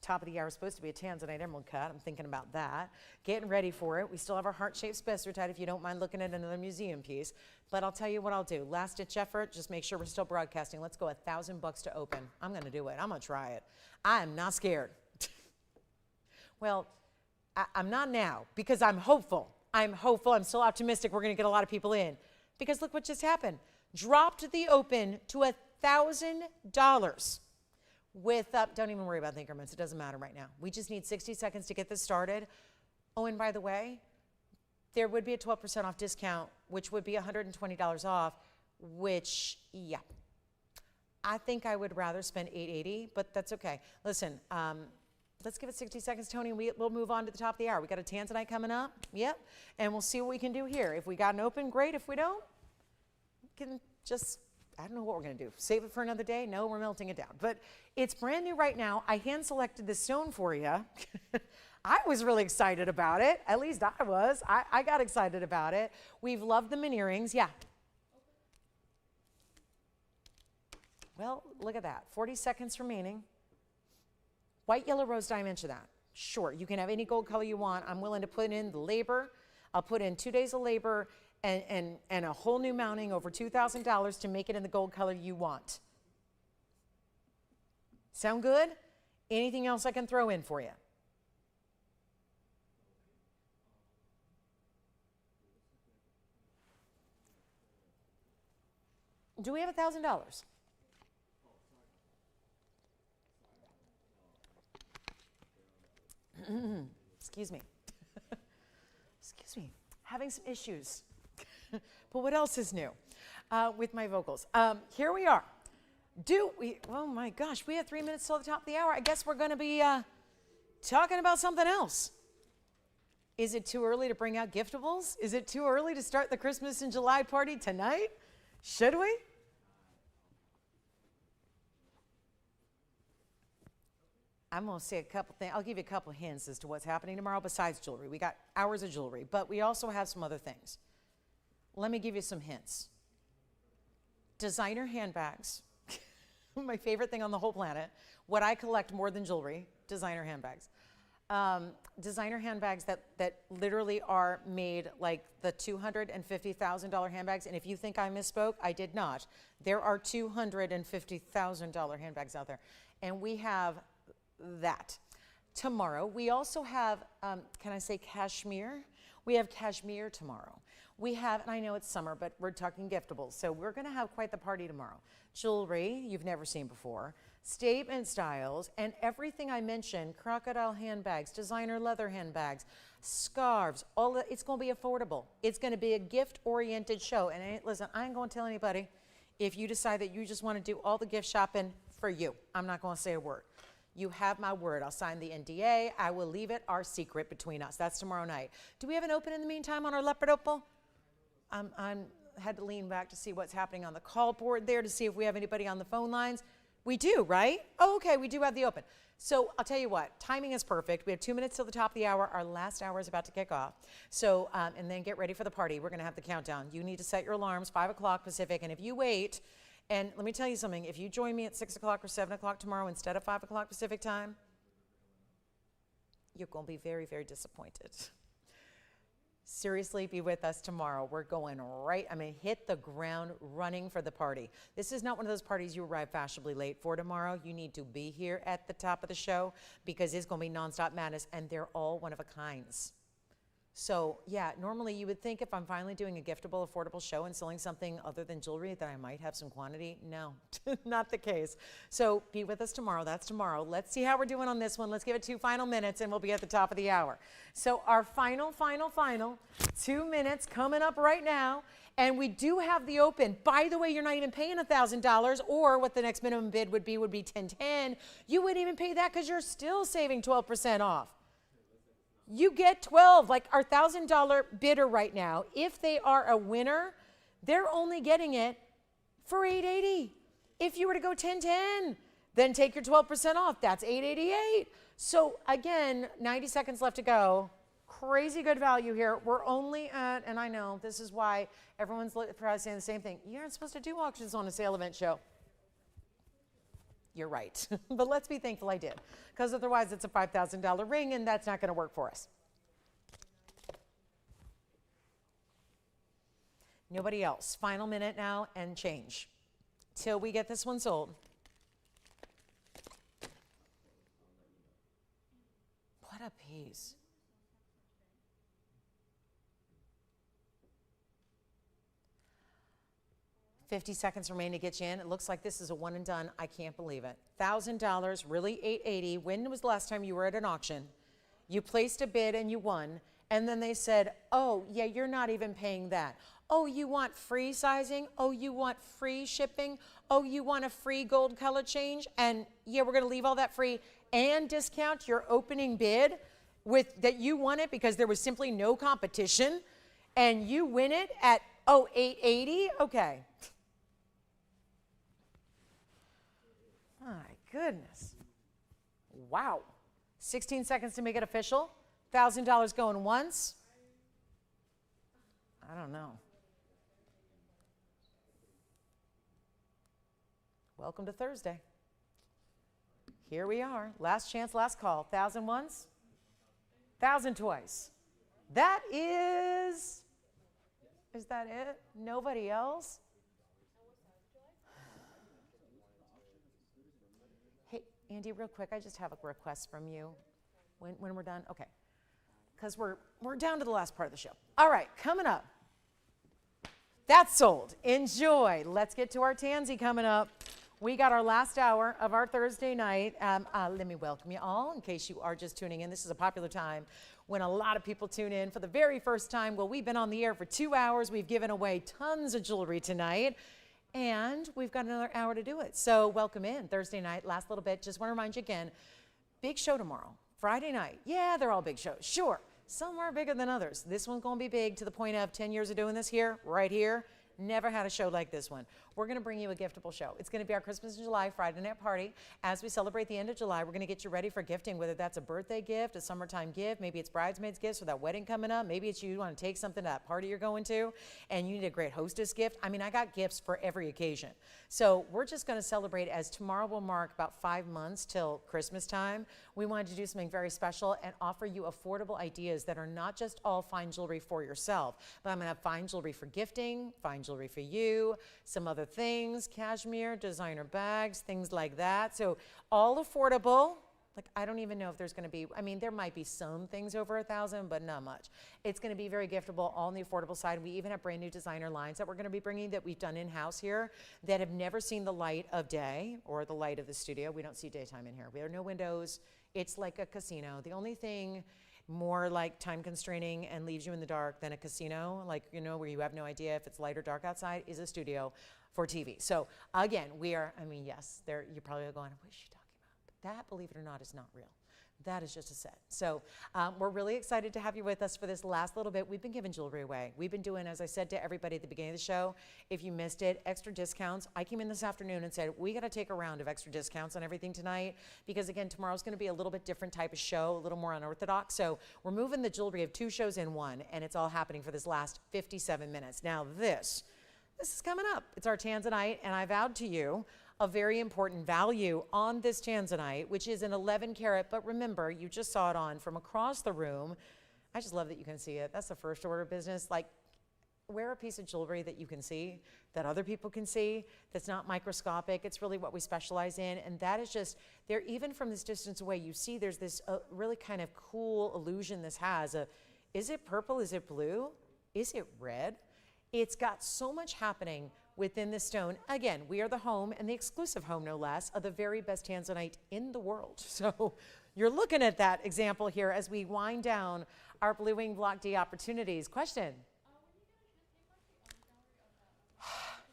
Top of the hour is supposed to be a tanzanite emerald cut. I'm thinking about that. Getting ready for it. We still have our heart-shaped spessartite if you don't mind looking at another museum piece. But I'll tell you what I'll do. Last-ditch effort, just make sure we're still broadcasting. Let's go $1,000 to open. I'm going to do it. I'm going to try it. I am not scared. Well, I'm not now because I'm hopeful. I'm hopeful. I'm still optimistic we're going to get a lot of people in. Because look what just happened. Dropped the open to $1,000. Don't even worry about the increments. It doesn't matter right now. We just need 60 seconds to get this started. Oh, and by the way, there would be a 12% off discount, which would be $120 off, which, yeah. I think I would rather spend $880, but that's okay. Listen, let's give it 60 seconds, Tony, and we'll move on to the top of the hour. We got a tanzanite coming up, yep, and we'll see what we can do here. If we got an open, great. If we don't, we can just, I don't know what we're gonna do. Save it for another day? No, we're melting it down. But it's brand new right now. I hand-selected this stone for you. I was really excited about it. At least I was. I got excited about it. We've loved the mini earrings, yeah. Well, look at that, 40 seconds remaining. White, yellow, rose dimension that. Sure, you can have any gold color you want. I'm willing to put in the labor. I'll put in 2 days of labor and a whole new mounting over $2,000 to make it in the gold color you want. Sound good? Anything else I can throw in for you? Do we have $1,000? Excuse me. Excuse me. Having some issues. But what else is new with my vocals? Here we are. Oh my gosh, we have 3 minutes till the top of the hour. I guess we're going to be talking about something else. Is it too early to bring out giftables? Is it too early to start the Christmas in July party tonight? Should we? I'm going to say a couple things. I'll give you a couple hints as to what's happening tomorrow besides jewelry. We got hours of jewelry, but we also have some other things. Let me give you some hints. Designer handbags. My favorite thing on the whole planet. What I collect more than jewelry, designer handbags. Designer handbags that literally are made like the $250,000 handbags. And if you think I misspoke, I did not. There are $250,000 handbags out there. And we have that. Tomorrow, we also have, can I say cashmere? We have cashmere tomorrow. We have, and I know it's summer, but we're talking giftables. So we're going to have quite the party tomorrow. Jewelry you've never seen before, statement styles, and everything I mentioned, crocodile handbags, designer leather handbags, scarves, all that, it's going to be affordable. It's going to be a gift-oriented show. And listen, I ain't going to tell anybody if you decide that you just want to do all the gift shopping for you. I'm not going to say a word. You have my word. I'll sign the NDA. I will leave it our secret between us. That's tomorrow night. Do we have an open in the meantime on our leopard opal? I had to lean back to see what's happening on the call board there to see if we have anybody on the phone lines. We do, right? Oh, okay, we do have the open. So I'll tell you what, timing is perfect. We have 2 minutes till the top of the hour. Our last hour is about to kick off. So, and then get ready for the party. We're going to have the countdown. You need to set your alarms, 5 o'clock Pacific. And if you wait, and let me tell you something, if you join me at 6 o'clock or 7 o'clock tomorrow instead of 5 o'clock Pacific time, you're going to be very, very disappointed. Seriously, be with us tomorrow. We're going right, hit the ground running for the party. This is not one of those parties you arrive fashionably late for tomorrow. You need to be here at the top of the show because it's going to be nonstop madness, and they're all one of a kinds. So yeah, normally you would think if I'm finally doing a giftable, affordable show and selling something other than jewelry that I might have some quantity. No, not the case. So be with us tomorrow. That's tomorrow. Let's see how we're doing on this one. Let's give it 2 final minutes and we'll be at the top of the hour. So our final 2 minutes coming up right now. And we do have the open. By the way, you're not even paying $1,000 or what the next minimum bid would be $1010. You wouldn't even pay that because you're still saving 12% off. You get 12, like our $1,000 bidder right now, if they are a winner, they're only getting it for $880. If you were to go $1010, then take your 12% off, that's $888. So again, 90 seconds left to go. Crazy good value here. We're only at, and I know this is why everyone's probably saying the same thing. You aren't supposed to do auctions on a sale event show. You're right, but let's be thankful I did, because otherwise it's a $5,000 ring and that's not going to work for us. Nobody else. Final minute now and change till we get this one sold. What a piece. $50 seconds remain to get you in. It looks like this is a one and done. I can't believe it. $1,000, really $880. When was the last time you were at an auction? You placed a bid and you won. And then they said, oh, yeah, you're not even paying that. Oh, you want free sizing? Oh, you want free shipping? Oh, you want a free gold color change? And yeah, we're going to leave all that free and discount your opening bid with that you won it because there was simply no competition and you win it at, oh, $880? Okay. My goodness. Wow. 16 seconds to make it official. $1,000 going once. I don't know. Welcome to Thursday. Here we are. Last chance, last call. 1,000 once, 1,000 twice. That is that it? Nobody else? Hey, Andy, real quick, I just have a request from you when we're done. Okay. Because we're down to the last part of the show. All right, coming up. That's sold. Enjoy. Let's get to our Tansy coming up. We got our last hour of our Thursday night. Let me welcome you all in case you are just tuning in. This is a popular time when a lot of people tune in for the very first time. Well, we've been on the air for 2 hours. We've given away tons of jewelry tonight. And we've got another hour to do it. So welcome in Thursday night. Last little bit. Just want to remind you again, big show tomorrow. Friday night. Yeah, they're all big shows. Sure. Some are bigger than others. This one's going to be big to the point of 10 years of doing this here, right here. Never had a show like this one. We're going to bring you a giftable show. It's going to be our Christmas in July Friday night party. As we celebrate the end of July, we're going to get you ready for gifting, whether that's a birthday gift, a summertime gift, maybe it's bridesmaids gifts for that wedding coming up, maybe it's you want to take something to that party you're going to, and you need a great hostess gift. I mean, I got gifts for every occasion. So we're just going to celebrate, as tomorrow will mark about 5 months till Christmas time. We wanted to do something very special and offer you affordable ideas that are not just all fine jewelry for yourself, but I'm going to have fine jewelry for gifting, fine jewelry for you, some other things, cashmere, designer bags, things like that. So all affordable. Like, I don't even know if there's going to be, I mean, there might be some things over 1,000, but not much. It's going to be very giftable, all on the affordable side. We even have brand new designer lines that we're going to be bringing that we've done in-house here that have never seen the light of day or the light of the studio. We don't see daytime in here. We have no windows. It's like a casino. The only thing more like time constraining and leaves you in the dark than a casino, like, you know, where you have no idea if it's light or dark outside, is a studio for TV. So again, we are, I mean, yes, there, you're probably going, what is she talking about? But that, believe it or not, is not real. That is just a set. So we're really excited to have you with us for this last little bit. We've been giving jewelry away. We've been doing, as I said to everybody at the beginning of the show, if you missed it, extra discounts. I came in this afternoon and said, we got to take a round of extra discounts on everything tonight because, again, tomorrow's going to be a little bit different type of show, a little more unorthodox. So we're moving the jewelry of 2 shows in one, and it's all happening for this last 57 minutes. Now, this is coming up. It's our Tanzanite, and I vowed to you a very important value on this Tanzanite, which is an 11 karat, but remember, you just saw it on from across the room. I just love that you can see it. That's the first order of business. Like, wear a piece of jewelry that you can see, that other people can see, that's not microscopic. It's really what we specialize in, and that is just, there, even from this distance away, you see there's this really kind of cool illusion this has. Is it purple? Is it blue? Is it red? It's got so much happening within this stone. Again, we are the home, and the exclusive home, no less, of the very best Tanzanite in the world. So you're looking at that example here as we wind down our Blue Wing Block D opportunities. Question?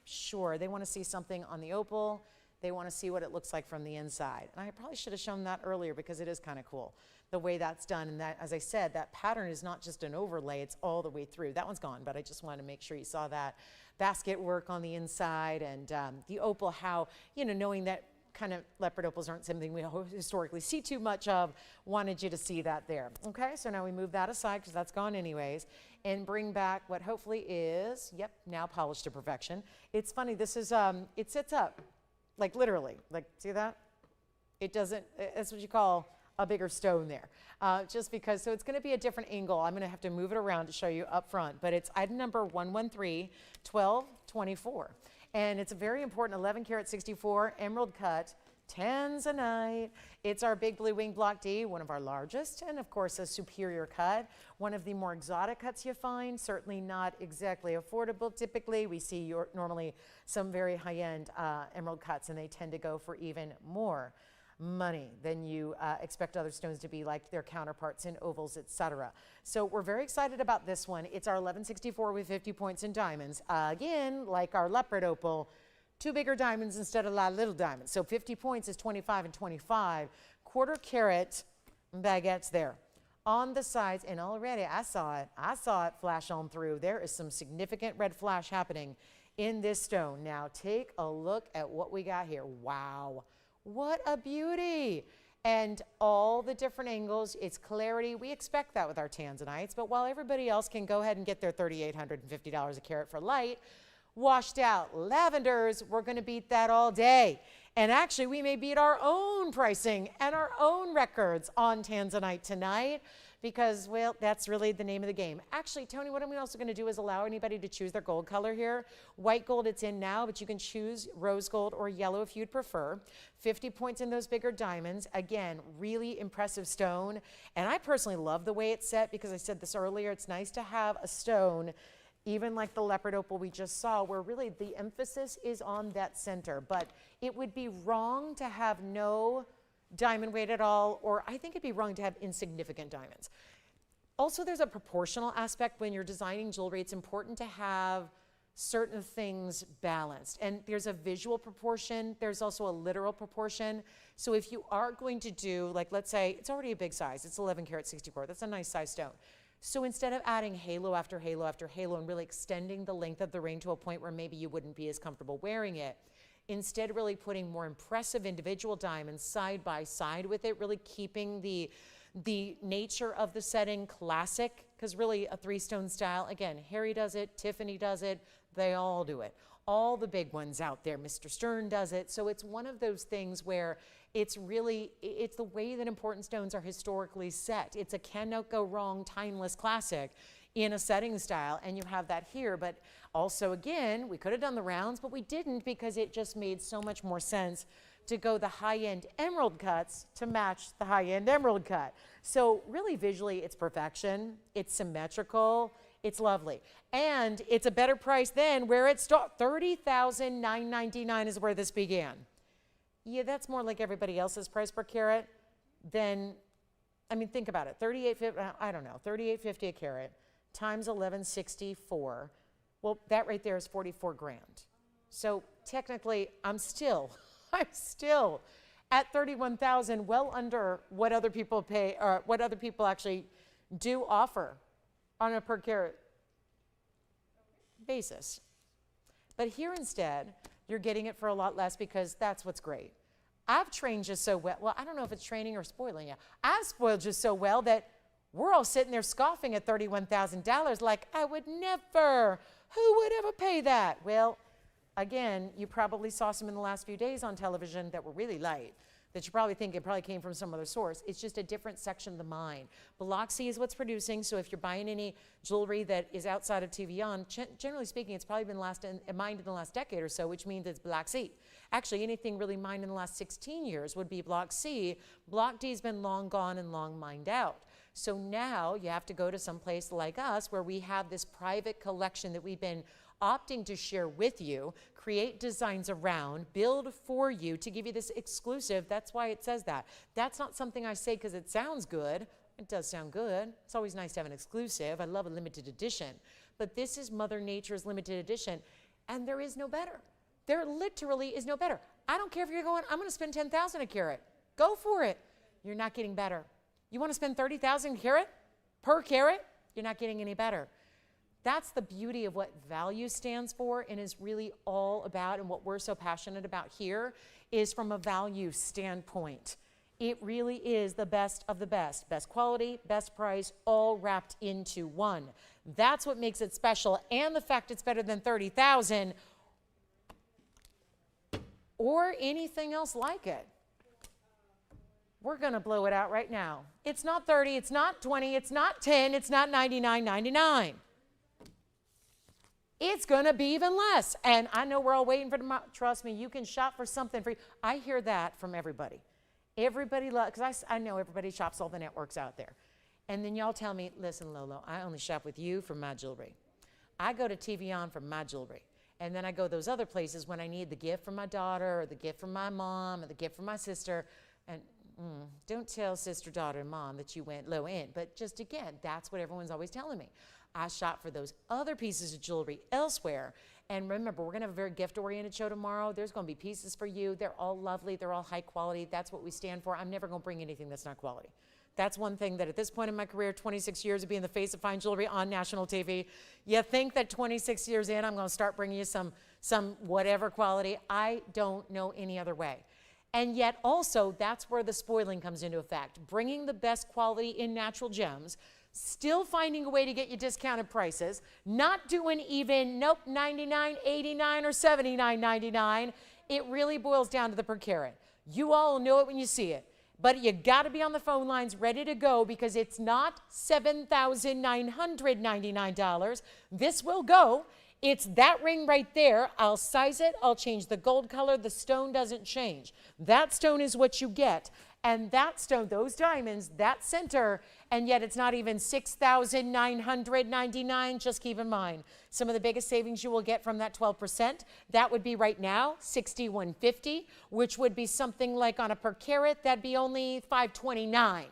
Sure, they want to see something on the opal. They want to see what it looks like from the inside. And I probably should have shown that earlier because it is kind of cool, the way that's done. And that, as I said, that pattern is not just an overlay, it's all the way through. That one's gone, but I just wanted to make sure you saw that basket work on the inside and the opal, how, you know, knowing that kind of leopard opals aren't something we historically see too much of, wanted you to see that there. Okay, so now we move that aside because that's gone anyways, and bring back what hopefully is, yep, now polished to perfection. It's funny, this is, it sits up, like literally, like, see that? It doesn't, that's what you call a bigger stone there. Just because, so it's going to be a different angle. I'm going to have to move it around to show you up front, but it's item number 113-1224. And it's a very important 11 karat 64 emerald cut Tanzanite. It's our big Blue Wing Block D, one of our largest, and of course a superior cut. One of the more exotic cuts you find, certainly not exactly affordable. Typically, we see normally some very high-end emerald cuts, and they tend to go for even more money than you expect other stones to be, like their counterparts in ovals, etc. So we're very excited about this one. It's our 1164 with 50 points in diamonds. Again, like our leopard opal, 2 bigger diamonds instead of a lot of little diamonds. So 50 points is 25 and 25. Quarter carat baguettes there. On the sides, and already I saw it flash on through. There is some significant red flash happening in this stone. Now take a look at what we got here. Wow, what a beauty. And all the different angles, it's clarity. We expect that with our tanzanites, but while everybody else can go ahead and get their $3,850 a carat for light, washed out lavenders, we're gonna beat that all day. And actually, we may beat our own pricing and our own records on tanzanite tonight because, well, that's really the name of the game. Actually, Tony, what I'm also gonna do is allow anybody to choose their gold color here. White gold, it's in now, but you can choose rose gold or yellow if you'd prefer. 50 points in those bigger diamonds. Again, really impressive stone. And I personally love the way it's set because I said this earlier, it's nice to have a stone even like the leopard opal we just saw, where really the emphasis is on that center. But it would be wrong to have no diamond weight at all, or I think it'd be wrong to have insignificant diamonds. Also, there's a proportional aspect when you're designing jewelry. It's important to have certain things balanced. And there's a visual proportion. There's also a literal proportion. So if you are going to do, like, let's say, it's already a big size. It's 11 karat 64. That's a nice size stone. So instead of adding halo after halo after halo and really extending the length of the ring to a point where maybe you wouldn't be as comfortable wearing it, instead really putting more impressive individual diamonds side by side with it, really keeping the nature of the setting classic, because really a 3-stone style, again, Harry does it, Tiffany does it, they all do it. All the big ones out there, Mr. Stern does it. So it's one of those things where it's the way that important stones are historically set. It's a cannot go wrong, timeless classic in a setting style, and you have that here. But also, again, we could have done the rounds, but we didn't because it just made so much more sense to go the high-end emerald cuts to match the high-end emerald cut. So really visually, it's perfection, it's symmetrical, it's lovely. And it's a better price than where it started. $30,999 is where this began. Yeah, that's more like everybody else's price per carat. Then, I mean, think about it. $38.50 a carat times 1164. Well, that right there is 44 grand. So technically, I'm still at 31,000, well under what other people pay, or what other people actually do offer on a per carat basis. But here instead, you're getting it for a lot less because that's what's great. I've trained just so well. Well, I don't know if it's training or spoiling you. I've spoiled just so well that we're all sitting there scoffing at $31,000 like, I would never. Who would ever pay that? Well, again, you probably saw some in the last few days on television that were really light, that you probably think it probably came from some other source. It's just a different section of the mine. Block C is what's producing, so if you're buying any jewelry that is outside of TVON, generally speaking, it's probably been mined in the last decade or so, which means it's Block C. Actually, anything really mined in the last 16 years would be Block C. Block D has been long gone and long mined out. So now you have to go to some place like us where we have this private collection that we've been opting to share with you, create designs around, build for you to give you this exclusive. That's why it says that. That's not something I say because it sounds good. It does sound good. It's always nice to have an exclusive. I love a limited edition. But this is Mother Nature's limited edition, and there is no better. There literally is no better. I don't care if you're going, I'm going to spend $10,000 a carat. Go for it. You're not getting better. You want to spend $30,000 a carat per carat? You're not getting any better. That's the beauty of what value stands for and is really all about, and what we're so passionate about here is from a value standpoint. It really is the best of the best. Best quality, best price, all wrapped into one. That's what makes it special, and the fact it's better than $30,000 or anything else like it. We're gonna blow it out right now. It's not 30, it's not 20, it's not 10, it's not $99.99. It's gonna be even less. And I know we're all waiting for tomorrow. Trust me, you can shop for something free. I hear that from everybody. Everybody loves, because I know everybody shops all the networks out there. And then y'all tell me, listen, Lolo, I only shop with you for my jewelry. I go to TVON for my jewelry. And then I go those other places when I need the gift from my daughter, or the gift from my mom, or the gift from my sister. And don't tell sister, daughter, and mom that you went low end. But just again, that's what everyone's always telling me. I shop for those other pieces of jewelry elsewhere. And remember, we're going to have a very gift-oriented show tomorrow. There's going to be pieces for you. They're all lovely. They're all high quality. That's what we stand for. I'm never going to bring anything that's not quality. That's one thing that at this point in my career, 26 years of being the face of fine jewelry on national TV, you think that 26 years in, I'm going to start bringing you some whatever quality. I don't know any other way. And yet also, that's where the spoiling comes into effect. Bringing the best quality in natural gems, still finding a way to get you discounted prices, not doing even, nope, $99, $89, or $79.99. It really boils down to the per carat. You all know it when you see it. But you got to be on the phone lines ready to go because it's not $7,999. This will go. It's that ring right there. I'll size it. I'll change the gold color. The stone doesn't change. That stone is what you get. And that stone, those diamonds, that center, and yet it's not even $6,999. Just keep in mind, some of the biggest savings you will get from that 12%, that would be right now $6,150, which would be something like on a per carat, that'd be only $529.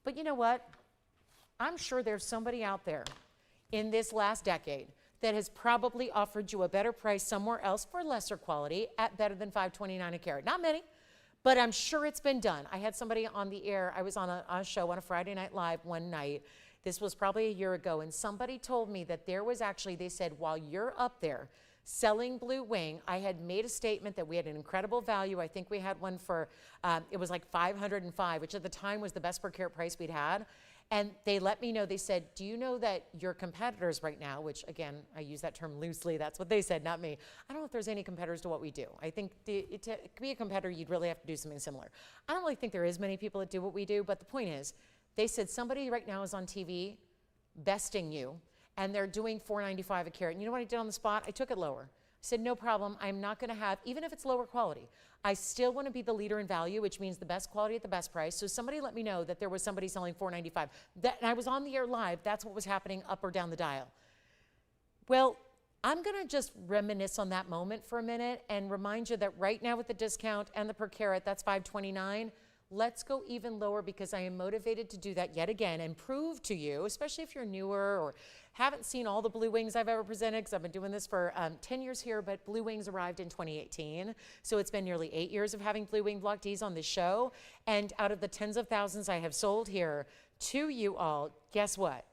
But you know what? I'm sure there's somebody out there in this last decade that has probably offered you a better price somewhere else for lesser quality at better than $529 a carat. Not many, but I'm sure it's been done. I had somebody on the air. I was on a show on a Friday Night Live one night. This was probably a year ago, and somebody told me that there was actually, they said, while you're up there selling blue wing, I had made a statement that we had an incredible value. I think we had one for, it was like $505, which at the time was the best per carat price we'd had. And they let me know, they said, do you know that your competitors right now, which again, I use that term loosely, that's what they said, not me. I don't know if there's any competitors to what we do. I think to be a competitor, you'd really have to do something similar. I don't really think there is many people that do what we do, but the point is, they said somebody right now is on TV besting you, and they're doing $495 a carat. And you know what I did on the spot? I took it lower. I said, no problem, I'm not gonna have, even if it's lower quality, I still wanna be the leader in value, which means the best quality at the best price. So somebody let me know that there was somebody selling $495. And I was on the air live, that's what was happening up or down the dial. Well, I'm gonna just reminisce on that moment for a minute and remind you that right now with the discount and the per carat, that's $529. Let's go even lower because I am motivated to do that yet again and prove to you, especially if you're newer or haven't seen all the blue wings I've ever presented, because I've been doing this for 10 years here, but blue wings arrived in 2018. So it's been nearly 8 years of having blue wing block Ds on this show. And out of the tens of thousands I have sold here to you all, guess what?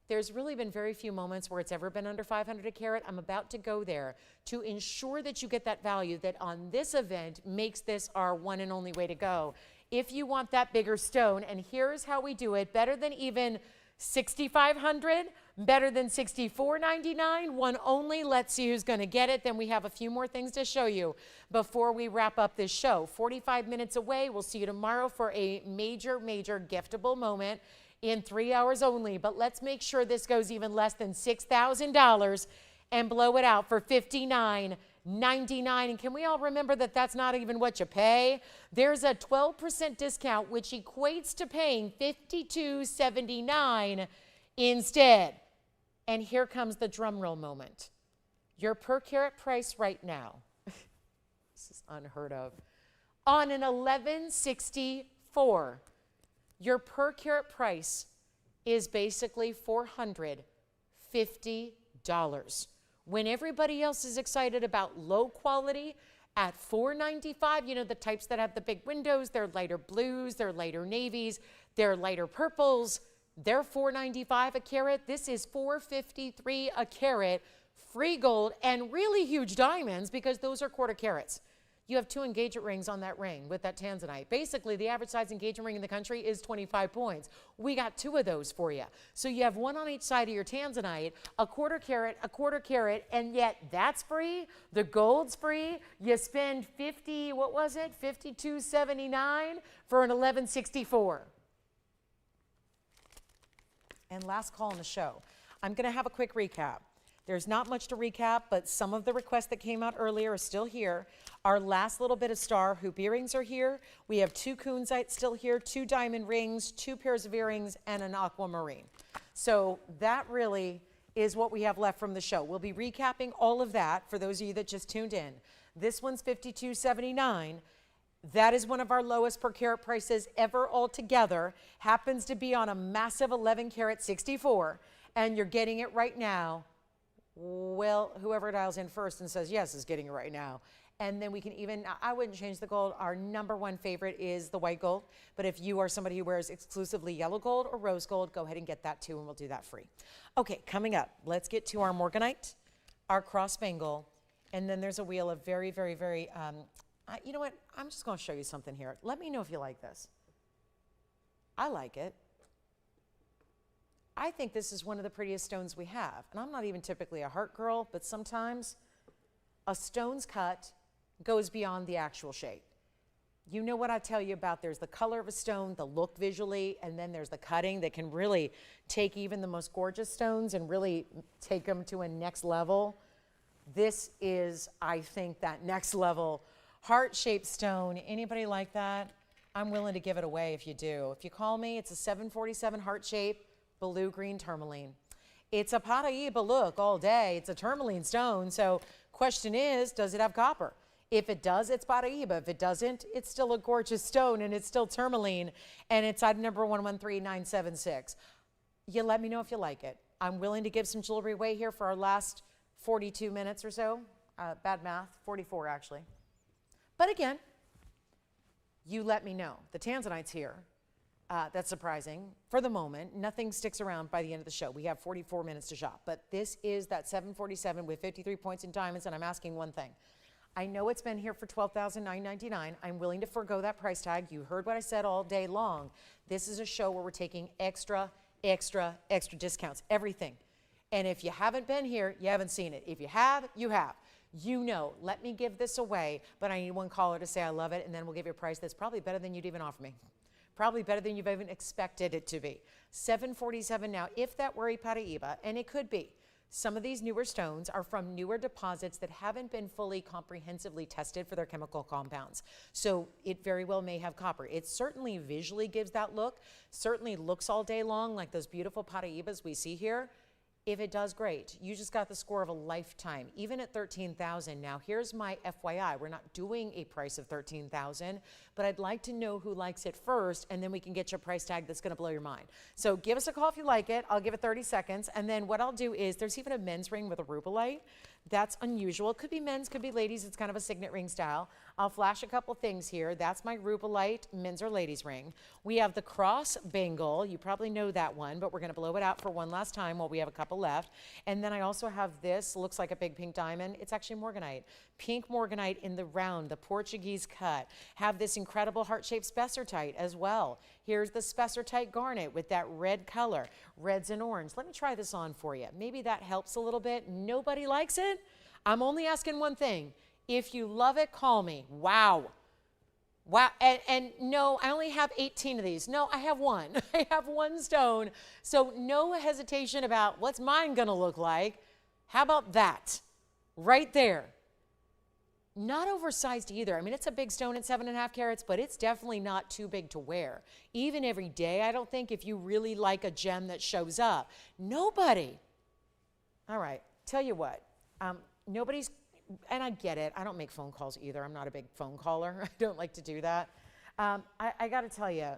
There's really been very few moments where it's ever been under 500 a carat. I'm about to go there to ensure that you get that value that on this event makes this our one and only way to go. If you want that bigger stone, and here's how we do it, better than even $6,500, better than $6,499, one only. Let's see who's gonna get it. Then we have a few more things to show you before we wrap up this show. 45 minutes away, we'll see you tomorrow for a major, major giftable moment in 3 hours only. But let's make sure this goes even less than $6,000 and blow it out for $59.99. And can we all remember that that's not even what you pay? There's a 12% discount, which equates to paying $52.79 instead. And here comes the drum roll moment. Your per carat price right now, this is unheard of, on an 1164, your per carat price is basically $450. When everybody else is excited about low quality at $495, you know, the types that have the big windows, they're lighter blues, they're lighter navies, they're lighter purples, they're $495 a carat. This is $453 a carat, free gold, and really huge diamonds because those are quarter carats. You have 2 engagement rings on that ring with that tanzanite. Basically, the average size engagement ring in the country is 25 points. We got 2 of those for you. So you have 1 on each side of your tanzanite, a quarter carat, and yet that's free. The gold's free. You spend $52.79 for an 1164. And last call on the show. I'm gonna have a quick recap. There's not much to recap, but some of the requests that came out earlier are still here. Our last little bit of star hoop earrings are here. We have 2 kunzite still here, 2 diamond rings, 2 pairs of earrings, and an aquamarine. So that really is what we have left from the show. We'll be recapping all of that for those of you that just tuned in. This one's $52.79. That is one of our lowest per carat prices ever altogether. Happens to be on a massive 11 karat 64, and you're getting it right now. Well, whoever dials in first and says yes is getting it right now. And then we can even, I wouldn't change the gold. Our number one favorite is the white gold. But if you are somebody who wears exclusively yellow gold or rose gold, go ahead and get that too, and we'll do that free. Okay, coming up, let's get to our morganite, our cross bangle, and then there's a wheel of very, very, very, you know what? I'm just going to show you something here. Let me know if you like this. I like it. I think this is one of the prettiest stones we have. And I'm not even typically a heart girl, but sometimes a stone's cut goes beyond the actual shape. You know what I tell you about, there's the color of a stone, the look visually, and then there's the cutting that can really take even the most gorgeous stones and really take them to a next level. This is, I think, that next level heart-shaped stone. Anybody like that? I'm willing to give it away if you do. If you call me, it's a 747 heart shape, blue-green tourmaline. It's a Paraíba look all day. It's a tourmaline stone, so question is, does it have copper? If it does, it's Paraíba. If it doesn't, it's still a gorgeous stone, and it's still tourmaline, and it's item number 113976. You let me know if you like it. I'm willing to give some jewelry away here for our last 42 minutes or so. Bad math, 44 actually. But again, you let me know. The tanzanite's here. That's surprising. For the moment, nothing sticks around by the end of the show. We have 44 minutes to shop, but this is that 747 with 53 points in diamonds, and I'm asking one thing. I know it's been here for $12,999. I'm willing to forego that price tag. You heard what I said all day long. This is a show where we're taking extra discounts, everything. And if you haven't been here, you haven't seen it. If you have, you have. You know, let me give this away, but I need one caller to say I love it, and then we'll give you a price that's probably better than you'd even offer me. Probably better than you've even expected it to be. 747 now, if that were a Paraíba, and it could be. Some of these newer stones are from newer deposits that haven't been fully comprehensively tested for their chemical compounds. So it very well may have copper. It certainly visually gives that look, certainly looks all day long like those beautiful Paraíbas we see here. If it does, great. You just got the score of a lifetime, even at $13,000. Now, here's my FYI. We're not doing a price of $13,000, but I'd like to know who likes it first, and then we can get you a price tag that's going to blow your mind. So give us a call if you like it. I'll give it 30 seconds, and then what I'll do is there's even a men's ring with a rubellite. That's unusual. Could be men's, could be ladies. It's kind of a signet ring style. I'll flash a couple things here. That's my rubellite men's or ladies ring. We have the cross bangle. You probably know that one, but we're going to blow it out for one last time while we have a couple left. And then I also have this, looks like a big pink diamond. It's actually morganite. Pink morganite in the round, the Portuguese cut. Have this incredible heart-shaped spessartite as well. Here's the spessartite garnet with that red color, reds and orange. Let me try this on for you. Maybe that helps a little bit. Nobody likes it? I'm only asking one thing. If you love it, call me. Wow. Wow. And no, I only have 18 of these. No, I have one. I have one stone. So no hesitation about what's mine going to look like. How about that? Right there. Not oversized either. I mean, it's a big stone at 7.5 carats, but it's definitely not too big to wear. Even every day, I don't think, if you really like a gem that shows up. Nobody. All right. Tell you what. Nobody's, and I get it. I don't make phone calls either. I'm not a big phone caller. I don't like to do that. I got to tell you,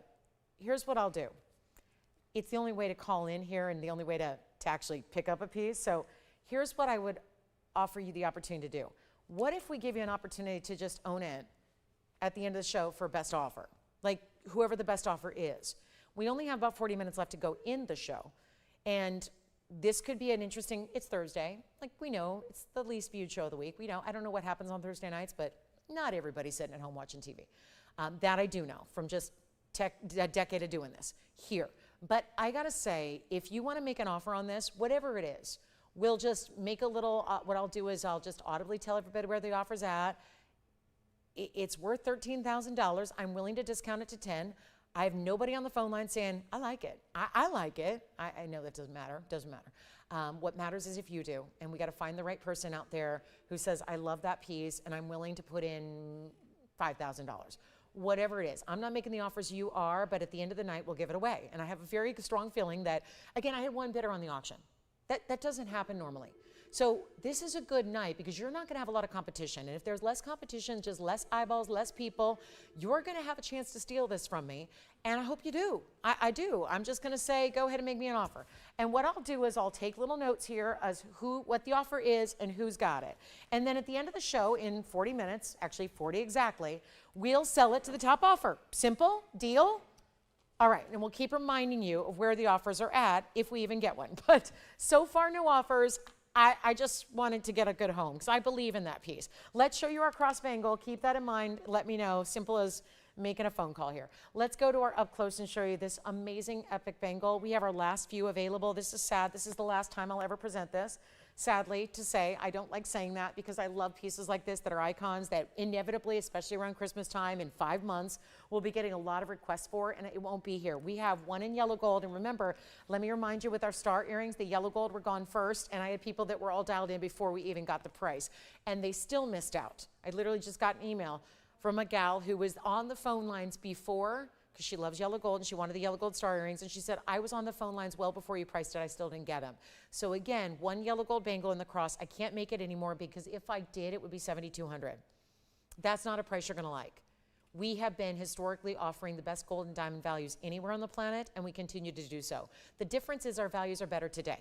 here's what I'll do. It's the only way to call in here and the only way to actually pick up a piece. So here's what I would offer you the opportunity to do. What if we give you an opportunity to just own it at the end of the show for best offer? Like whoever the best offer is. We only have about 40 minutes left to go in the show. And this could be an interesting, it's Thursday. Like we know, it's the least viewed show of the week. We know, I don't know what happens on Thursday nights, but not everybody's sitting at home watching TV. That I do know from just a decade of doing this here. But I gotta say, if you wanna make an offer on this, whatever it is, we'll just make a little, what I'll do is I'll just audibly tell everybody where the offer's at. It's worth $13,000. I'm willing to discount it to 10. I have nobody on the phone line saying, I like it. I like it. I know that doesn't matter. Doesn't matter. What matters is if you do. And we got to find the right person out there who says, I love that piece and I'm willing to put in $5,000. Whatever it is. I'm not making the offers, you are, but at the end of the night, we'll give it away. And I have a very strong feeling that, again, I had one bidder on the auction. That doesn't happen normally. So this is a good night because you're not going to have a lot of competition. And if there's less competition, just less eyeballs, less people, you're going to have a chance to steal this from me. And I hope you do. I do. I'm just going to say, go ahead and make me an offer. And what I'll do is I'll take little notes here as what the offer is and who's got it. And then at the end of the show, in 40 minutes, actually 40 exactly, we'll sell it to the top offer. Simple deal. All right, and we'll keep reminding you of where the offers are at if we even get one. But so far, no offers. I just wanted to get a good home because I believe in that piece. Let's show you our cross bangle. Keep that in mind. Let me know. Simple as making a phone call here. Let's go to our up close and show you this amazing epic bangle. We have our last few available. This is sad. This is the last time I'll ever present this. Sadly to say, I don't like saying that because I love pieces like this that are icons that inevitably, especially around Christmas time in 5 months, we'll be getting a lot of requests for, and it won't be here. We have one in yellow gold, and remember, let me remind you with our star earrings, the yellow gold were gone first, and I had people that were all dialed in before we even got the price, and they still missed out. I literally just got an email from a gal who was on the phone lines before, because she loves yellow gold and she wanted the yellow gold star earrings, and she said, I was on the phone lines well before you priced it, I still didn't get them. So again, one yellow gold bangle in the cross. I can't make it anymore because if I did, it would be $7,200. That's not a price you're gonna like. We have been historically offering the best gold and diamond values anywhere on the planet, and we continue to do so. The difference is our values are better today.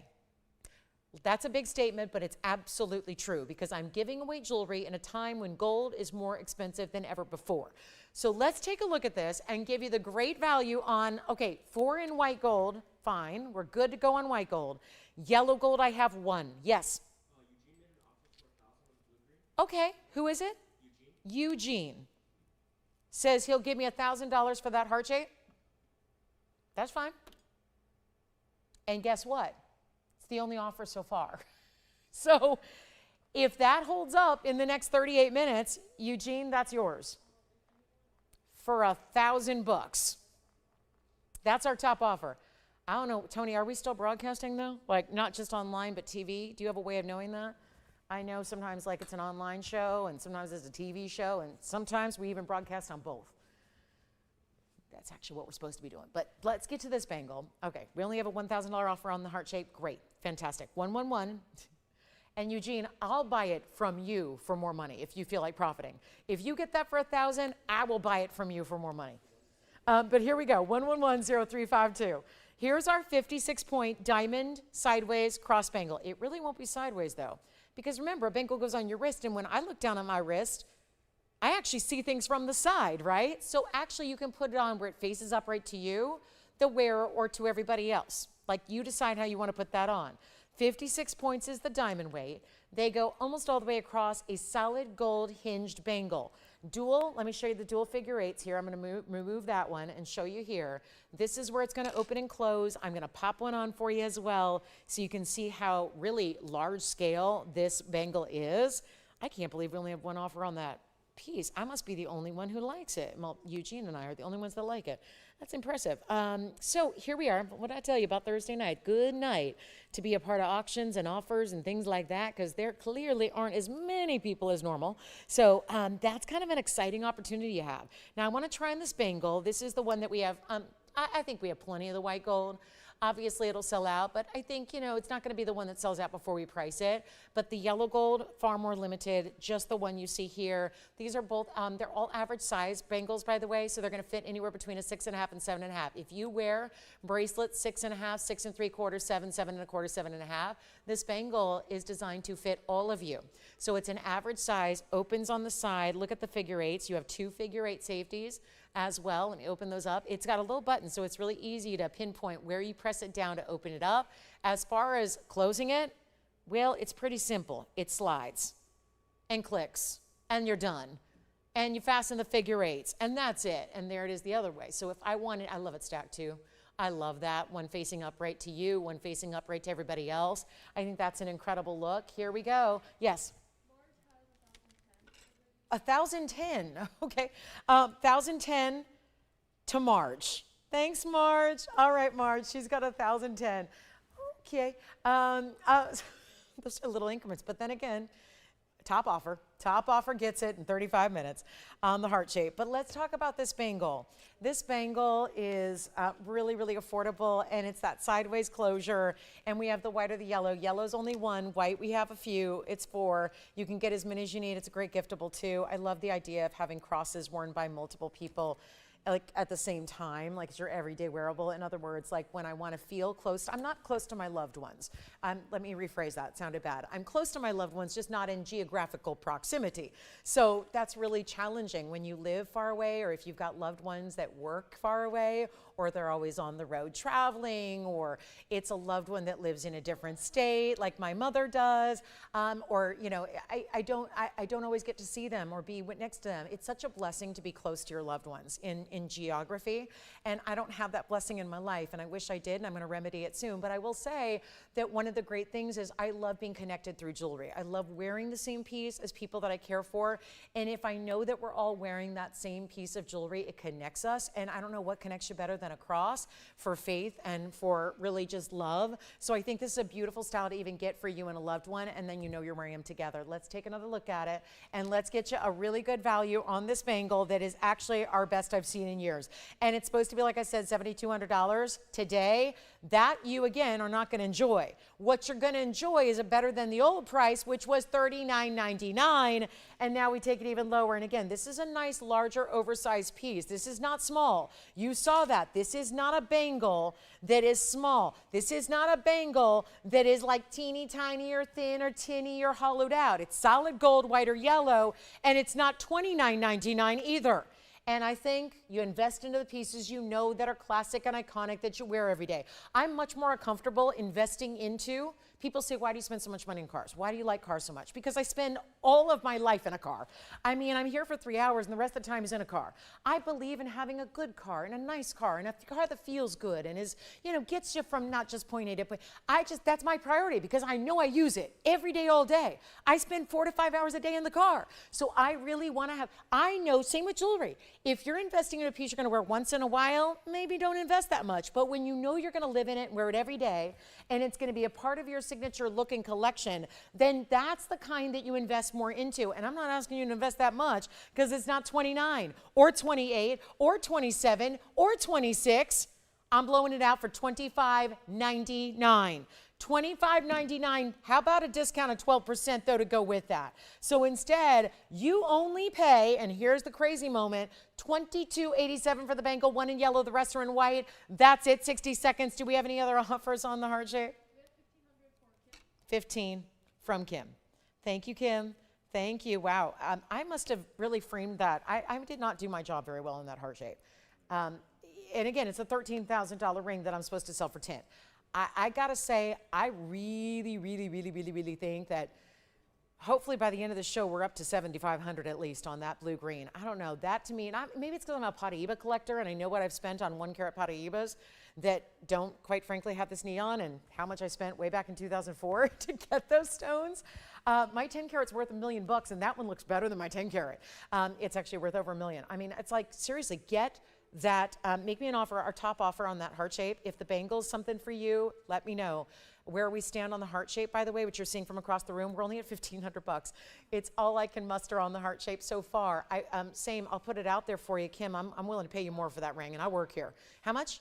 That's a big statement, but it's absolutely true because I'm giving away jewelry in a time when gold is more expensive than ever before. So let's take a look at this and give you the great value on, okay, 4 in white gold, fine. We're good to go on white gold. Yellow gold, I have 1. Yes? Okay, who is it? Eugene. Says he'll give me $1,000 for that heart shape. That's fine. And guess what? The only offer so far. So if that holds up in the next 38 minutes, Eugene, that's yours for $1,000. That's our top offer. I don't know, Tony, are we still broadcasting though? Like not just online, but TV? Do you have a way of knowing that? I know sometimes like it's an online show and sometimes it's a TV show and sometimes we even broadcast on both. That's actually what we're supposed to be doing. But let's get to this bangle. Okay, we only have a $1,000 offer on the heart shape. Great, fantastic. 111. And Eugene, I'll buy it from you for more money if you feel like profiting. If you get that for $1,000, I will buy it from you for more money. But here we go, 1110352. Here's our 56-point diamond sideways cross bangle. It really won't be sideways though, because remember, a bangle goes on your wrist, and when I look down at my wrist, I actually see things from the side, right? So actually you can put it on where it faces upright to you, the wearer, or to everybody else. Like you decide how you want to put that on. 56 points is the diamond weight. They go almost all the way across, a solid gold hinged bangle. Dual, let me show you the dual figure 8s here. I'm going to remove that one and show you here. This is where it's going to open and close. I'm going to pop one on for you as well so you can see how really large scale this bangle is. I can't believe we only have one offer on that piece. I must be the only one who likes it. Well, Eugene and I are the only ones that like it. That's impressive. So here we are. What did I tell you about Thursday night? Good night to be a part of auctions and offers and things like that, because there clearly aren't as many people as normal. So that's kind of an exciting opportunity you have. Now I want to try on this bangle. This is the one that we have. I think we have plenty of the white gold. Obviously it'll sell out, but I think, you know, it's not going to be the one that sells out before we price it. But the yellow gold, far more limited, just the one you see here. These are both, they're all average size bangles, by the way, so they're going to fit anywhere between a 6.5 and 7.5. If you wear bracelets 6.5, 6 3/4, 7, 7 1/4, 7.5, this bangle is designed to fit all of you. So it's an average size, opens on the side. Look at the figure 8s. You have 2 figure 8 safeties as well. Let me open those up. It's got a little button, so it's really easy to pinpoint where you press it down to open it up. As far as closing it, well, it's pretty simple. It slides and clicks, and you're done. And you fasten the figure 8s, and that's it. And there it is the other way. So if I wanted, I love it stacked too. I love that. One facing upright to you, one facing upright to everybody else. I think that's an incredible look. Here we go. Yes. 1,010, okay. 1,010 to Marge. Thanks, Marge. All right, Marge, she's got 1,010. Okay, those are little increments, but then again, top offer. Top offer gets it in 35 minutes on the heart shape. But let's talk about this bangle. This bangle is really, really affordable, and it's that sideways closure. And we have the white or the yellow. Yellow's only one, white we have a few. It's 4. You can get as many as you need. It's a great giftable too. I love the idea of having crosses worn by multiple people, like at the same time, like it's your everyday wearable. In other words, like when I want to feel close, I'm not close to my loved ones. Let me rephrase that, it sounded bad. I'm close to my loved ones, just not in geographical proximity. So that's really challenging when you live far away, or if you've got loved ones that work far away, or they're always on the road traveling, or it's a loved one that lives in a different state, like my mother does, or you know, I don't always get to see them or be next to them. It's such a blessing to be close to your loved ones in geography, and I don't have that blessing in my life, and I wish I did, and I'm going to remedy it soon. But I will say that one of the great things is I love being connected through jewelry. I love wearing the same piece as people that I care for, and if I know that we're all wearing that same piece of jewelry, it connects us, and I don't know what connects you better than a cross for faith and for really just love. So I think this is a beautiful style to even get for you and a loved one, and then you know you're wearing them together. Let's take another look at it, and let's get you a really good value on this bangle that is actually our best I've seen in years. And it's supposed to be, like I said, $7,200 today. That you, again, are not going to enjoy. What you're going to enjoy is a better than the old price, which was $39.99, and now we take it even lower. And again, this is a nice, larger, oversized piece. This is not small. You saw that. This is not a bangle that is small. This is not a bangle that is like teeny tiny or thin or tinny or hollowed out. It's solid gold, white, or yellow, and it's not $29.99 either. And I think you invest into the pieces you know that are classic and iconic that you wear every day. I'm much more comfortable investing into. People say, why do you spend so much money in cars? Why do you like cars so much? Because I spend all of my life in a car. I mean, I'm here for 3 hours and the rest of the time is in a car. I believe in having a good car and a nice car and a car that feels good and is, you know, gets you from not just point A to point. That's my priority because I know I use it every day, all day. I spend 4 to 5 hours a day in the car. So I really want to have, I know, same with jewelry. If you're investing in a piece you're going to wear once in a while, maybe don't invest that much. But when you know you're going to live in it and wear it every day, and it's going to be a part of your signature look and collection, then that's the kind that you invest more into. And I'm not asking you to invest that much because it's not 29 or 28 or 27 or 26. I'm blowing it out for $25.99. $25.99. How about a discount of 12% though to go with that? So instead, you only pay, and here's the crazy moment, $22.87 for the bangle, one in yellow, the rest are in white. That's it, 60 seconds. Do we have any other offers on the heart shape? 15 from Kim. Thank you, Kim. Thank you. Wow. I must have really framed that. I did not do my job very well in that heart shape. And again, it's a $13,000 ring that I'm supposed to sell for 10. I gotta say, I really think that hopefully by the end of the show, we're up to $7,500 at least on that blue green. I don't know, that to me, maybe it's because I'm a Paraíba collector and I know what I've spent on 1 carat Paraíbas that don't, quite frankly, have this neon, and how much I spent way back in 2004 to get those stones. My 10 carat's worth $1 million, and that one looks better than my 10 carat. It's actually worth over $1 million. I mean, it's like, seriously, get that, make me an offer, our top offer on that heart shape. If the bangle's something for you, let me know. Where we stand on the heart shape, by the way, which you're seeing from across the room, we're only at $1,500. It's all I can muster on the heart shape so far. Same, I'll put it out there for you, Kim. I'm willing to pay you more for that ring, and I work here. How much?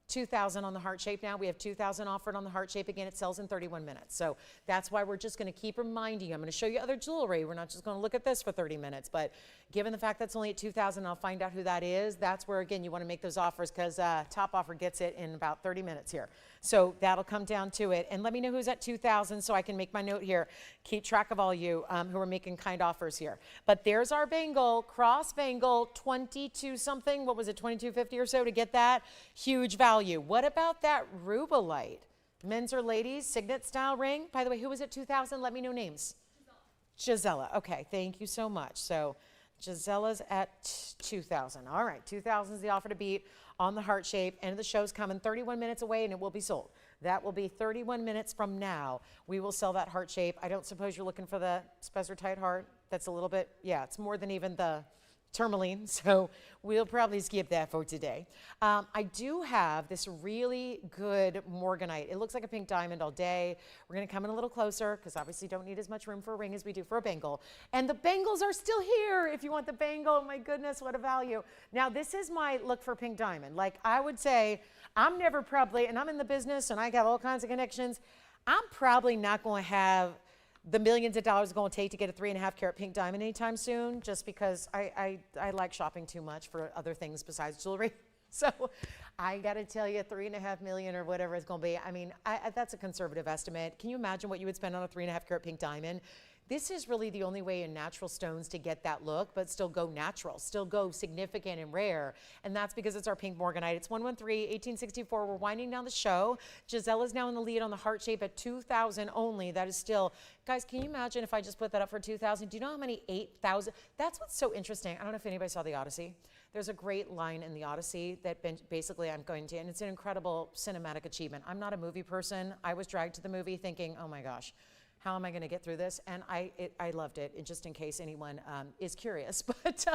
$2,000 on the heart shape now. We have $2,000 offered on the heart shape. Again, it sells in 31 minutes. So that's why we're just going to keep reminding you. I'm going to show you other jewelry. We're not just going to look at this for 30 minutes. But given the fact that's only at $2,000, I'll find out who that is. That's where, again, you want to make those offers because top offer gets it in about 30 minutes here. So that'll come down to it. And let me know who's at $2,000 so I can make my note here. Keep track of all you who are making kind offers here. But there's our bangle, cross bangle, 22 something. What was it, 22.50 or so to get that? Huge value. What about that rubelite? Men's or ladies, signet style ring? By the way, who was at 2,000? Let me know names. Gisela. Okay, thank you so much. So Gisela's at 2,000. All right, 2,000 is the offer to beat on the heart shape. End of the show's coming 31 minutes away and it will be sold. That will be 31 minutes from now. We will sell that heart shape. I don't suppose you're looking for the Spezzer tight heart. That's a little bit, yeah, it's more than even the tourmaline, so we'll probably skip that for today. I do have this really good morganite. It looks like a pink diamond all day. We're going to come in a little closer because obviously don't need as much room for a ring as we do for a bangle. And the bangles are still here if you want the bangle. Oh my goodness, what a value. Now this is my look for pink diamond. Like I would say, I'm never probably, and I'm in the business and I got all kinds of connections, I'm probably not going to have the millions of dollars it's going to take to get a 3.5 carat pink diamond anytime soon, just because I like shopping too much for other things besides jewelry. So I got to tell you, 3.5 million or whatever it's going to be. I mean, that's a conservative estimate. Can you imagine what you would spend on a 3.5 carat pink diamond? This is really the only way in natural stones to get that look, but still go natural, still go significant and rare. And that's because it's our pink morganite. It's 113, 1864. We're winding down the show. Giselle is now in the lead on the heart shape at 2,000 only. That is still, guys, can you imagine if I just put that up for 2,000? Do you know how many 8,000? That's what's so interesting. I don't know if anybody saw the Odyssey. There's a great line in the Odyssey that basically I'm going to, and it's an incredible cinematic achievement. I'm not a movie person. I was dragged to the movie thinking, oh my gosh, how am I going to get through this? And I loved it, and just in case anyone is curious. But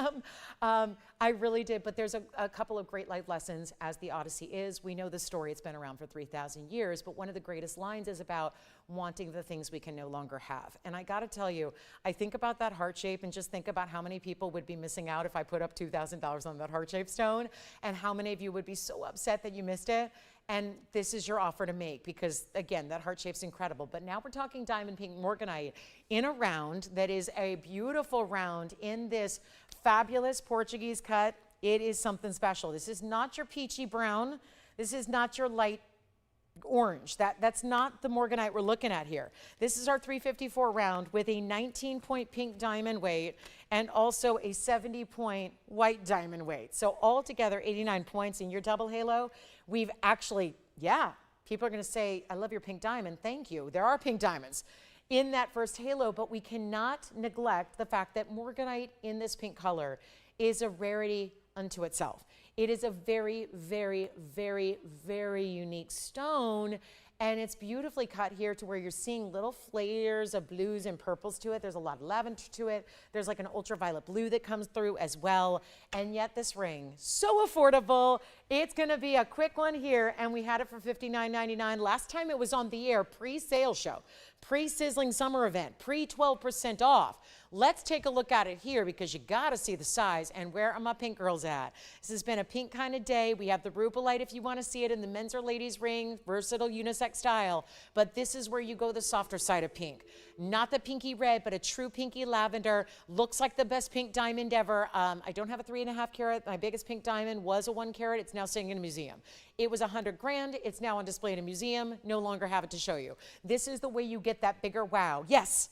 I really did. But there's a couple of great life lessons, as the Odyssey is. We know the story. It's been around for 3,000 years. But one of the greatest lines is about wanting the things we can no longer have. And I got to tell you, I think about that heart shape and just think about how many people would be missing out if I put up $2,000 on that heart-shaped stone, and how many of you would be so upset that you missed it. And this is your offer to make because, again, that heart shape's incredible. But now we're talking diamond pink morganite in a round that is a beautiful round in this fabulous Portuguese cut. It is something special. This is not your peachy brown. This is not your light orange. That's not the morganite we're looking at here. This is our 354 round with a 19-point pink diamond weight and also a 70-point white diamond weight. So altogether 89 points in your double halo. We've actually, yeah, people are going to say, I love your pink diamond. Thank you. There are pink diamonds in that first halo, but we cannot neglect the fact that morganite in this pink color is a rarity unto itself. It is a very, very, very, very unique stone, and it's beautifully cut here to where you're seeing little flares of blues and purples to it. There's a lot of lavender to it. There's like an ultraviolet blue that comes through as well. And yet this ring, so affordable. It's going to be a quick one here, and we had it for $59.99. Last time it was on the air, pre-sale show, pre-sizzling summer event, pre-12% off. Let's take a look at it here because you got to see the size. And where are my pink girls at? This has been a pink kind of day. We have the rubelite if you want to see it in the men's or ladies ring, versatile unisex style. But this is where you go the softer side of pink. Not the pinky red, but a true pinky lavender. Looks like the best pink diamond ever. I don't have a 3.5 carat. My biggest pink diamond was a 1 carat. It's now sitting in a museum. It was $100 grand. It's now on display in a museum. No longer have it to show you. This is the way you get that bigger wow. Yes.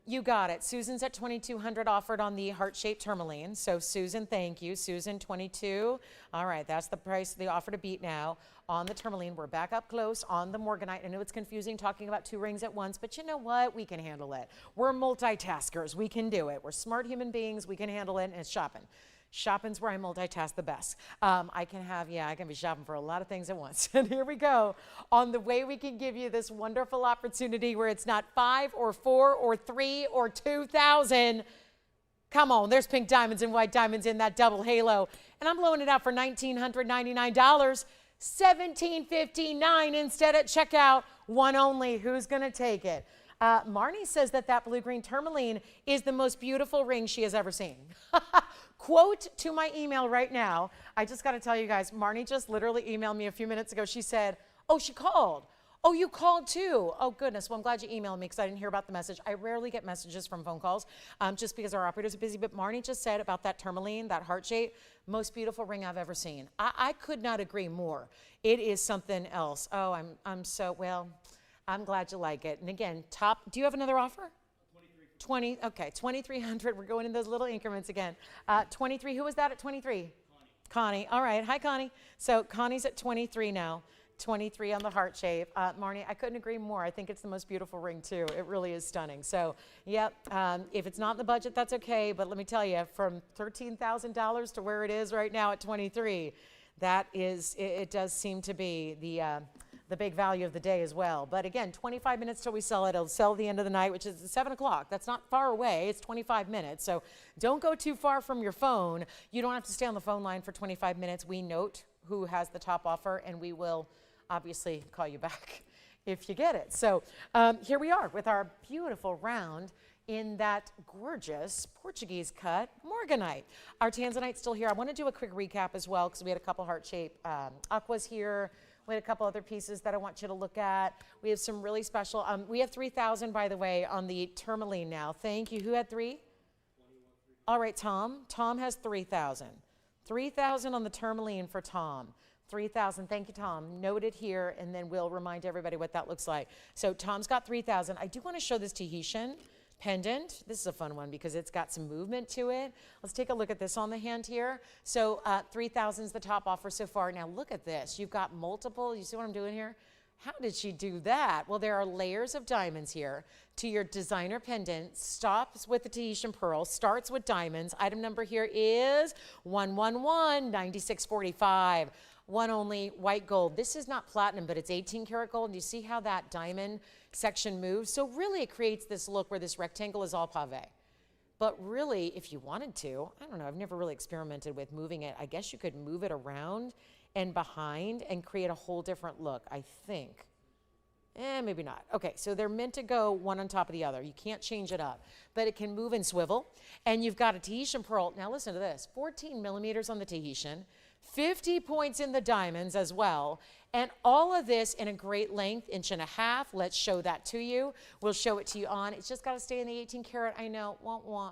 You got it. Susan's at $2,200 offered on the heart-shaped tourmaline. So Susan, thank you. Susan, 22. All right, that's the price, the offer to beat now on the tourmaline. We're back up close on the morganite. I know it's confusing talking about 2 rings at once, but you know what? We can handle it. We're multitaskers. We can do it. We're smart human beings. We can handle it, and it's shopping. Shopping's where I multitask the best. I can be shopping for a lot of things at once. And here we go on the way we can give you this wonderful opportunity where it's not 5 or 4 or 3 or 2,000. Come on, there's pink diamonds and white diamonds in that double halo. And I'm blowing it out for $1,999. $1,759 instead at checkout. One only. Who's going to take it? Marnie says that blue-green tourmaline is the most beautiful ring she has ever seen. Quote to my email right now. I just got to tell you guys, Marnie just literally emailed me a few minutes ago. She said, oh, she called. Oh, you called too. Oh, goodness. Well, I'm glad you emailed me because I didn't hear about the message. I rarely get messages from phone calls just because our operators are busy. But Marnie just said about that tourmaline, that heart shape, most beautiful ring I've ever seen. I could not agree more. It is something else. Oh, I'm glad you like it. And again, do you have another offer? 20, okay, 2,300. We're going in those little increments again. 23, who was that at 23? Connie. All right, hi Connie. So Connie's at 23 now. 23 on the heart shape. Marnie, I couldn't agree more. I think it's the most beautiful ring too. It really is stunning. So, yep, if it's not in the budget, that's okay. But let me tell you, from $13,000 to where it is right now at 23, that is, it does seem to be the the big value of the day as well. But again, 25 minutes till we sell it. It'll sell at the end of the night, which is 7 o'clock. That's not far away. It's 25 minutes. So don't go too far from your phone. You don't have to stay on the phone line for 25 minutes. We note who has the top offer, and we will obviously call you back if you get it. So here we are with our beautiful round in that gorgeous Portuguese cut morganite. Our tanzanite's still here. I want to do a quick recap as well because we had a couple heart-shaped aquas here. We had a couple other pieces that I want you to look at. We have some really special, we have 3,000 by the way on the tourmaline now. Thank you. Who had 3? All right, Tom. Tom has 3,000. 3,000 on the tourmaline for Tom. 3,000. Thank you, Tom. Note it here, and then we'll remind everybody what that looks like. So Tom's got 3,000. I do want to show this Tahitian pendant. This is a fun one because it's got some movement to it. Let's take a look at this on the hand here. So 3,000 is the top offer so far. Now look at this. You've got multiple. You see what I'm doing here? How did she do that? Well, there are layers of diamonds here to your designer pendant. Stops with the Tahitian pearl, starts with diamonds. Item number here is 111-9645. One only, white gold. This is not platinum, but it's 18 karat gold. And you see how that diamond section moves? So really it creates this look where this rectangle is all pave. But really, if you wanted to, I don't know, I've never really experimented with moving it. I guess you could move it around and behind and create a whole different look, I think. Maybe not. Okay, so they're meant to go one on top of the other. You can't change it up, but it can move and swivel. And you've got a Tahitian pearl. Now listen to this, 14 millimeters on the Tahitian, 50 points in the diamonds as well. And all of this in a great length, 1.5 inches. Let's show that to you. We'll show it to you on. It's just got to stay in the 18 karat. I know,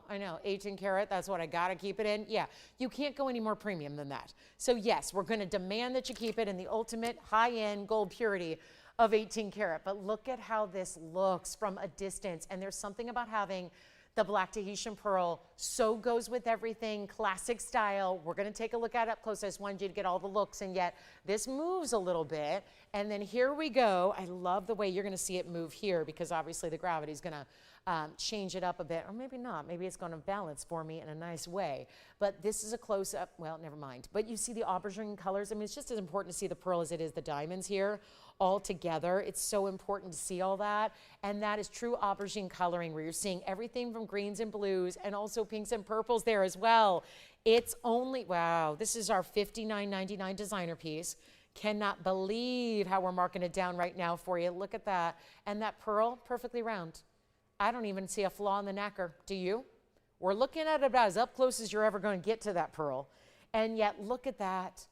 I know, 18 karat, that's what I got to keep it in. Yeah, you can't go any more premium than that. So yes, we're going to demand that you keep it in the ultimate high-end gold purity of 18 karat. But look at how this looks from a distance. And there's something about having the black Tahitian pearl so goes with everything, classic style. We're gonna take a look at it up close. I just wanted you to get all the looks, and yet this moves a little bit. And then here we go. I love the way you're gonna see it move here because obviously the gravity is gonna change it up a bit, or maybe not. Maybe it's gonna balance for me in a nice way. But this is a close up, well, never mind. But you see the aubergine colors. I mean, it's just as important to see the pearl as it is the diamonds here all together. It's so important to see all that. And that is true aubergine coloring where you're seeing everything from greens and blues and also pinks and purples there as well. It's only, wow, this is our $59.99 designer piece. Cannot believe how we're marking it down right now for you. Look at that. And that pearl, perfectly round. I don't even see a flaw in the nacre. Do you? We're looking at it about as up close as you're ever going to get to that pearl. And yet, look at that.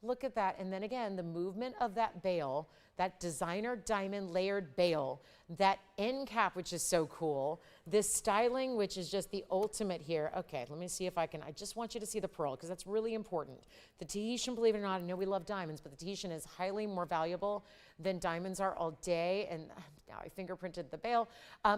Look at that. And then again, the movement of that bail, that designer diamond layered bail, that end cap, which is so cool, this styling, which is just the ultimate here. Okay, let me see if I can, I just want you to see the pearl because that's really important. The Tahitian, believe it or not, I know we love diamonds, but the Tahitian is highly more valuable than diamonds are all day. And now I fingerprinted the bail.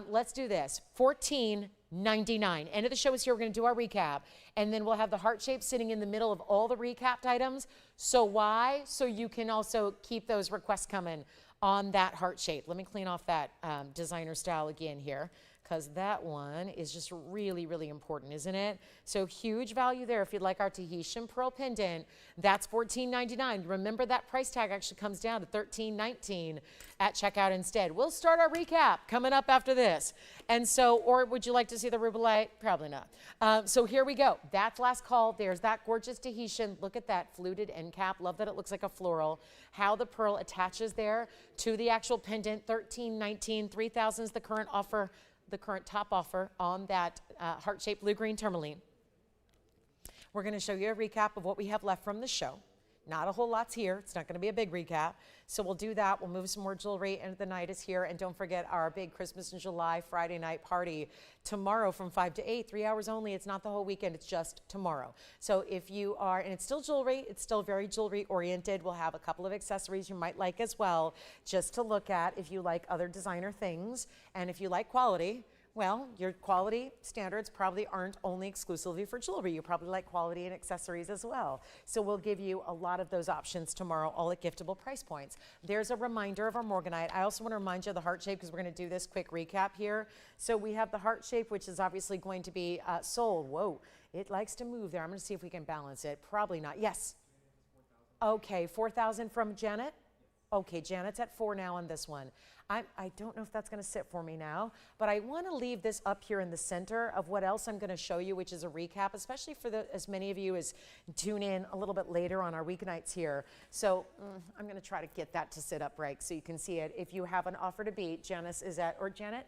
Let's do this, $14.99. End of the show is here. We're gonna do our recap. And then we'll have the heart shape sitting in the middle of all the recapped items. So why? So you can also keep those requests coming on that heart shape. Let me clean off that designer style again here, because that one is just really, really important, isn't it? So huge value there. If you'd like our Tahitian pearl pendant, that's $14.99. Remember that price tag actually comes down to $13.19 at checkout instead. We'll start our recap coming up after this. And so, or would you like to see the rubellite? Probably not. So here we go. That's last call. There's that gorgeous Tahitian. Look at that fluted end cap. Love that it looks like a floral. How the pearl attaches there to the actual pendant. $13.19. $3,000 is the current offer. The current top offer on that heart-shaped blue-green tourmaline. We're going to show you a recap of what we have left from the show. Not a whole lot's here. It's not going to be a big recap. So we'll do that. We'll move some more jewelry, and the night is here. And don't forget our big Christmas in July Friday night party tomorrow from 5 to 8, 3 hours only. It's not the whole weekend. It's just tomorrow. So if you are, and it's still jewelry. It's still very jewelry oriented. We'll have a couple of accessories you might like as well, just to look at if you like other designer things. And if you like quality, well, your quality standards probably aren't only exclusively for jewelry. You probably like quality and accessories as well. So we'll give you a lot of those options tomorrow, all at giftable price points. There's a reminder of our morganite. I also want to remind you of the heart shape because we're going to do this quick recap here. So we have the heart shape, which is obviously going to be sold. Whoa, it likes to move there. I'm going to see if we can balance it. Probably not. Yes. Okay, 4,000 from Janet. Okay, Janet's at 4 now on this one. I don't know if that's going to sit for me now, but I want to leave this up here in the center of what else I'm going to show you, which is a recap, especially for as many of you as tune in a little bit later on our weeknights here. So I'm going to try to get that to sit upright so you can see it. If you have an offer to beat, Janice is at, or Janet.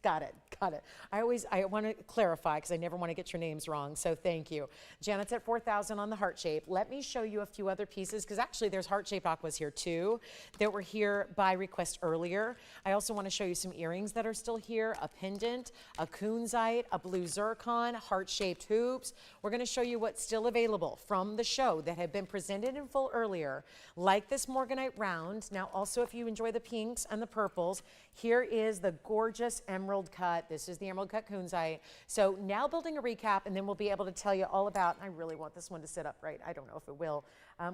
Got it. I want to clarify because I never want to get your names wrong, so thank you. Janet's at 4,000 on the heart shape. Let me show you a few other pieces because actually there's heart-shaped aquas here too that were here by request earlier. I also want to show you some earrings that are still here, a pendant, a kunzite, a blue zircon, heart-shaped hoops. We're going to show you what's still available from the show that had been presented in full earlier, like this morganite round. Now also, if you enjoy the pinks and the purples, here is the gorgeous emerald cut. This is the emerald cut kunzite. So now building a recap, and then we'll be able to tell you all about, I really want this one to sit upright. I don't know if it will.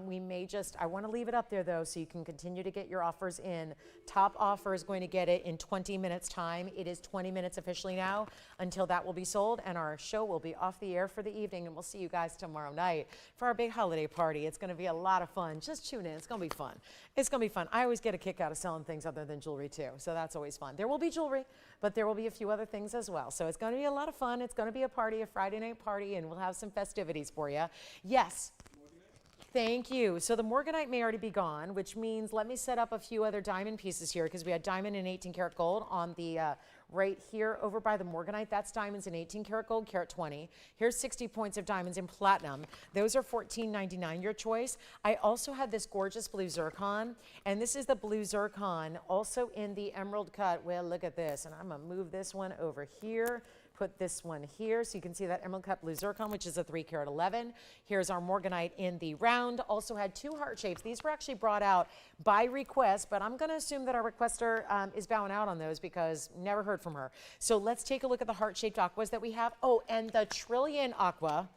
We may just, I want to leave it up there though, so you can continue to get your offers in. Top offer is going to get it in 20 minutes time. It is 20 minutes officially now until that will be sold, and our show will be off the air for the evening, and we'll see you guys tomorrow night for our big holiday party. It's going to be a lot of fun. Just tune in. It's going to be fun. It's going to be fun. I always get a kick out of selling things other than jewelry too, so that's always fun. There will be jewelry, but there will be a few other things as well. So it's going to be a lot of fun. It's going to be a party, a Friday night party, and we'll have some festivities for you. Yes. Thank you. So the morganite may already be gone, which means let me set up a few other diamond pieces here because we had diamond and 18 karat gold on the right here over by the morganite. That's diamonds in 18 karat gold, karat 20. Here's 60 points of diamonds in platinum. Those are $14.99, your choice. I also had this gorgeous blue zircon, and this is the blue zircon also in the emerald cut. Well, look at this, and I'm gonna move this one over here. Put this one here so you can see that emerald cut blue zircon, which is a 3 karat 11. Here's our morganite in the round. Also had two heart shapes. These were actually brought out by request, but I'm going to assume that our requester is bowing out on those because never heard from her. So let's take a look at the heart-shaped aquas that we have. Oh, and the trillion aqua.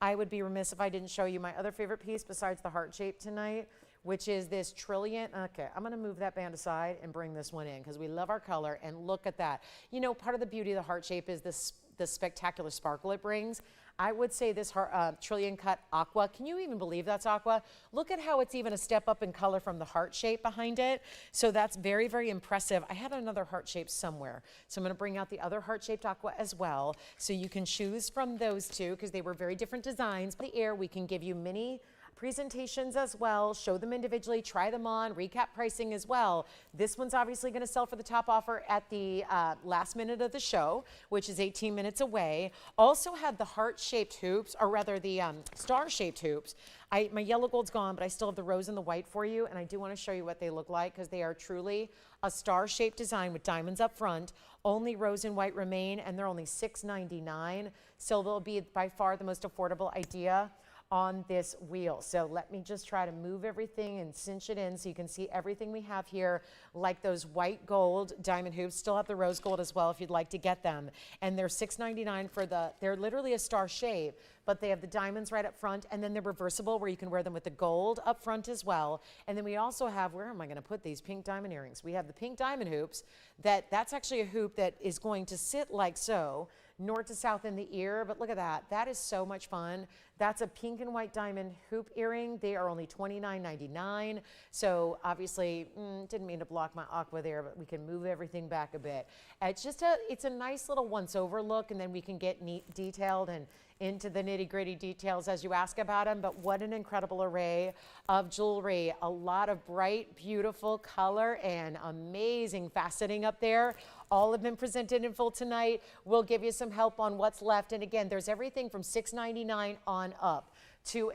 I would be remiss if I didn't show you my other favorite piece besides the heart shape tonight, which is this trillion. Okay, I'm going to move that band aside and bring this one in because we love our color, and look at that. You know, part of the beauty of the heart shape is the spectacular sparkle it brings. I would say this trillion cut aqua, can you even believe that's aqua? Look at how it's even a step up in color from the heart shape behind it. So that's very, very impressive. I had another heart shape somewhere. So I'm going to bring out the other heart shaped aqua as well. So you can choose from those two because they were very different designs. The air, we can give you mini presentations as well, show them individually, try them on, recap pricing as well. This one's obviously going to sell for the top offer at the last minute of the show, which is 18 minutes away. Also had the heart-shaped hoops, or rather the star-shaped hoops. My yellow gold's gone, but I still have the rose and the white for you, and I do want to show you what they look like because they are truly a star-shaped design with diamonds up front. Only rose and white remain, and they're only $6.99, so they'll be by far the most affordable idea on this wheel. So let me just try to move everything and cinch it in so you can see everything we have here, like those white gold diamond hoops. Still have the rose gold as well if you'd like to get them. And they're $6.99 for they're literally a star shape, but they have the diamonds right up front, and then they're reversible where you can wear them with the gold up front as well. And then we also have, where am I gonna put these pink diamond earrings? We have the pink diamond hoops. That's actually a hoop that is going to sit like so, north to south in the ear, but look at that. That is so much fun. That's a pink and white diamond hoop earring. They are only $29.99. So obviously, didn't mean to block my aqua there, but we can move everything back a bit. It's just it's a nice little once over look, and then we can get neat detailed and into the nitty gritty details as you ask about them. But what an incredible array of jewelry. A lot of bright, beautiful color and amazing faceting up there. All have been presented in full tonight. We'll give you some help on what's left. And again, there's everything from $6.99 on up to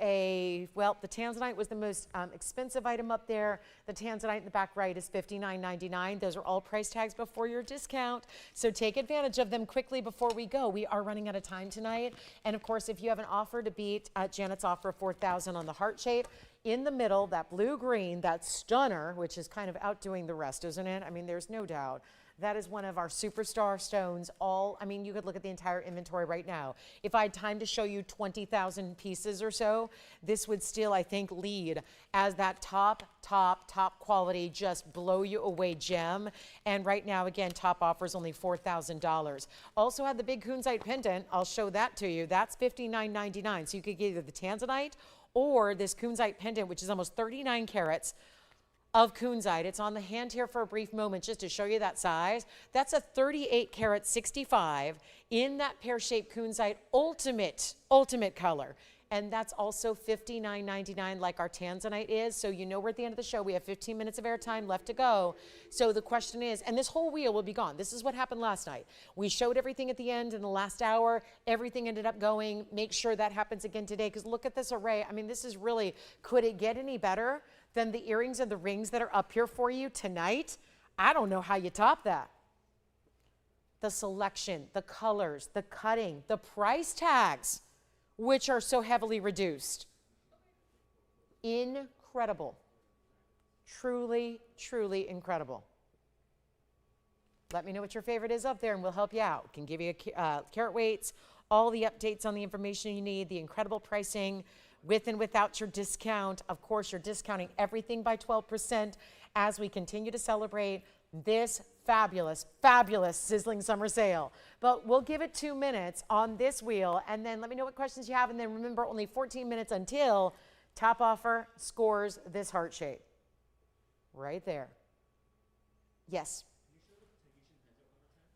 well, the tanzanite was the most expensive item up there. The tanzanite in the back right is $59.99. Those are all price tags before your discount. So take advantage of them quickly before we go. We are running out of time tonight. And of course, if you have an offer to beat Janet's offer of $4,000 on the heart shape, in the middle, that blue-green, that stunner, which is kind of outdoing the rest, isn't it? I mean, there's no doubt. That is one of our superstar stones. I mean, you could look at the entire inventory right now. If I had time to show you 20,000 pieces or so, this would still, I think, lead as that top quality, just blow you away gem. And right now, again, top offer is only $4,000. Also had the big kunzite pendant. I'll show that to you. That's $59.99. So you could get either the tanzanite or this kunzite pendant, which is almost 39 carats. of kunzite. It's on the hand here for a brief moment just to show you that size. That's a 38 karat 65 in that pear-shaped kunzite ultimate color. And that's also $59.99 like our tanzanite is. So you know we're at the end of the show. We have 15 minutes of airtime left to go. So the question is, and this whole wheel will be gone. This is what happened last night. We showed everything at the end in the last hour. Everything ended up going. Make sure that happens again today, because look at this array. I mean, this is really, could it get any better than the earrings and the rings that are up here for you tonight? I don't know how you top that. The selection, the colors, the cutting, the price tags, which are so heavily reduced. Incredible. Truly, truly incredible. Let me know what your favorite is up there and we'll help you out. Can give you carat weights, all the updates on the information you need, the incredible pricing with and without your discount. Of course, you're discounting everything by 12% as we continue to celebrate this fabulous, fabulous sizzling summer sale. But we'll give it 2 minutes on this wheel, and then let me know what questions you have, and then remember, only 14 minutes until top offer scores this heart shape. Right there. Yes.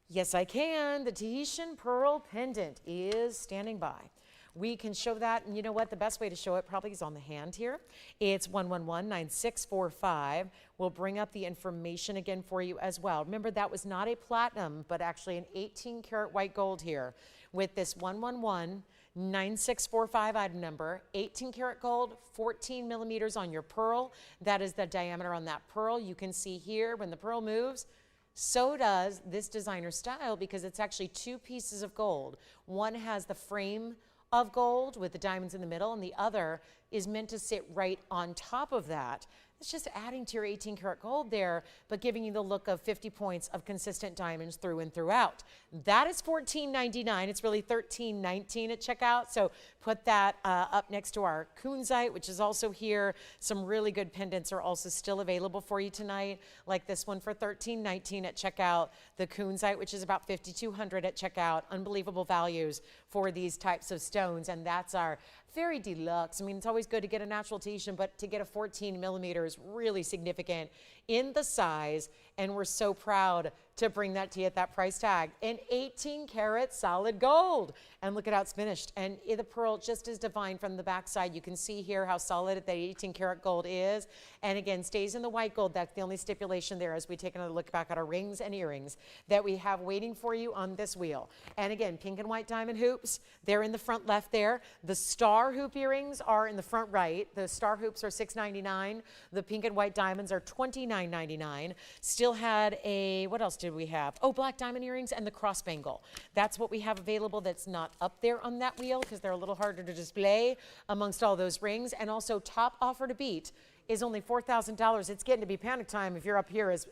Yes, I can. The Tahitian pearl pendant is standing by. We can show that, and you know what? The best way to show it probably is on the hand here. It's 111-9645. We'll bring up the information again for you as well. Remember, that was not a platinum, but actually an 18 karat white gold here with this 111-9645 item number, 18 karat gold, 14 millimeters on your pearl. That is the diameter on that pearl. You can see here when the pearl moves, so does this designer style, because it's actually 2 pieces of gold. One has the frame of gold with the diamonds in the middle, and the other is meant to sit right on top of that. It's just adding to your 18 karat gold there, but giving you the look of 50 points of consistent diamonds through and throughout. That is $14.99. It's really $13.19 at checkout. So put that up next to our kunzite, which is also here. Some really good pendants are also still available for you tonight, like this one for $13.19 at checkout. The kunzite, which is about $5,200 at checkout. Unbelievable values for these types of stones, and that's our very deluxe. I mean, it's always good to get a natural Tahitian, but to get a 14 millimeter is really significant in the size, and we're so proud to bring that to you at that price tag. An 18 karat solid gold. And look at how it's finished. And the pearl just is divine from the backside. You can see here how solid that 18 karat gold is. And again, stays in the white gold. That's the only stipulation there as we take another look back at our rings and earrings that we have waiting for you on this wheel. And again, pink and white diamond hoops, they're in the front left there. The star hoop earrings are in the front right. The star hoops are $6.99. The pink and white diamonds are $29.99. Still had a, what else did we have? Oh, black diamond earrings and the cross bangle. That's what we have available that's not up there on that wheel because they're a little harder to display amongst all those rings. And also top offer to beat is only $4,000. It's getting to be panic time if you're up here as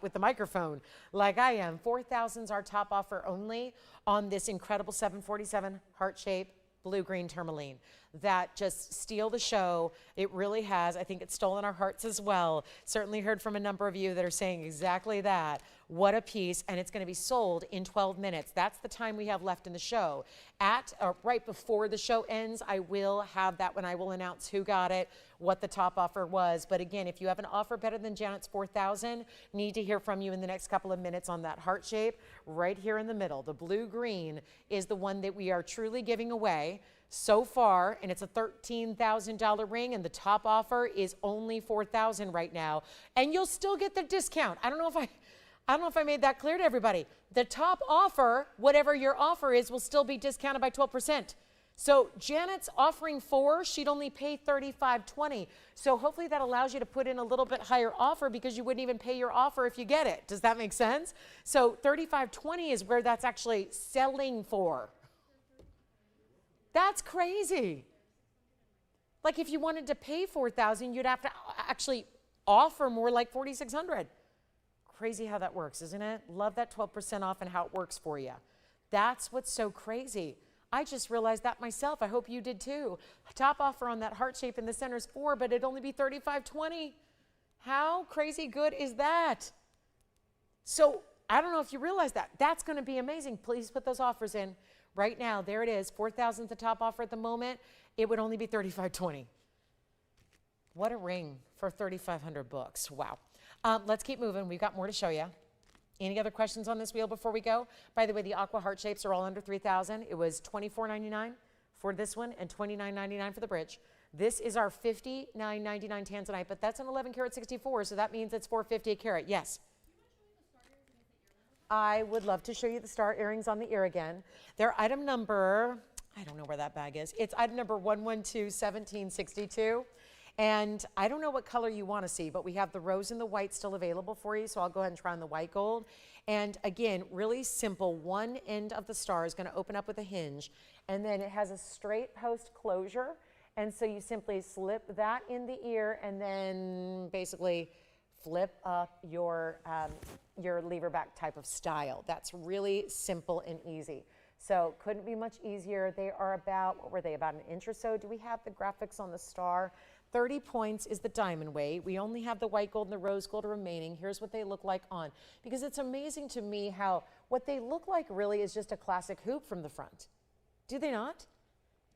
with the microphone like I am. 4,000 is our top offer only on this incredible 747 heart-shaped blue-green tourmaline. That just steal the show. It really has. I think it's stolen our hearts as well. Certainly heard from a number of you that are saying exactly that. What a piece, and it's going to be sold in 12 minutes. That's the time we have left in the show. Right before the show ends, I will have that when I will announce who got it, what the top offer was. But again, if you have an offer better than Janet's 4,000, need to hear from you in the next couple of minutes on that heart shape right here in the middle. The blue-green is the one that we are truly giving away so far, and it's a $13,000 ring, and the top offer is only $4,000 right now, and you'll still get the discount. I don't know if I made that clear to everybody. The top offer, whatever your offer is, will still be discounted by 12%. So Janet's offering 4, she'd only pay $35.20. So hopefully that allows you to put in a little bit higher offer because you wouldn't even pay your offer if you get it. Does that make sense? So $35.20 is where that's actually selling for. That's crazy. Like if you wanted to pay $4,000, you'd have to actually offer more like $4,600. Crazy how that works, isn't it? Love that 12% off and how it works for you. That's what's so crazy. I just realized that myself. I hope you did too. Top offer on that heart shape in the center is 4, but it'd only be $35.20. How crazy good is that? So I don't know if you realize that. That's going to be amazing. Please put those offers in. Right now, there it is, $4,000 the top offer at the moment. It would only be $35.20. What a ring for 3,500 bucks. Wow. Let's keep moving. We've got more to show you. Any other questions on this wheel before we go? By the way, the aqua heart shapes are all under 3,000. It was $24.99 for this one and $29.99 for the bridge. This is our $59.99 tanzanite, but that's an 11 karat 64, so that means it's $450 a carat. Yes. I would love to show you the star earrings on the ear again. They're item number, I don't know where that bag is. It's item number 112-1762. And I don't know what color you want to see, but we have the rose and the white still available for you, so I'll go ahead and try on the white gold. And again, really simple. One end of the star is going to open up with a hinge, and then it has a straight post closure. And so you simply slip that in the ear and then basically flip up your lever back type of style. That's really simple and easy. So couldn't be much easier. They are about, what were they, about an inch or so? Do we have the graphics on the star? 30 points is the diamond weight. We only have the white gold and the rose gold remaining. Here's what they look like on. Because it's amazing to me how what they look like really is just a classic hoop from the front. Do they not?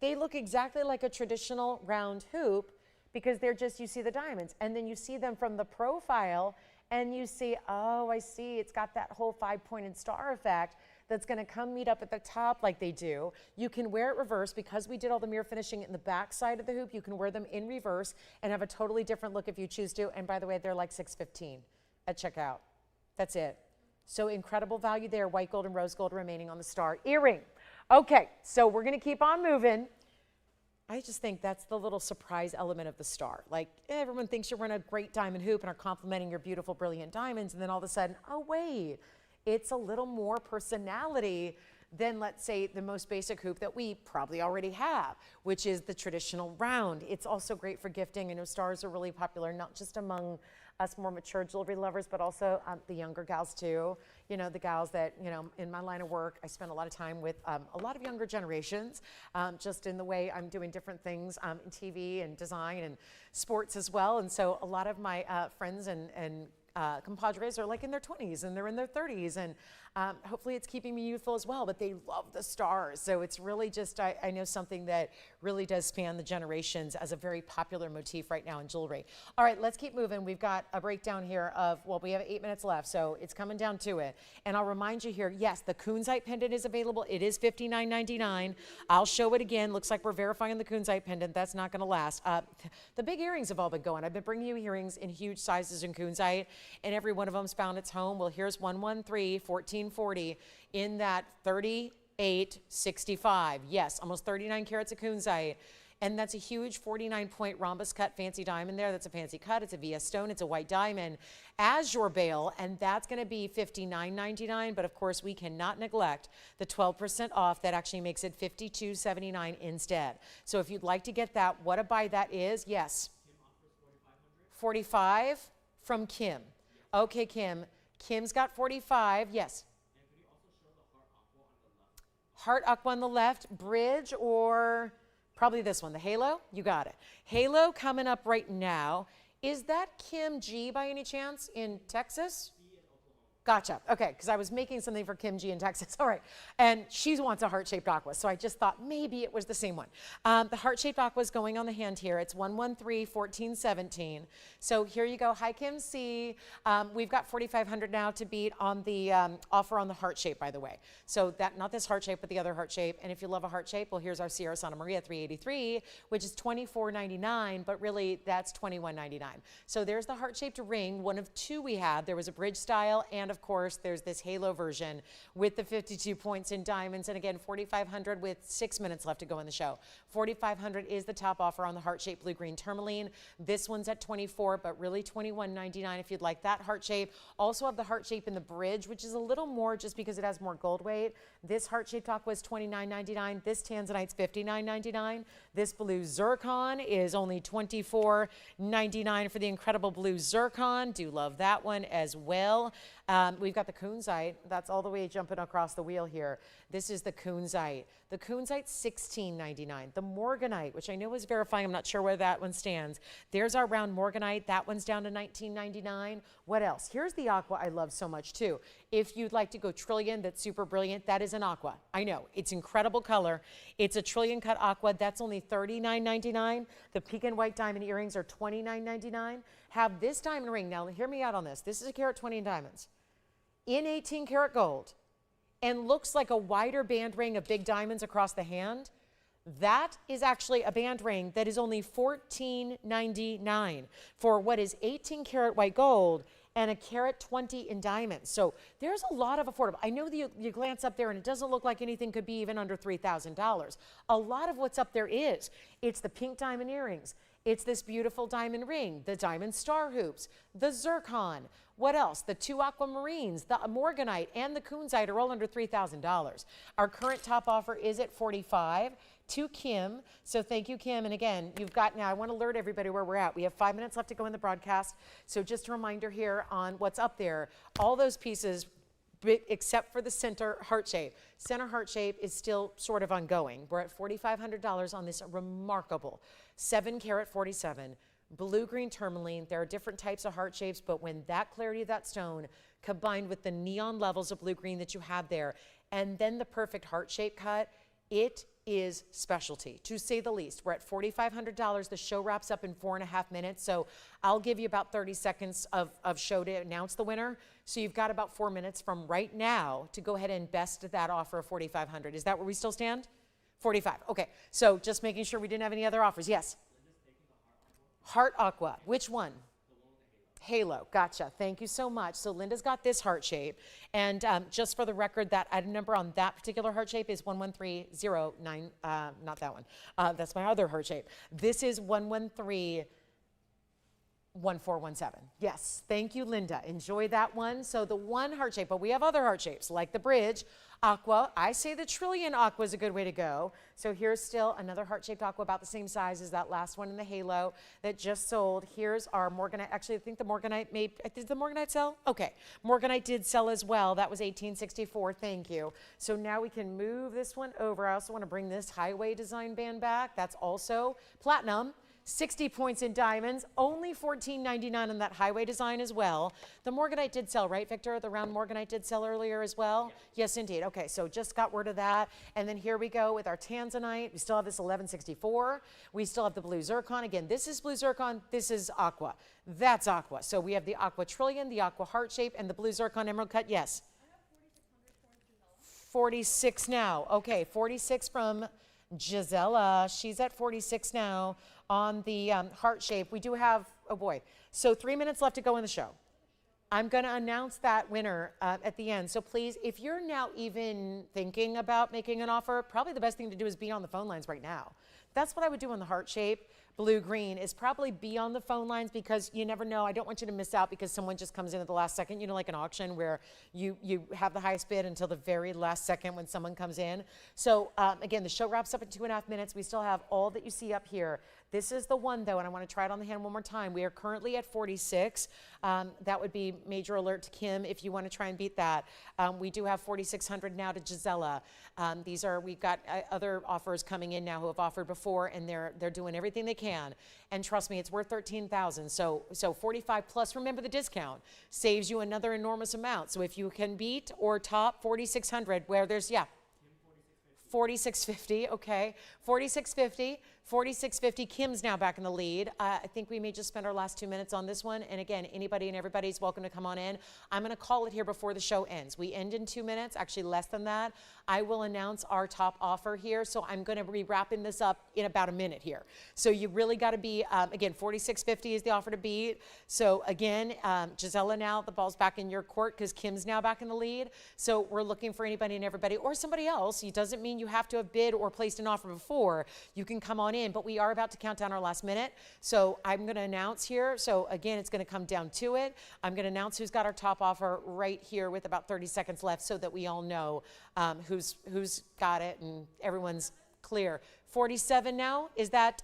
They look exactly like a traditional round hoop because they're just, you see the diamonds. And then you see them from the profile and you see, oh, I see, it's got that whole 5-pointed star effect that's going to come meet up at the top like they do. You can wear it reverse because we did all the mirror finishing in the back side of the hoop. You can wear them in reverse and have a totally different look if you choose to. And by the way, they're like $6.15 at checkout. That's it. So incredible value there. White gold and rose gold remaining on the star earring. Okay, so we're going to keep on moving. I just think that's the little surprise element of the star. Like everyone thinks you're wearing a great diamond hoop and are complimenting your beautiful, brilliant diamonds. And then all of a sudden, oh, wait. It's a little more personality than, let's say, the most basic hoop that we probably already have, which is the traditional round. It's also great for gifting. I know stars are really popular, not just among us more mature jewelry lovers, but also the younger gals too. You know, the gals that, you know, in my line of work, I spend a lot of time with a lot of younger generations, just in the way I'm doing different things in TV and design and sports as well. And so a lot of my friends and compadres are like in their 20s and they're in their 30s, and hopefully it's keeping me youthful as well, but they love the stars. So it's really just, I know something that really does span the generations as a very popular motif right now in jewelry. All right, let's keep moving. We've got a breakdown here of, well, we have 8 minutes left, so it's coming down to it. And I'll remind you here, yes, the kunzite pendant is available. It is $59.99. I'll show it again. Looks like we're verifying the kunzite pendant. That's not going to last. The big earrings have all been going. I've been bringing you earrings in huge sizes in kunzite, and every one of them's found its home. Well, here's 113-1440 in that 3865. Yes, almost 39 carats of kunzite. And that's a huge 49-point rhombus cut fancy diamond there. That's a fancy cut. It's a VS stone. It's a white diamond as your bail, and that's going to be $59.99. But of course, we cannot neglect the 12% off. That actually makes it $52.79 instead. So if you'd like to get that, what a buy that is. Yes. $45 from Kim. Okay, Kim. Kim's got 45. Yes. And could you also show the Heart aqua on the left, bridge, or probably this one, the halo? You got it. Halo coming up right now. Is that Kim G by any chance in Texas? Gotcha. Okay, because I was making something for Kim G in Texas. All right. And she wants a heart-shaped aqua, so I just thought maybe it was the same one. The heart-shaped aqua is going on the hand here. It's 113-1417. So here you go. Hi, Kim C. We've got 4,500 now to beat on the offer on the heart shape, by the way. So that, not this heart shape, but the other heart shape. And if you love a heart shape, well, here's our Sierra Santa Maria 383, which is $24.99, but really that's $21.99. So there's the heart-shaped ring, one of two we had. There was a bridge style, and of course, there's this halo version with the 52 points in diamonds. And again, 4,500 with 6 minutes left to go in the show. 4,500 is the top offer on the heart-shaped blue-green tourmaline. This one's at 24, but really $21.99 if you'd like that heart shape. Also have the heart shape in the bridge, which is a little more just because it has more gold weight. This heart-shaped aqua is $29.99. This tanzanite's $59.99. This blue zircon is only $24.99 for the incredible blue zircon. Do love that one as well. We've got the kunzite. That's all the way jumping across the wheel here. This is the kunzite. The kunzite's $16.99. The morganite, which I know is verifying, I'm not sure where that one stands. There's our round morganite. That one's down to $19.99. What else? Here's the aqua I love so much too. If you'd like to go trillion, that's super brilliant. That is an aqua. I know, it's incredible color. It's a trillion cut aqua. That's only $39.99. The pecan white diamond earrings are $29.99. Have this diamond ring. Now, hear me out on this. This is a carat 20 in diamonds in 18 karat gold and looks like a wider band ring of big diamonds across the hand. That is actually a band ring that is only $14.99 for what is 18 karat white gold and a carat 20 in diamonds. So there's a lot of affordable. I know that you glance up there and it doesn't look like anything could be even under $3,000. A lot of what's up there is, it's the pink diamond earrings. It's this beautiful diamond ring, the diamond star hoops, the zircon. What else? The two aquamarines, the morganite, and the kunzite are all under $3,000. Our current top offer is at $45 to Kim. So thank you, Kim. And again, you've got now, I want to alert everybody where we're at. We have 5 minutes left to go in the broadcast. So just a reminder here on what's up there. All those pieces, except for the center heart shape. Center heart shape is still sort of ongoing. We're at $4,500 on this remarkable 7 karat 47 blue-green tourmaline. There are different types of heart shapes, but when that clarity of that stone combined with the neon levels of blue-green that you have there, and then the perfect heart shape cut, it is specialty, to say the least. We're at $4,500. The show wraps up in 4.5 minutes, so I'll give you about 30 seconds of show to announce the winner. So you've got about 4 minutes from right now to go ahead and best that offer of $4,500. Is that where we still stand? 45. Okay, so just making sure we didn't have any other offers. Yes? Heart aqua. Which one? Halo. Gotcha. Thank you so much. So Linda's got this heart shape. And just for the record, that item number on that particular heart shape is 11309. Not that one. That's my other heart shape. This is 1131417. Yes. Thank you, Linda. Enjoy that one. So the one heart shape, but we have other heart shapes like the bridge. Aqua, I say the trillion aqua is a good way to go. So here's still another heart-shaped aqua about the same size as that last one in the halo that just sold. Here's our morganite. Actually, I think the morganite did the morganite sell? Okay, morganite did sell as well. That was $18.64, thank you. So now we can move this one over. I also want to bring this highway design band back. That's also platinum. 60 points in diamonds, only $14.99 on that highway design as well. The morganite did sell, right, Victor? The round morganite did sell earlier as well? Yes, indeed. Okay, so just got word of that. And then here we go with our tanzanite. We still have this 1164. We still have the blue zircon. Again, this is blue zircon. This is aqua. That's aqua. So we have the aqua trillion, the aqua heart shape, and the blue zircon emerald cut. Yes? 46 now. Okay, 46 from Gisela. She's at 46 now. On the heart shape, we do have, oh boy, so 3 minutes left to go in the show. I'm going to announce that winner at the end. So please, if you're now even thinking about making an offer, probably the best thing to do is be on the phone lines right now. That's what I would do on the heart shape. Blue-green is probably be on the phone lines because you never know. I don't want you to miss out because someone just comes in at the last second, you know, like an auction where you have the highest bid until the very last second when someone comes in. So again, the show wraps up in 2.5 minutes. We still have all that you see up here. This is the one though, and I want to try it on the hand one more time. We are currently at 46. That would be major alert to Kim if you want to try and beat that. We do have 4,600 now to Gisela. We've got other offers coming in now who have offered before, and they're doing everything they can. And trust me, it's worth 13,000. So 45 plus, remember the discount, saves you another enormous amount. So if you can beat or top 4,600, where there's, 4650, okay. 4650. Kim's now back in the lead. I think we may just spend our last 2 minutes on this one. And again, anybody and everybody's welcome to come on in. I'm going to call it here before the show ends. We end in 2 minutes, actually less than that. I will announce our top offer here. So I'm going to be wrapping this up in about a minute here. So you really got to be, again, 4650 is the offer to beat. So again, Gisela, now the ball's back in your court because Kim's now back in the lead. So we're looking for anybody and everybody or somebody else. It doesn't mean you have to have bid or placed an offer before. You can come on in, but we are about to count down our last minute. So I'm going to announce here. So again, it's going to come down to it. I'm going to announce who's got our top offer right here with about 30 seconds left so that we all know who's got it and everyone's clear. 47 now, is that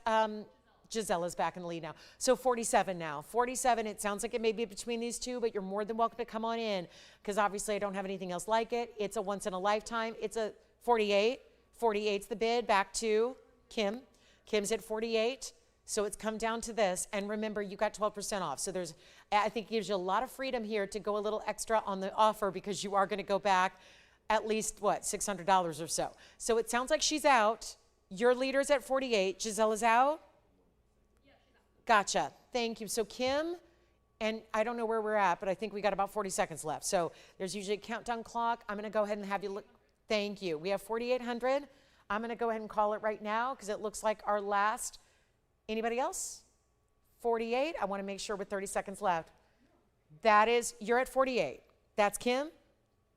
Gisella's back in the lead now. So 47 now. 47, it sounds like it may be between these two, but you're more than welcome to come on in because obviously I don't have anything else like it. It's a once in a lifetime. It's a 48. 48's the bid. Back to Kim. Kim's at 48. So it's come down to this. And remember, you got 12% off. So I think it gives you a lot of freedom here to go a little extra on the offer because you are going to go back at least, what, $600 or so. So it sounds like she's out. Your leader's at 48. Gisella's out? Yeah, she's out. Gotcha. Thank you. So Kim, and I don't know where we're at, but I think we got about 40 seconds left. So there's usually a countdown clock. I'm going to go ahead and have you look. Thank you. We have 4,800. I'm going to go ahead and call it right now because it looks like our last. Anybody else? 48. I want to make sure with 30 seconds left. That is, you're at 48. That's Kim.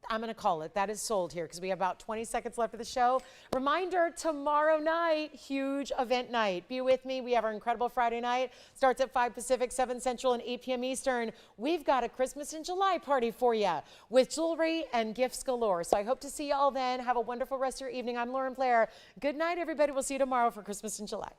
I'm going to call it. That is sold here because we have about 20 seconds left of the show. Reminder, tomorrow night, huge event night. Be with me. We have our incredible Friday night. Starts at 5 Pacific, 7 Central, and 8 p.m. Eastern. We've got a Christmas in July party for you with jewelry and gifts galore. So I hope to see you all then. Have a wonderful rest of your evening. I'm Lauren Blair. Good night, everybody. We'll see you tomorrow for Christmas in July.